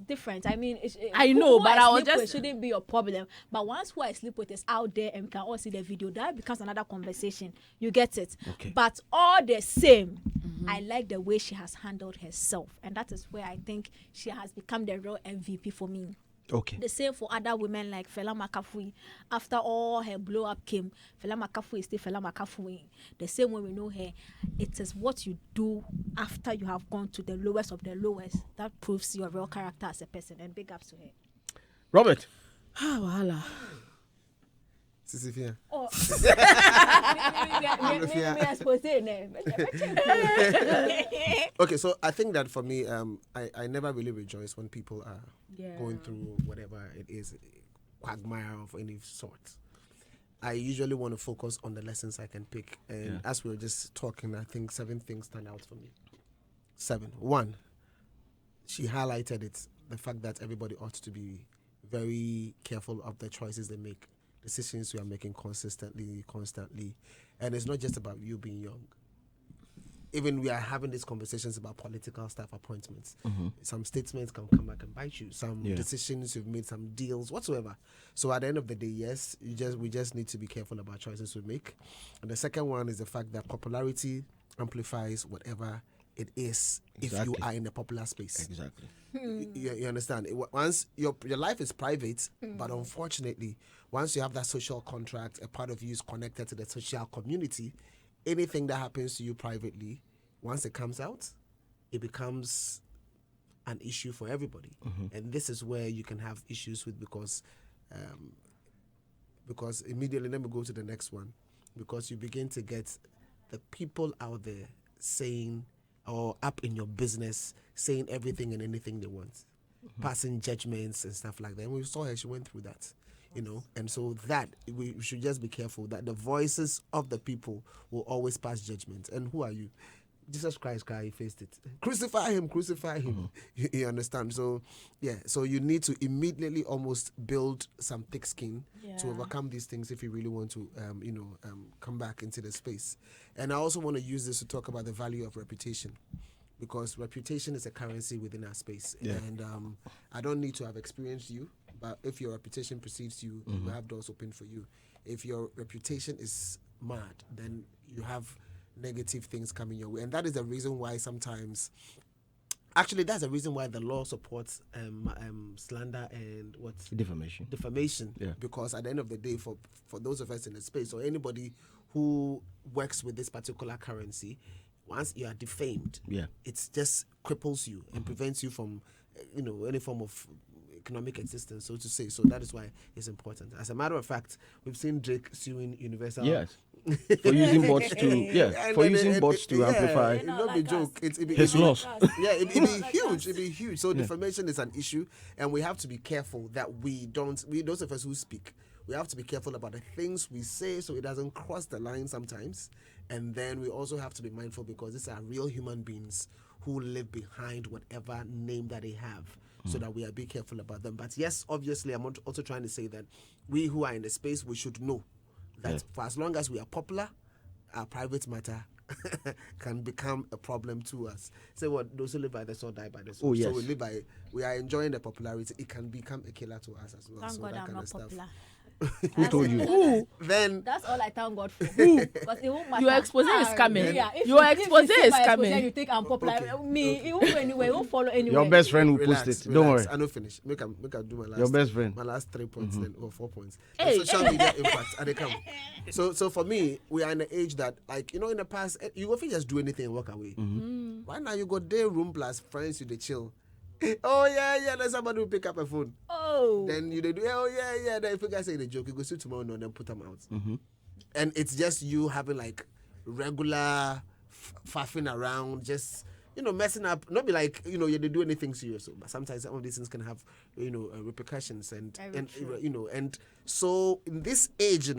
different. I mean, I know, who but I I was sleep with just shouldn't be your problem. But once who I sleep with is out there and we can all see the video, that becomes another conversation. You get it? Okay. But all the same, I like the way she has handled herself, and that is where I think she has become the real MVP for me. Okay. The same for other women like Fela Makafui. After all her blow up came, Fela Makafui is still Fela Makafui. The same way we know her, it is what you do after you have gone to the lowest of the lowest that proves your real character as a person. And big ups to her. Robert. Wahala. Sisifia. Oh. Okay, so I think that for me, I never really rejoice when people are going through whatever it is, quagmire of any sort. I usually want to focus on the lessons I can pick. And as we were just talking, I think 7 things stand out for me. 7. 1, she highlighted it, the fact that everybody ought to be very careful of the choices they make, decisions you are making constantly. And it's not just about you being young. Even we are having these conversations about political staff appointments. Some statements can come back and bite you. Some decisions you've made, some deals, whatsoever. So at the end of the day, yes, we just need to be careful about choices we make. And the second one is the fact that popularity amplifies whatever it is if you are in the popular space. Exactly. You understand? Once your life is private, but unfortunately, once you have that social contract, a part of you is connected to the social community. Anything that happens to you privately, once it comes out, it becomes an issue for everybody. And this is where you can have issues with because immediately, let me go to the next one, because you begin to get the people out there saying, or up in your business, saying everything and anything they want, passing judgments and stuff like that. And we saw her, she went through that. And so that we should just be careful that the voices of the people will always pass judgment. And who are you? Jesus Christ, he faced it. Crucify him. You understand? So, so you need to immediately almost build some thick skin to overcome these things if you really want to, come back into the space. And I also want to use this to talk about the value of reputation, because reputation is a currency within our space. And I don't need to have experienced you, but if your reputation precedes you, you have doors open for you. If your reputation is mad, then you have negative things coming your way. And that is the reason why sometimes, actually, that's the reason why the law supports slander and defamation. Because at the end of the day, for those of us in the space, or anybody who works with this particular currency, once you are defamed, it just cripples you and prevents you from any form of economic existence, so to say. So that is why it's important. As a matter of fact, we've seen Drake suing Universal. For using bots to bots to amplify. It's not a joke. His loss. It'd be huge. It'd be huge. So defamation is an issue, and we have to be careful that those of us who speak, we have to be careful about the things we say so it doesn't cross the line sometimes. And then we also have to be mindful, because these are real human beings who live behind whatever name that they have. So that we are be careful about them. But yes, obviously, I'm also trying to say that we who are in the space, we should know that for as long as we are popular, our private matter can become a problem to us. Say what? Those who live by the sword die by the sword. So we are enjoying the popularity. It can become a killer to us as well. Thank so God that I'm kind not of stuff. popular. Who told you? Then that's all I thank God for. Because it won't matter. Your expose is coming. Your expose is coming. You think I'm popular? Me, it won't go anywhere. It won't follow anywhere. Your best friend will post it. Don't worry. I know finish. Make I do my last. Your best friend. My last 3 points then, or 4 points. Social media impact, and they come. So for me, we are in the age that, like, in the past, you often just do anything and walk away. Right now, you got day room plus friends, you they chill. Oh yeah, then somebody will pick up a phone. Then you do. Then if you guys say the joke, you go see tomorrow and then put them out. And it's just you having like regular faffing around, just messing up. Not be like you didn't do anything serious, but sometimes some of these things can have repercussions and and so in this age,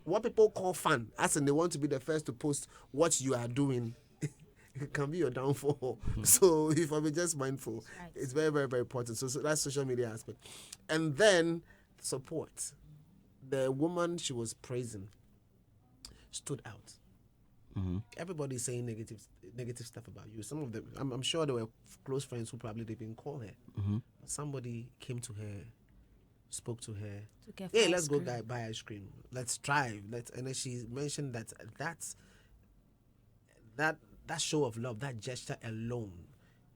what people call fun, as in they want to be the first to post what you are doing. it can be your downfall. So if I'm just mindful, it's very, very, very important. So that's social media aspect. And then support. The woman she was praising stood out. Everybody's saying negative stuff about you. Some of them, I'm sure there were close friends who probably didn't even call her. But somebody came to her, spoke to her. Hey, let's go buy ice cream. Let's drive. And then she mentioned that show of love, that gesture alone,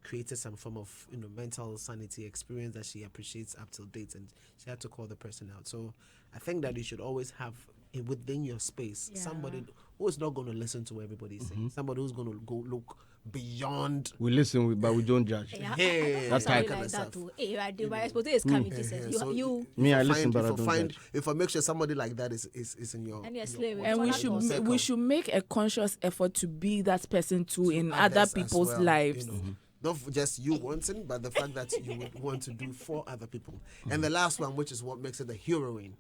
created some form of mental sanity experience that she appreciates up till date, and she had to call the person out. So I think that you should always have within your space somebody who is not going to listen to what everybody's saying, somebody who's going to go look beyond. We listen, but we don't judge. That's type of stuff. My exposure is coming. I listen, but I don't judge. If I make sure somebody like that is in your and we should make a conscious effort to be that person too in other people's lives. Not just you wanting, but the fact that you would want to do for other people. And the last one, which is what makes it the heroine,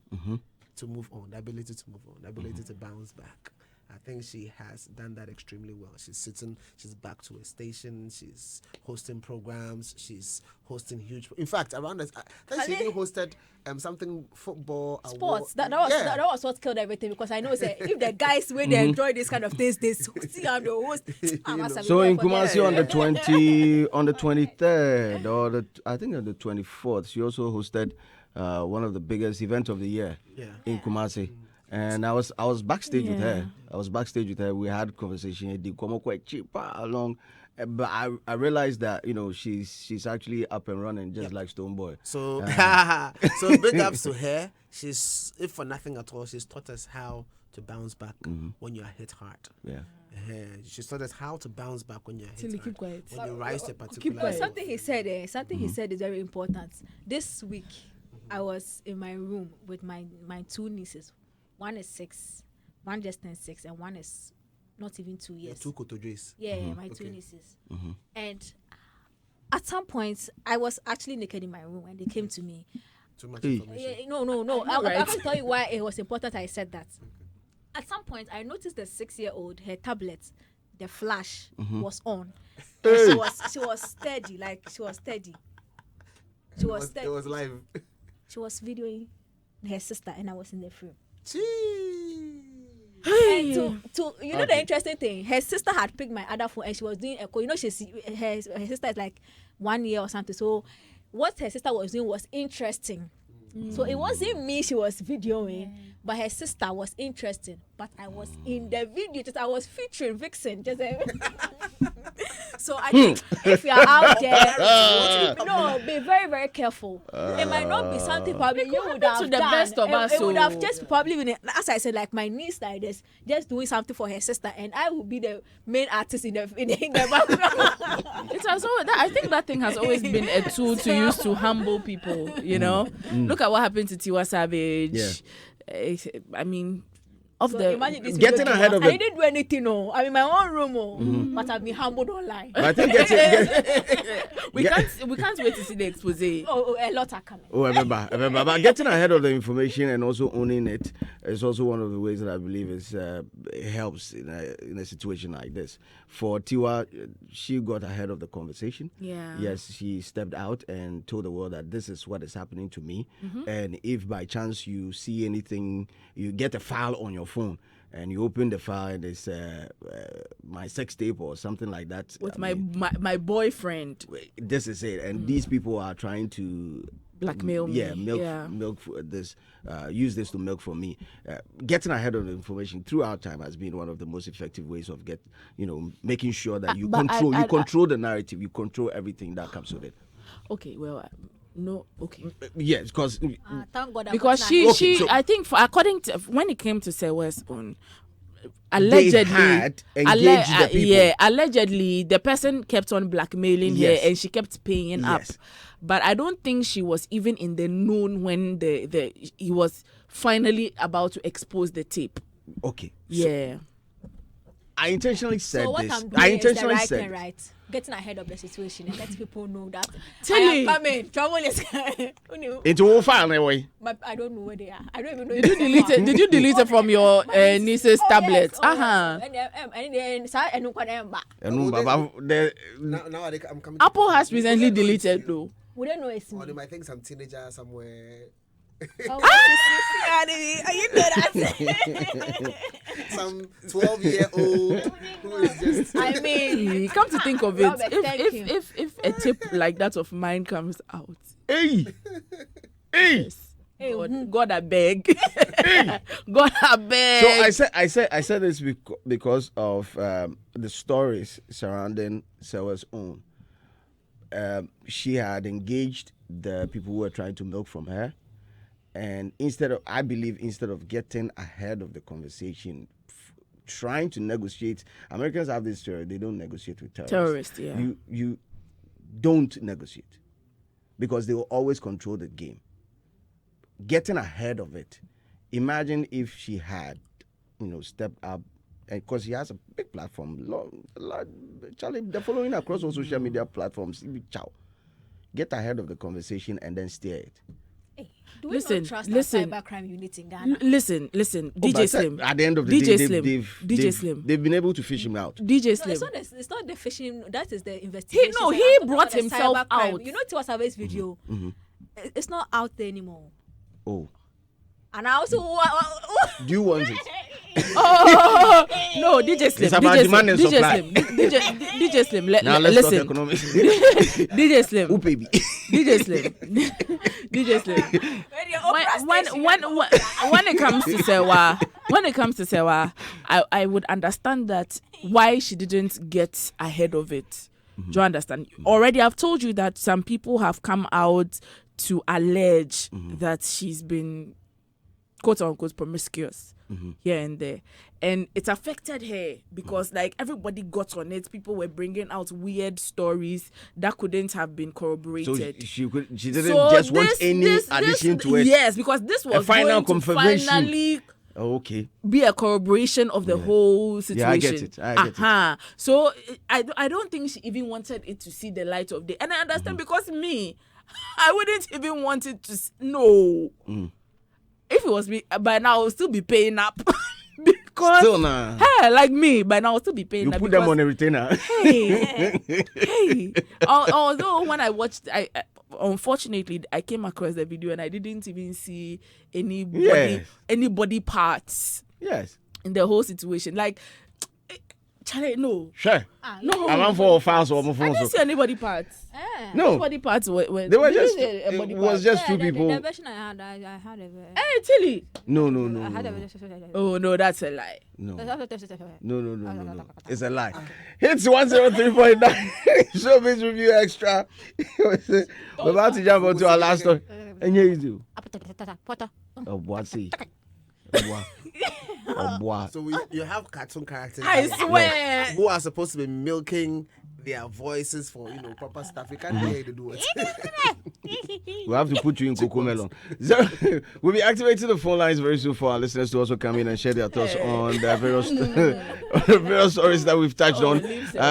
to move on, the ability to move on, the ability to bounce back. I think she has done that extremely well. She's back to a station, she's hosting programs, she's hosting huge. In fact, around us, I think she even hosted something football sports. That was what killed everything, because I know that if the guys when they enjoy this kind of things, they see how the host. So in Gomashie on the 23rd, or I think on the 24th, she also hosted one of the biggest events of the year in Gomashie. And I was backstage with her. We had conversation. It did come quite cheap along, but I realized that she's actually up and running just like Stoneboy. So so big ups to her. She's, if for nothing at all, she's taught us how to bounce back when you are hit hard. She taught us how to bounce back when you're hit hard. When you rise to a particular level. Something he said is very important. This week I was in my room with my two nieces. One is 6, one just turned 6, and one is not even 2 years. Two Kotojois. My two nieces. And at some point, I was actually naked in my room, and they came to me. Too much information. No. I can tell you why it was important I said that. At some point, I noticed the 6-year-old, her tablet, the flash was on. And she was steady, It was live. She was videoing her sister, and I was in the frame. Hey. And the interesting thing, her sister had picked my other phone and she was doing echo. Her sister is like 1 year or something. So what her sister was doing was interesting. So it wasn't me she was videoing, but her sister was interesting. But I was in the video, I was featuring Vixen. So I think if you are out there, be very, very careful. It might not be something probably you would have done. The best of us. It would have just probably been, as I said, like my niece like this, just doing something for her sister, and I would be the main artist in the background. It's also I think that thing has always been a tool to use to humble people. Look at what happened to Tiwa Savage. I mean. Imagine this getting ahead of it. I didn't do anything. I'm in my own room, but I've been humbled online. I think we can't wait to see the expose. A lot are coming. I remember. But getting ahead of the information and also owning it is also one of the ways that I believe it helps in a situation like this. For Tiwa, she got ahead of the conversation. Yeah. Yes, she stepped out and told the world that this is what is happening to me. And if by chance you see anything, you get a file on your phone and you open the file and it's my sex tape or something like that with my boyfriend. This is it, and these people are trying to blackmail me. Milk for this. Use this to milk for me. Getting ahead of the information throughout time has been one of the most effective ways of making sure that you control the narrative, you control everything that comes with it. Okay, well. No, okay. Yes, because thank God because she I think according to when it came to Serwaa's own, allegedly allegedly the person kept on blackmailing her and she kept paying up. But I don't think she was even in the known when he was finally about to expose the tape. Okay. Yeah. I intentionally said so what this. I'm doing I is the intentionally right said thing, right? Getting ahead of the situation and let people know that Tilly. I am coming. Trouble is coming. into all file anyway. But I don't know where they are. I don't even know. Did you delete it? Did you delete it from your niece's tablet? And then And now I'm coming. Apple has recently deleted though. we don't know it's Or me. they might think some teenager somewhere. You know that? Some 12-year-old who is just. I mean, come to think of it, Robert, thank you. if a tip like that of mine comes out, hey. God I beg, God I beg. So I said this because of the stories surrounding Serwaa's own. She had engaged the people who were trying to milk from her, and instead of getting ahead of the conversation, trying to negotiate. Americans have this theory: they don't negotiate with terrorists. Yeah. You don't negotiate because they will always control the game. Getting ahead of it. Imagine if she had, stepped up, because he has a big platform. Charlie, they're following across all social media platforms. Ciao. Get ahead of the conversation and then steer it. Do we not trust the cybercrime unit in Ghana? Listen, DJ Slim. At the end of the day, they've been able to fish him out. DJ Slim. It's not the fishing. That is the investigation. He brought himself out. You know, Tiwa Savage video. Mm-hmm. It's not out there anymore. Oh. And I also do you want it? Oh no, DJ Slim. It's about demand and supply. DJ Slim. Now let's listen. talk economics. DJ Slim. Oh baby. DJ Slim. DJ Slim. When it comes to Serwaa, I would understand that why she didn't get ahead of it. Do you understand? Already, I've told you that some people have come out to allege that she's been quote unquote promiscuous here and there, and it affected her because like everybody got on it. People were bringing out weird stories that couldn't have been corroborated. So she didn't just want any addition to it. Yes, because this was a final going confirmation. To finally be a corroboration of the whole situation. Yeah, I get it. So I don't think she even wanted it to see the light of day, and I understand because me, I wouldn't even want it to no. If it was me, by now I would still be paying up. Because still nah. Hey, like me, by now I would still be paying up. You put them on a retainer. Hey. Although when I watched, unfortunately I came across the video and I didn't even see anybody parts. Yes. In the whole situation, like. Charlie, no. Sure. No. I'm for files or my phone. I didn't see anybody parts. No. Anybody parts were they were just. It was just two people. The version I had a. Hey, Tilly. No. I had a version. Oh no, that's a lie. No. It's a lie. Hits 103.9. Showbiz Review Extra. We're about to jump onto our last story. And here you do. Akwasi. So you have cartoon characters. I swear. Who are supposed to be milking their voices for proper stuff. You can't hear to do it. We have to put you in Coco Melon. We'll be activating the phone lines very soon for our listeners to also come in and share their thoughts on the various stories that we've touched on.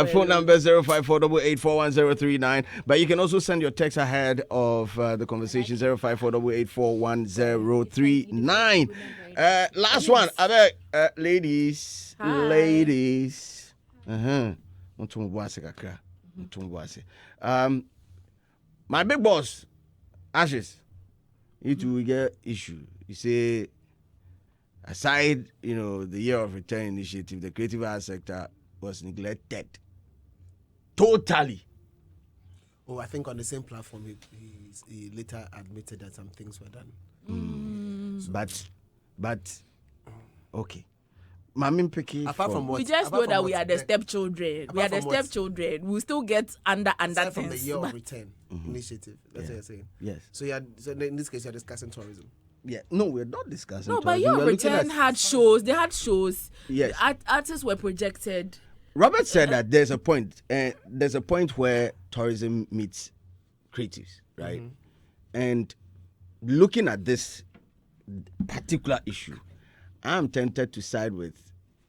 Phone number 05488411039. But you can also send your text ahead of the conversation 05488411039. Last one. Ladies. My big boss, Ashis, you two get issue. You say, aside, the year of return initiative, the creative arts sector was neglected. Totally. Oh, I think on the same platform, he later admitted that some things were done. But, okay. We just know that we are the stepchildren. We are the stepchildren. We'll still get under things. From the year of return initiative. That's what you're saying. Yes. So in this case, you're discussing tourism. Yeah. No, we're not discussing tourism. But year of return had shows. They had shows. Yes. Artists were projected. Robert said that there's a point. There's a point where tourism meets creatives, right? And looking at this particular issue, I'm tempted to side with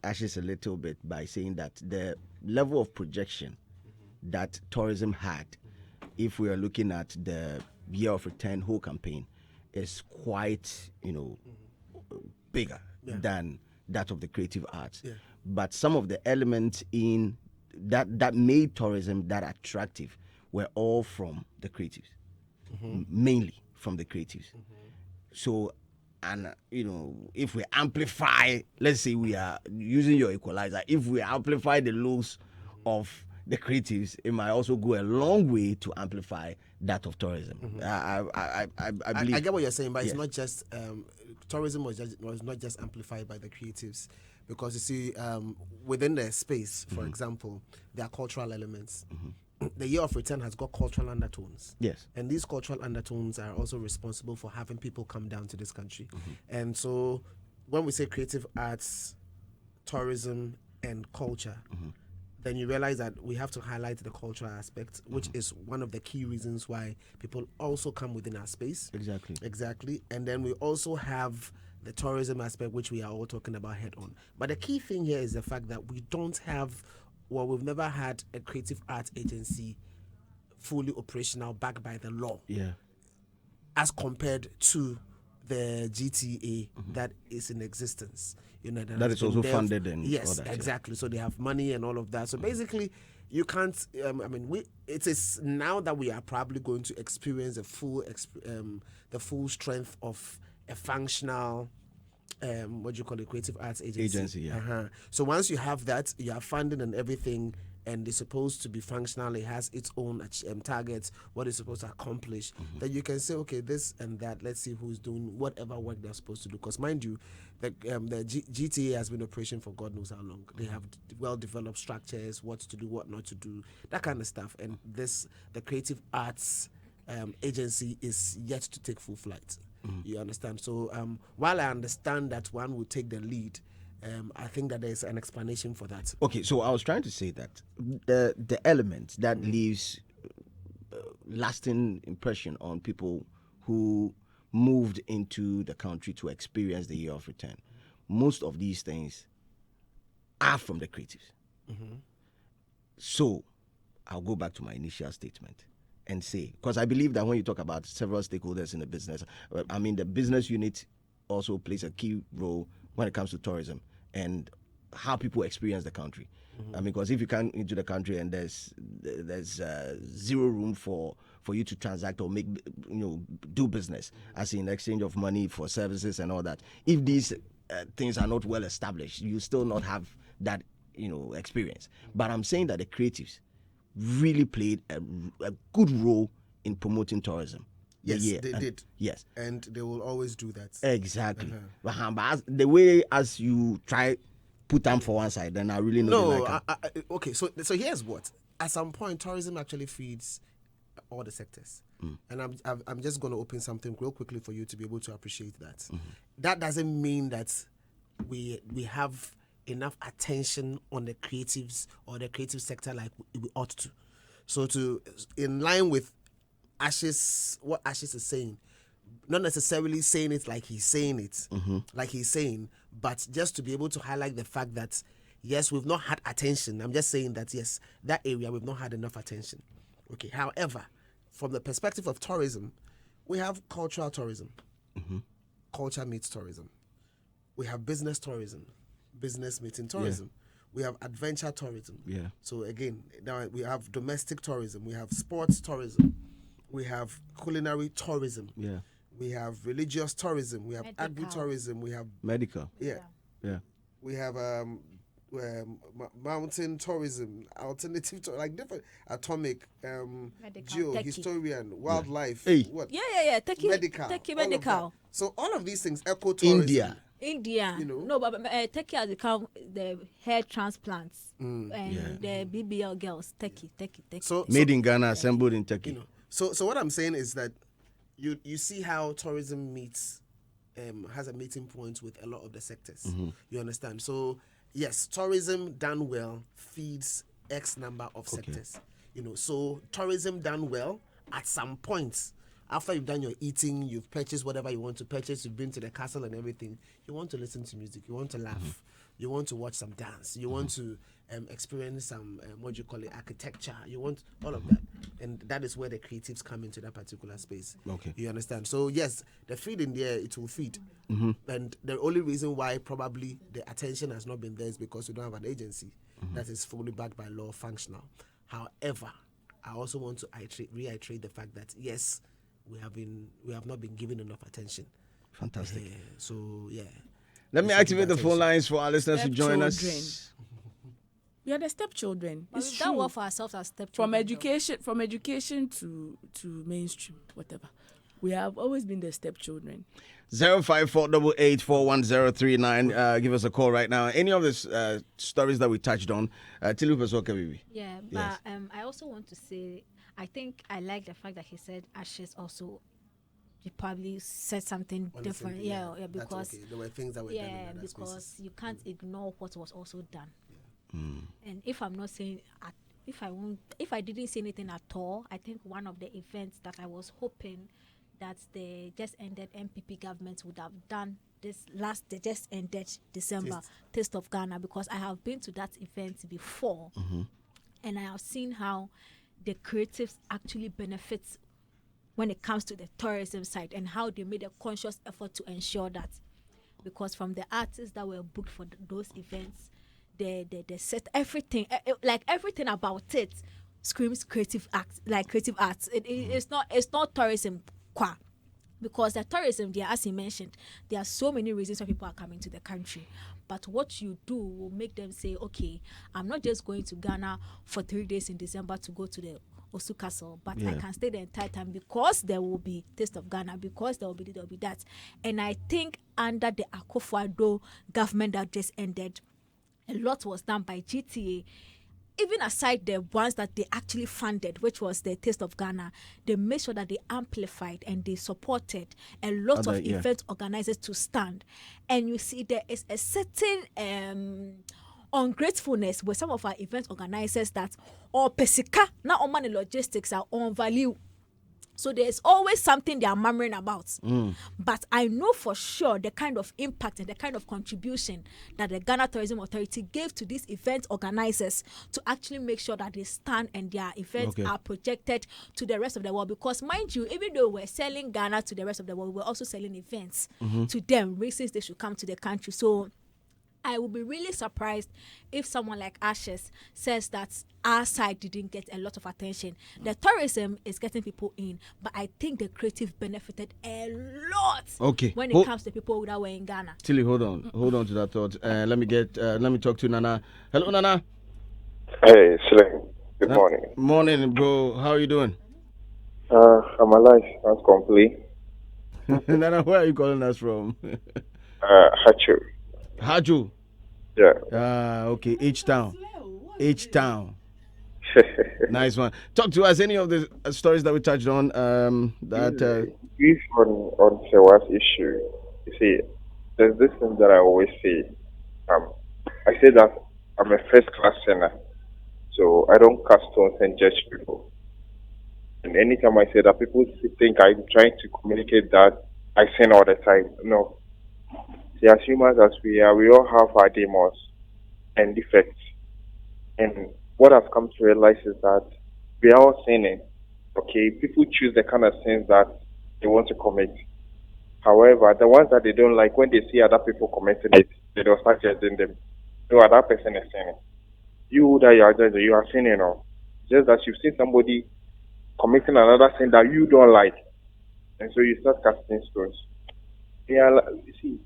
Ashis a little bit by saying that the level of projection that tourism had, if we are looking at the year of return whole campaign, is quite, bigger than that of the creative arts. Yeah. But some of the elements in that made tourism that attractive were all from the creatives, mainly from the creatives. So, and if we amplify, let's say we are using your equalizer, if we amplify the lows of the creatives, it might also go a long way to amplify that of tourism. I believe. I get what you're saying, but Yes. it's not just tourism was not just amplified by the creatives, because you see, within the space, for example, there are cultural elements. The year of return has got cultural undertones. Yes. And these cultural undertones are also responsible for having people come down to this country. And so when we say creative arts, tourism, and culture, then you realize that we have to highlight the cultural aspect, which is one of the key reasons why people also come within our space. Exactly. And then we also have the tourism aspect, which we are all talking about head on. But the key thing here is the fact that we don't have, well, we've never had a creative arts agency fully operational, backed by the law. Yeah. As compared to the GTA that is in existence. That is also funded and yes, all that, yeah. exactly. So they have money and all of that. So basically, you can't. It is now that we are probably going to experience the full strength of a functional. What do you call it? Creative arts agency. Yeah. So once you have that, you have funding and everything, and it's supposed to be functional. It has its own targets, what it's supposed to accomplish. Then you can say, okay, this and that. Let's see who's doing whatever work they're supposed to do. Because mind you, the GTA has been in operation for God knows how long. They have well-developed structures, what to do, what not to do, that kind of stuff. And the creative arts agency is yet to take full flight. You understand? So while I understand that one will take the lead, I think that there's an explanation for that. Okay, so I was trying to say that the element that leaves lasting impression on people who moved into the country to experience the year of return, most of these things are from the creatives. So I'll go back to my initial statement and say, because I believe that when you talk about several stakeholders in the business, the business unit also plays a key role when it comes to tourism and how people experience the country. Because if you come into the country and there's zero room for you to transact or make, do business, as in exchange of money for services and all that, if these things are not well established, you still not have that, experience. But I'm saying that the creatives really played a good role in promoting tourism. Yes, they did. Yes. And they will always do that. Exactly. But the way as you try put them for one side, then I really know they like them. Okay, so here's what. At some point, tourism actually feeds all the sectors. And I'm just going to open something real quickly for you to be able to appreciate that. That doesn't mean that we have enough attention on the creatives or the creative sector like we ought to. So in line with what Ashis is saying, not necessarily saying it like he's saying it, but just to be able to highlight the fact that, yes, we've not had attention. I'm just saying that, yes, that area we've not had enough attention. Okay. However, from the perspective of tourism, we have cultural tourism. Culture meets tourism. We have business tourism. Business meeting tourism. We have adventure tourism. So again, now we have domestic tourism. We have sports tourism. We have culinary tourism. We have religious tourism. We have agri-tourism. We have medical. We have mountain tourism, alternative, different atomic, geo, historian, wildlife. What? Medical. So all of these things, eco-tourism. India. No, but Turkey has become the hair transplants and the BBL girls. Turkey. So made in Ghana, assembled in Turkey. So what I'm saying is that you see how tourism has a meeting point with a lot of the sectors. You understand? So yes, tourism done well feeds X number of sectors. So tourism done well at some point. After you've done your eating, you've purchased whatever you want to purchase, you've been to the castle and everything, you want to listen to music, you want to laugh, You want to watch some dance. You want to experience some, what do you call it, architecture. You want all of that. And that is where the creatives come into that particular space. Okay. You understand? So, yes, the feed in there, it will feed. And the only reason why probably the attention has not been there is because we don't have an agency that is fully backed by law functional. However, I also want to reiterate the fact that, yes, we have not been given enough attention. Fantastic. So, yeah. Let me activate the phone lines for our listeners to join us. We are the stepchildren. But It's we've done true. well for ourselves as From stepchildren. from education to mainstream, whatever. We have always been the stepchildren. 05488411039. Give us a call right now. Any of the stories that we touched on, Yeah, but I also want to say, I think I like the fact that he said Ashes also. You probably said something different, yeah, because there were things that were done in other because spaces. you can't ignore what was also done. And if I'm not saying, if I didn't say anything at all, I think one of the events that I was hoping that the just ended MPP government would have done the just ended December Taste of Ghana, because I have been to that event before, and I have seen how the creatives actually benefits when it comes to the tourism side, and how they made a conscious effort to ensure that, because from the artists that were booked for those events, they set everything, like everything about it screams creative arts. It's not tourism, because the tourism there, as he mentioned, there are so many reasons why people are coming to the country. But what you do will make them say, okay, I'm not just going to Ghana for 3 days in December to go to the Osu Castle, but I can stay the entire time because there will be Taste of Ghana, because there will be that. And I think under the Akufo-Addo government that just ended, a lot was done by GTA. Even aside the ones that they actually funded, which was the Taste of Ghana, they made sure that they amplified and they supported a lot of event organizers to stand. And you see there is a certain ungratefulness with some of our event organizers that pesika na money logistics are on value. So there's always something they are murmuring about. But I know for sure the kind of impact and the kind of contribution that the Ghana Tourism Authority gave to these event organizers to actually make sure that they stand and their events are projected to the rest of the world. Because mind you, even though we're selling Ghana to the rest of the world, we're also selling events to them, reasons they should come to the country. So I would be really surprised if someone like Ashes says that our side didn't get a lot of attention. The tourism is getting people in, but I think the creative benefited a lot when it comes to people that were in Ghana. Tilly, hold on to that thought. Let me talk to Nana. Hello, Nana. Hey, Slim. Good morning. Morning, bro. How are you doing? I'm alive. That's complete. Nana, where are you calling us from? Hachu. Haju. Yeah. Okay. H-Town. Nice one. Talk to us. Any of the stories that we touched on Brief on Serwaa's issue. You see, there's this thing that I always say. I say that I'm a first-class sinner, so I don't cast stones and judge people. And anytime I say that, people think I'm trying to communicate that I sin all the time. No. See, as humans as we are, we all have our demons and defects. And what I've come to realize is that we are all sinning. Okay, people choose the kind of sins that they want to commit. However, the ones that they don't like, when they see other people committing it, they don't start judging them. No, that person is sinning. You that you are judging, you are sinning. No? Just that you've seen somebody committing another sin that you don't like, and so you start casting stones. Yeah, you see.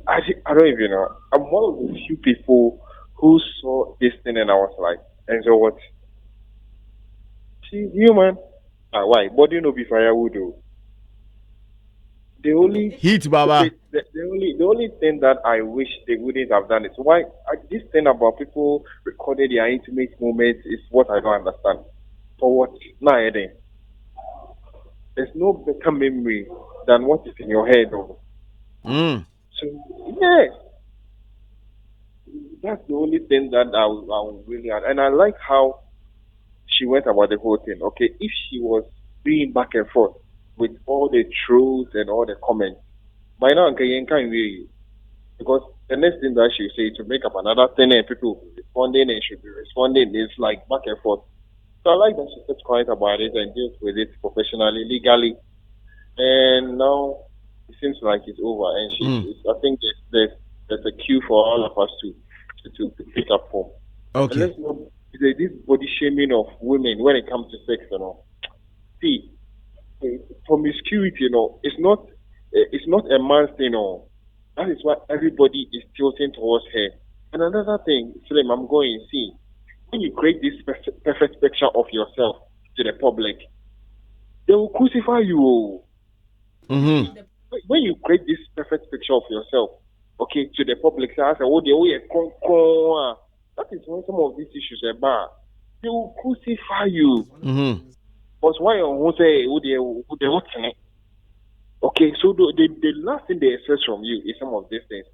I don't even know. I'm one of the few people who saw this thing and I was like, and so what? She's human. Why? But you know, before I would do. The only heat, Baba. The only thing that I wish they wouldn't have done is why this thing about people recording their intimate moments is what I don't understand. For what? Nah, Eddie. There's no better memory than what is in your head, though. So, yeah, that's the only thing that I would really add. And I like how she went about the whole thing. Okay, if she was being back and forth with all the trolls and all the comments, by now, okay, you can't really, because the next thing that she say to make up another thing and people will be responding and should be responding. It's like back and forth. So I like that she kept quiet about it and deals with it professionally, legally. And now it seems like it's over. And I think there's a cue for all of us to pick up home. Okay. And let's not this body shaming of women when it comes to sex, See, promiscuity, it's not a man's thing, That is why everybody is tilting towards her. And another thing, Slim, I'm going to see, when you create this perfect picture of yourself to the public, they will crucify you. Mm-hmm. When you create this perfect picture of yourself, okay, to the public, that is when some of these issues are bad. They will crucify you. Mm-hmm. But why you say, okay, so the last thing they expect from you is some of these things.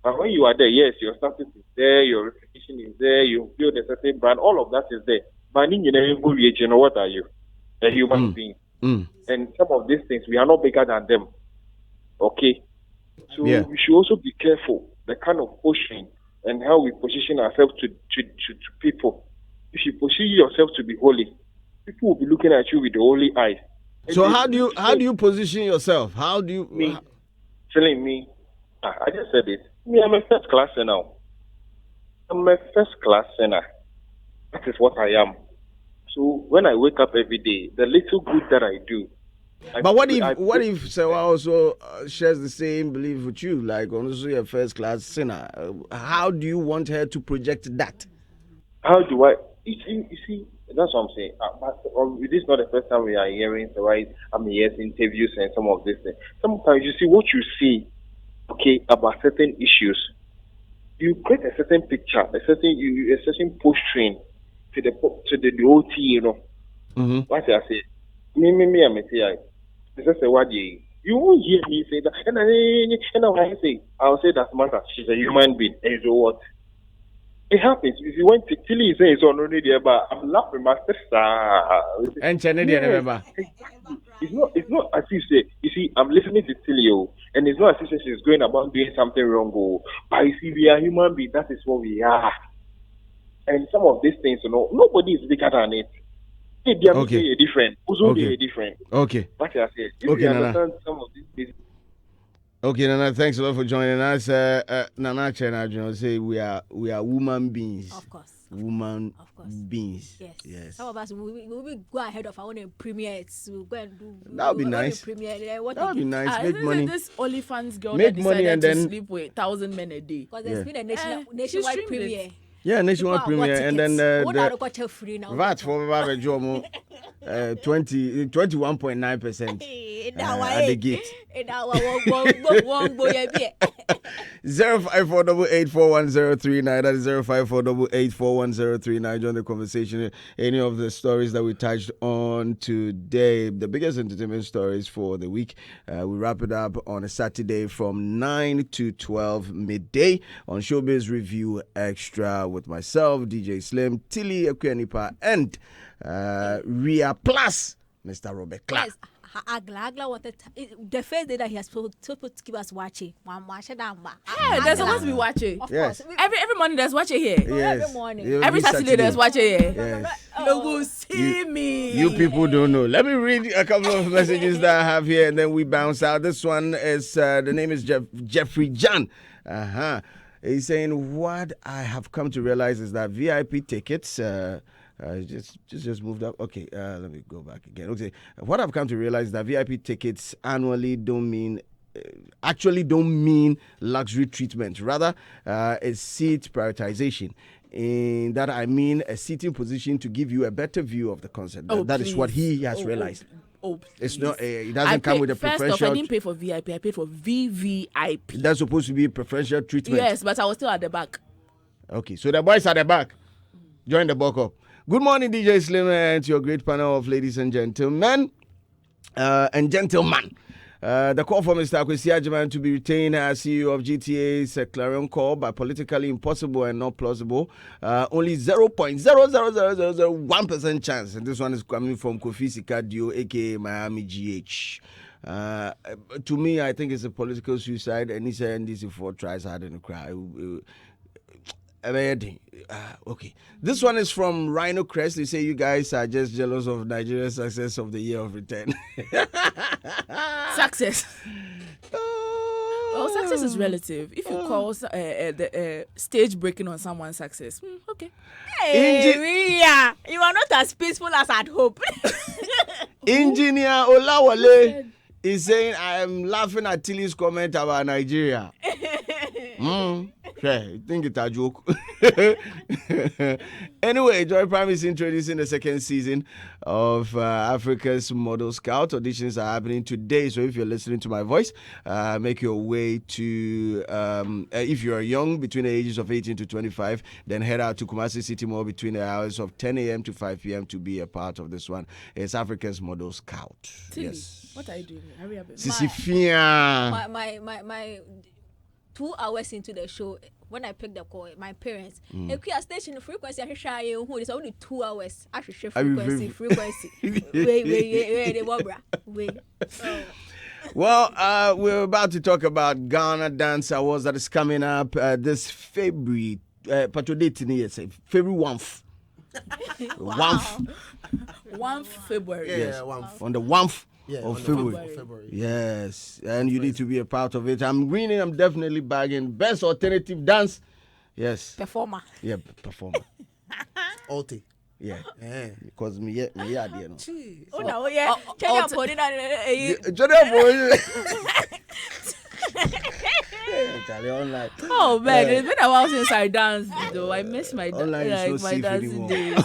But when you are there, yes, your status is there, your reputation is there, you build a certain brand, all of that is there. But in what are you? A human being. And some of these things, we are not bigger than them. Okay? So we should also be careful the kind of pushing and how we position ourselves to people. If you position yourself to be holy, people will be looking at you with the holy eyes. So how do you position yourself? How do you telling me? I just said it. Me, I'm a first class sinner. I'm a first class sinner. That is what I am. So when I wake up every day, the little good that I do. But what if Serwaa also shares the same belief with you, like also a first class sinner? How do you want her to project that? How do I? You see, that's what I'm saying. This is not the first time we are hearing Serwaa. I'm hearing interviews and some of this thing. Sometimes you see what you see, okay, about certain issues. You create a certain picture, a certain posturing to the OT, Mm-hmm. What I say, me, I'm a TI. This is a word you won't hear me say that. And I say, I'll say that matter. She's a human being. And so what? It happens. If you went to Tilly, say it's already there, but I'm laughing, my sister. And remember. It's not as if say, you see, I'm listening to Tilly, and it's not as if she's going about doing something wrong, but you see, we are human beings. That is what we are. And some of these things, nobody is bigger than it. Okay. Different. Okay. Different. Okay. What I said. Okay, understand some of these. Okay, Nana, thanks a lot for joining us. Nana Chenajun say we are woman beings. Of course. Woman beings. Yes. Some of us will be go ahead of our own premieres. We'll go and do. That would be nice. That would be nice. Make money. This OnlyFans girl make that money and to then sleep with 1,000 men a day. Because there's been a nationwide premiere. Yeah, nationwide premiere, and then VAT for Jomo 21.9% at the gate. 05488411039. That is 05488411039. Join the conversation. Any of the stories that we touched on today, the biggest entertainment stories for the week. We wrap it up on a Saturday from 9 to 12 midday on Showbiz Review Extra with myself, DJ Slim, Tilly Ekwenipa, and Ria Plus, Mr. Robert Clark. Yes. Agla wanted the first day that he has supposed to keep us watching. Yeah, there's supposed to be watching. Of course. Every morning there's watching here. Yes. Every morning. Every Saturday there's watching here. Yes. You will see me. You people don't know. Let me read a couple of messages that I have here, and then we bounce out. This one is the name is Jeffrey John. He's saying, what I have come to realize is that VIP tickets. Just moved up. Okay, let me go back again. Okay, what I've come to realize is that VIP tickets annually don't mean luxury treatment. Rather, it's seat prioritization. In that I mean a seating position to give you a better view of the concert. That is what he has realized. It's not. It doesn't come with a preferential. First off, I didn't pay for VIP. I paid for VVIP. That's supposed to be a preferential treatment. Yes, but I was still at the back. Okay, so the boys at the back. Join the buck up. Good morning, DJ Slim, and to your great panel of ladies and gentlemen and gentlemen. The call for Mr. Akwasi Agyeman to be retained as CEO of GTA's clarion call by politically impossible and not plausible. Only 0.00001% chance. And this one is coming from Kofi Sikadio, aka Miami GH. To me, I think it's a political suicide. And he said NDC4 tries hard in the cry. Okay. This one is from Rhino Crest. They say you guys are just jealous of Nigeria's success of the year of return. Success. Well, success is relative. If you call the stage breaking on someone's success, okay. Hey, Ria, you are not as peaceful as I'd hope. Engineer Olawale is saying, I am laughing at Tilly's comment about Nigeria. Okay, I think it's a joke. Anyway, Joy Prime is introducing the second season of Africa's Model Scout. Auditions are happening today, so if you're listening to my voice, make your way to, if you're young, between the ages of 18 to 25, then head out to Kumasi City Mall between the hours of 10 a.m. to 5 p.m. to be a part of this one. It's Africa's Model Scout. Tilly, yes. What are you doing? Hurry up. Sisifia. My 2 hours into the show, when I picked the call, my parents, if we are station frequency, I share you who is only 2 hours. I should share frequency. Wait. Well, we're about to talk about Ghana Dance Awards that is coming up this February. February 1st. 1st February. Yes. On the 1st. Of February. Yes, and you need to be a part of it. I'm winning. I'm definitely bagging best alternative dance. Yes. Performer. Yeah, performer. Alti. Yeah. Because me there, no. Oh no, yeah. Charlie. Oh man, it's been a while since I danced though. I miss my my dancing days.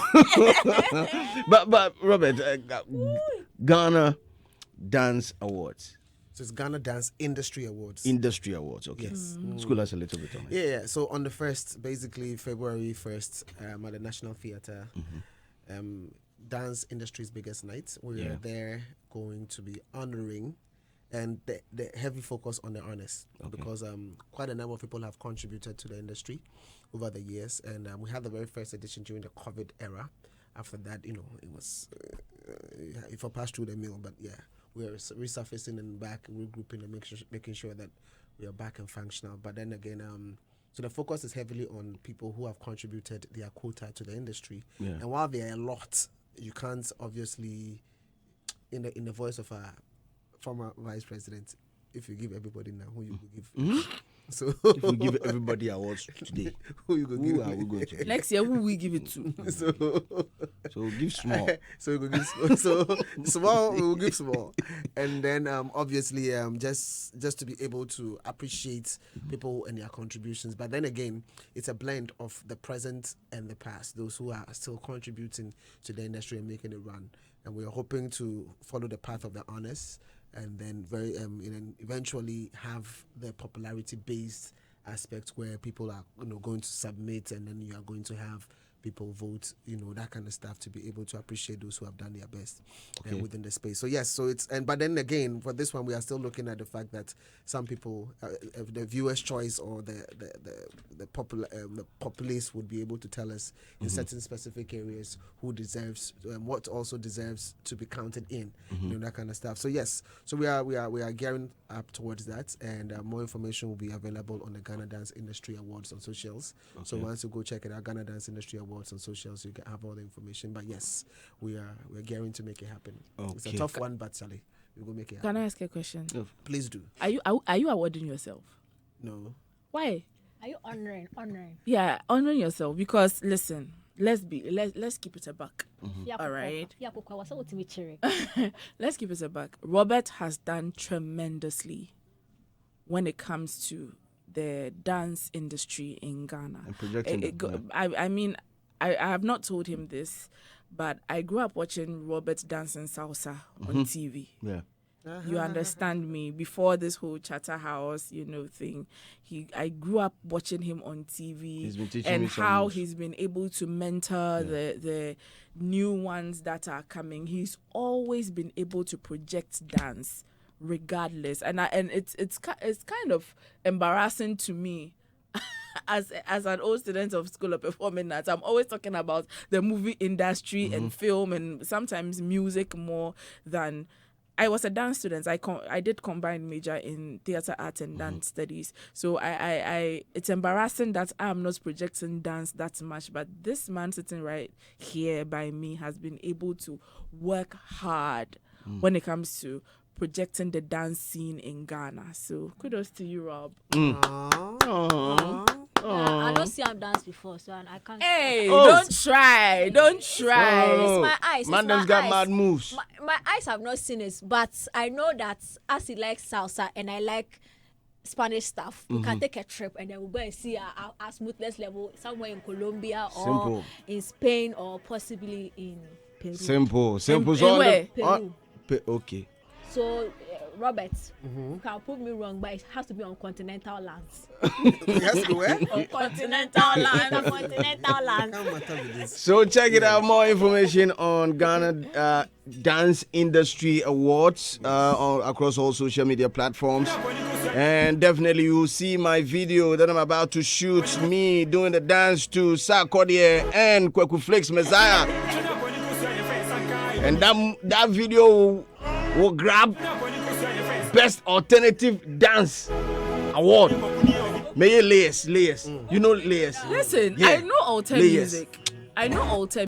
But Robert, Ghana Dance Awards. So it's Ghana Dance Industry Awards. Industry Awards, okay. Yes. School us a little bit on it. Yeah. So on the 1st, basically February 1st, at the National Theatre, dance industry's biggest night. We are there going to be honoring and the heavy focus on the honors, because quite a number of people have contributed to the industry over the years, and we had the very first edition during the COVID era. After that, it was if I passed through the mill, but yeah, we are resurfacing and back, regrouping and making sure that we are back and functional. But then again, so the focus is heavily on people who have contributed their quota to the industry. Yeah. And while there are a lot, you can't obviously, in the voice of a former vice president, if you give everybody now, who you will give? So if we give everybody awards today, who you go give? Are we going to? Next year, who we give it to? So give small. So we will give small. So small, we will give small, and then obviously just to be able to appreciate people and their contributions. But then again, it's a blend of the present and the past. Those who are still contributing to the industry and making it run, and we are hoping to follow the path of the honors. And then eventually have the popularity-based aspect where people are going to submit, and then you are going to have people vote, that kind of stuff, to be able to appreciate those who have done their best within the space. So yes, but then again, for this one, we are still looking at the fact that some people, the viewer's choice or the populace would be able to tell us in certain specific areas who deserves, what also deserves to be counted in, that kind of stuff. So yes, so we are gearing up towards that, and more information will be available on the Ghana Dance Industry Awards on socials. So once you go check it out, Ghana Dance Industry Awards on socials, you can have all the information. But yes, we're gearing to make it happen. It's a tough one, but Sally, we will make it happen. Can I ask a question? No. Please do. Are you awarding yourself? No. Why? Are you honoring? Yeah, honoring yourself, because listen, let's keep it a buck. All right. Let's keep it a buck. Robert has done tremendously when it comes to the dance industry in Ghana. And projecting I have not told him this, but I grew up watching Robert dancing salsa on TV. Yeah. You understand me? Before this whole Chatterhouse, thing, I grew up watching him on TV, and how he's been able to mentor the new ones that are coming. He's always been able to project dance, regardless, and it's kind of embarrassing to me. As an old student of School of Performing Arts, I'm always talking about the movie industry and film, and sometimes music more than I was a dance student. I did combined major in theater art and dance studies. So I it's embarrassing that I'm not projecting dance that much. But this man sitting right here by me has been able to work hard when it comes to projecting the dance scene in Ghana. So kudos to you, Rob. I don't see him dance before, so I can't. Hey, don't try. It's my eyes. Man, them's got mad moves. My eyes have not seen it, but I know that as he likes salsa and I like Spanish stuff, we can take a trip and then we'll go and see a smoothness level somewhere in Colombia or in Spain or possibly in Peru. Simple. In where? Peru. Okay. So, Robert, you can prove me wrong, but it has to be on continental lands. It has to be where? On continental lands. So check it out. More information on Ghana Dance Industry Awards across all social media platforms. And definitely you will see my video that I'm about to shoot, me doing the dance to Sarkodie and Kwaku Flakes Messiah. And that video will grab Best Alternative Dance Award. May Layers. You know Layers. Listen, Yeah. I know alter Layers. music. I know alter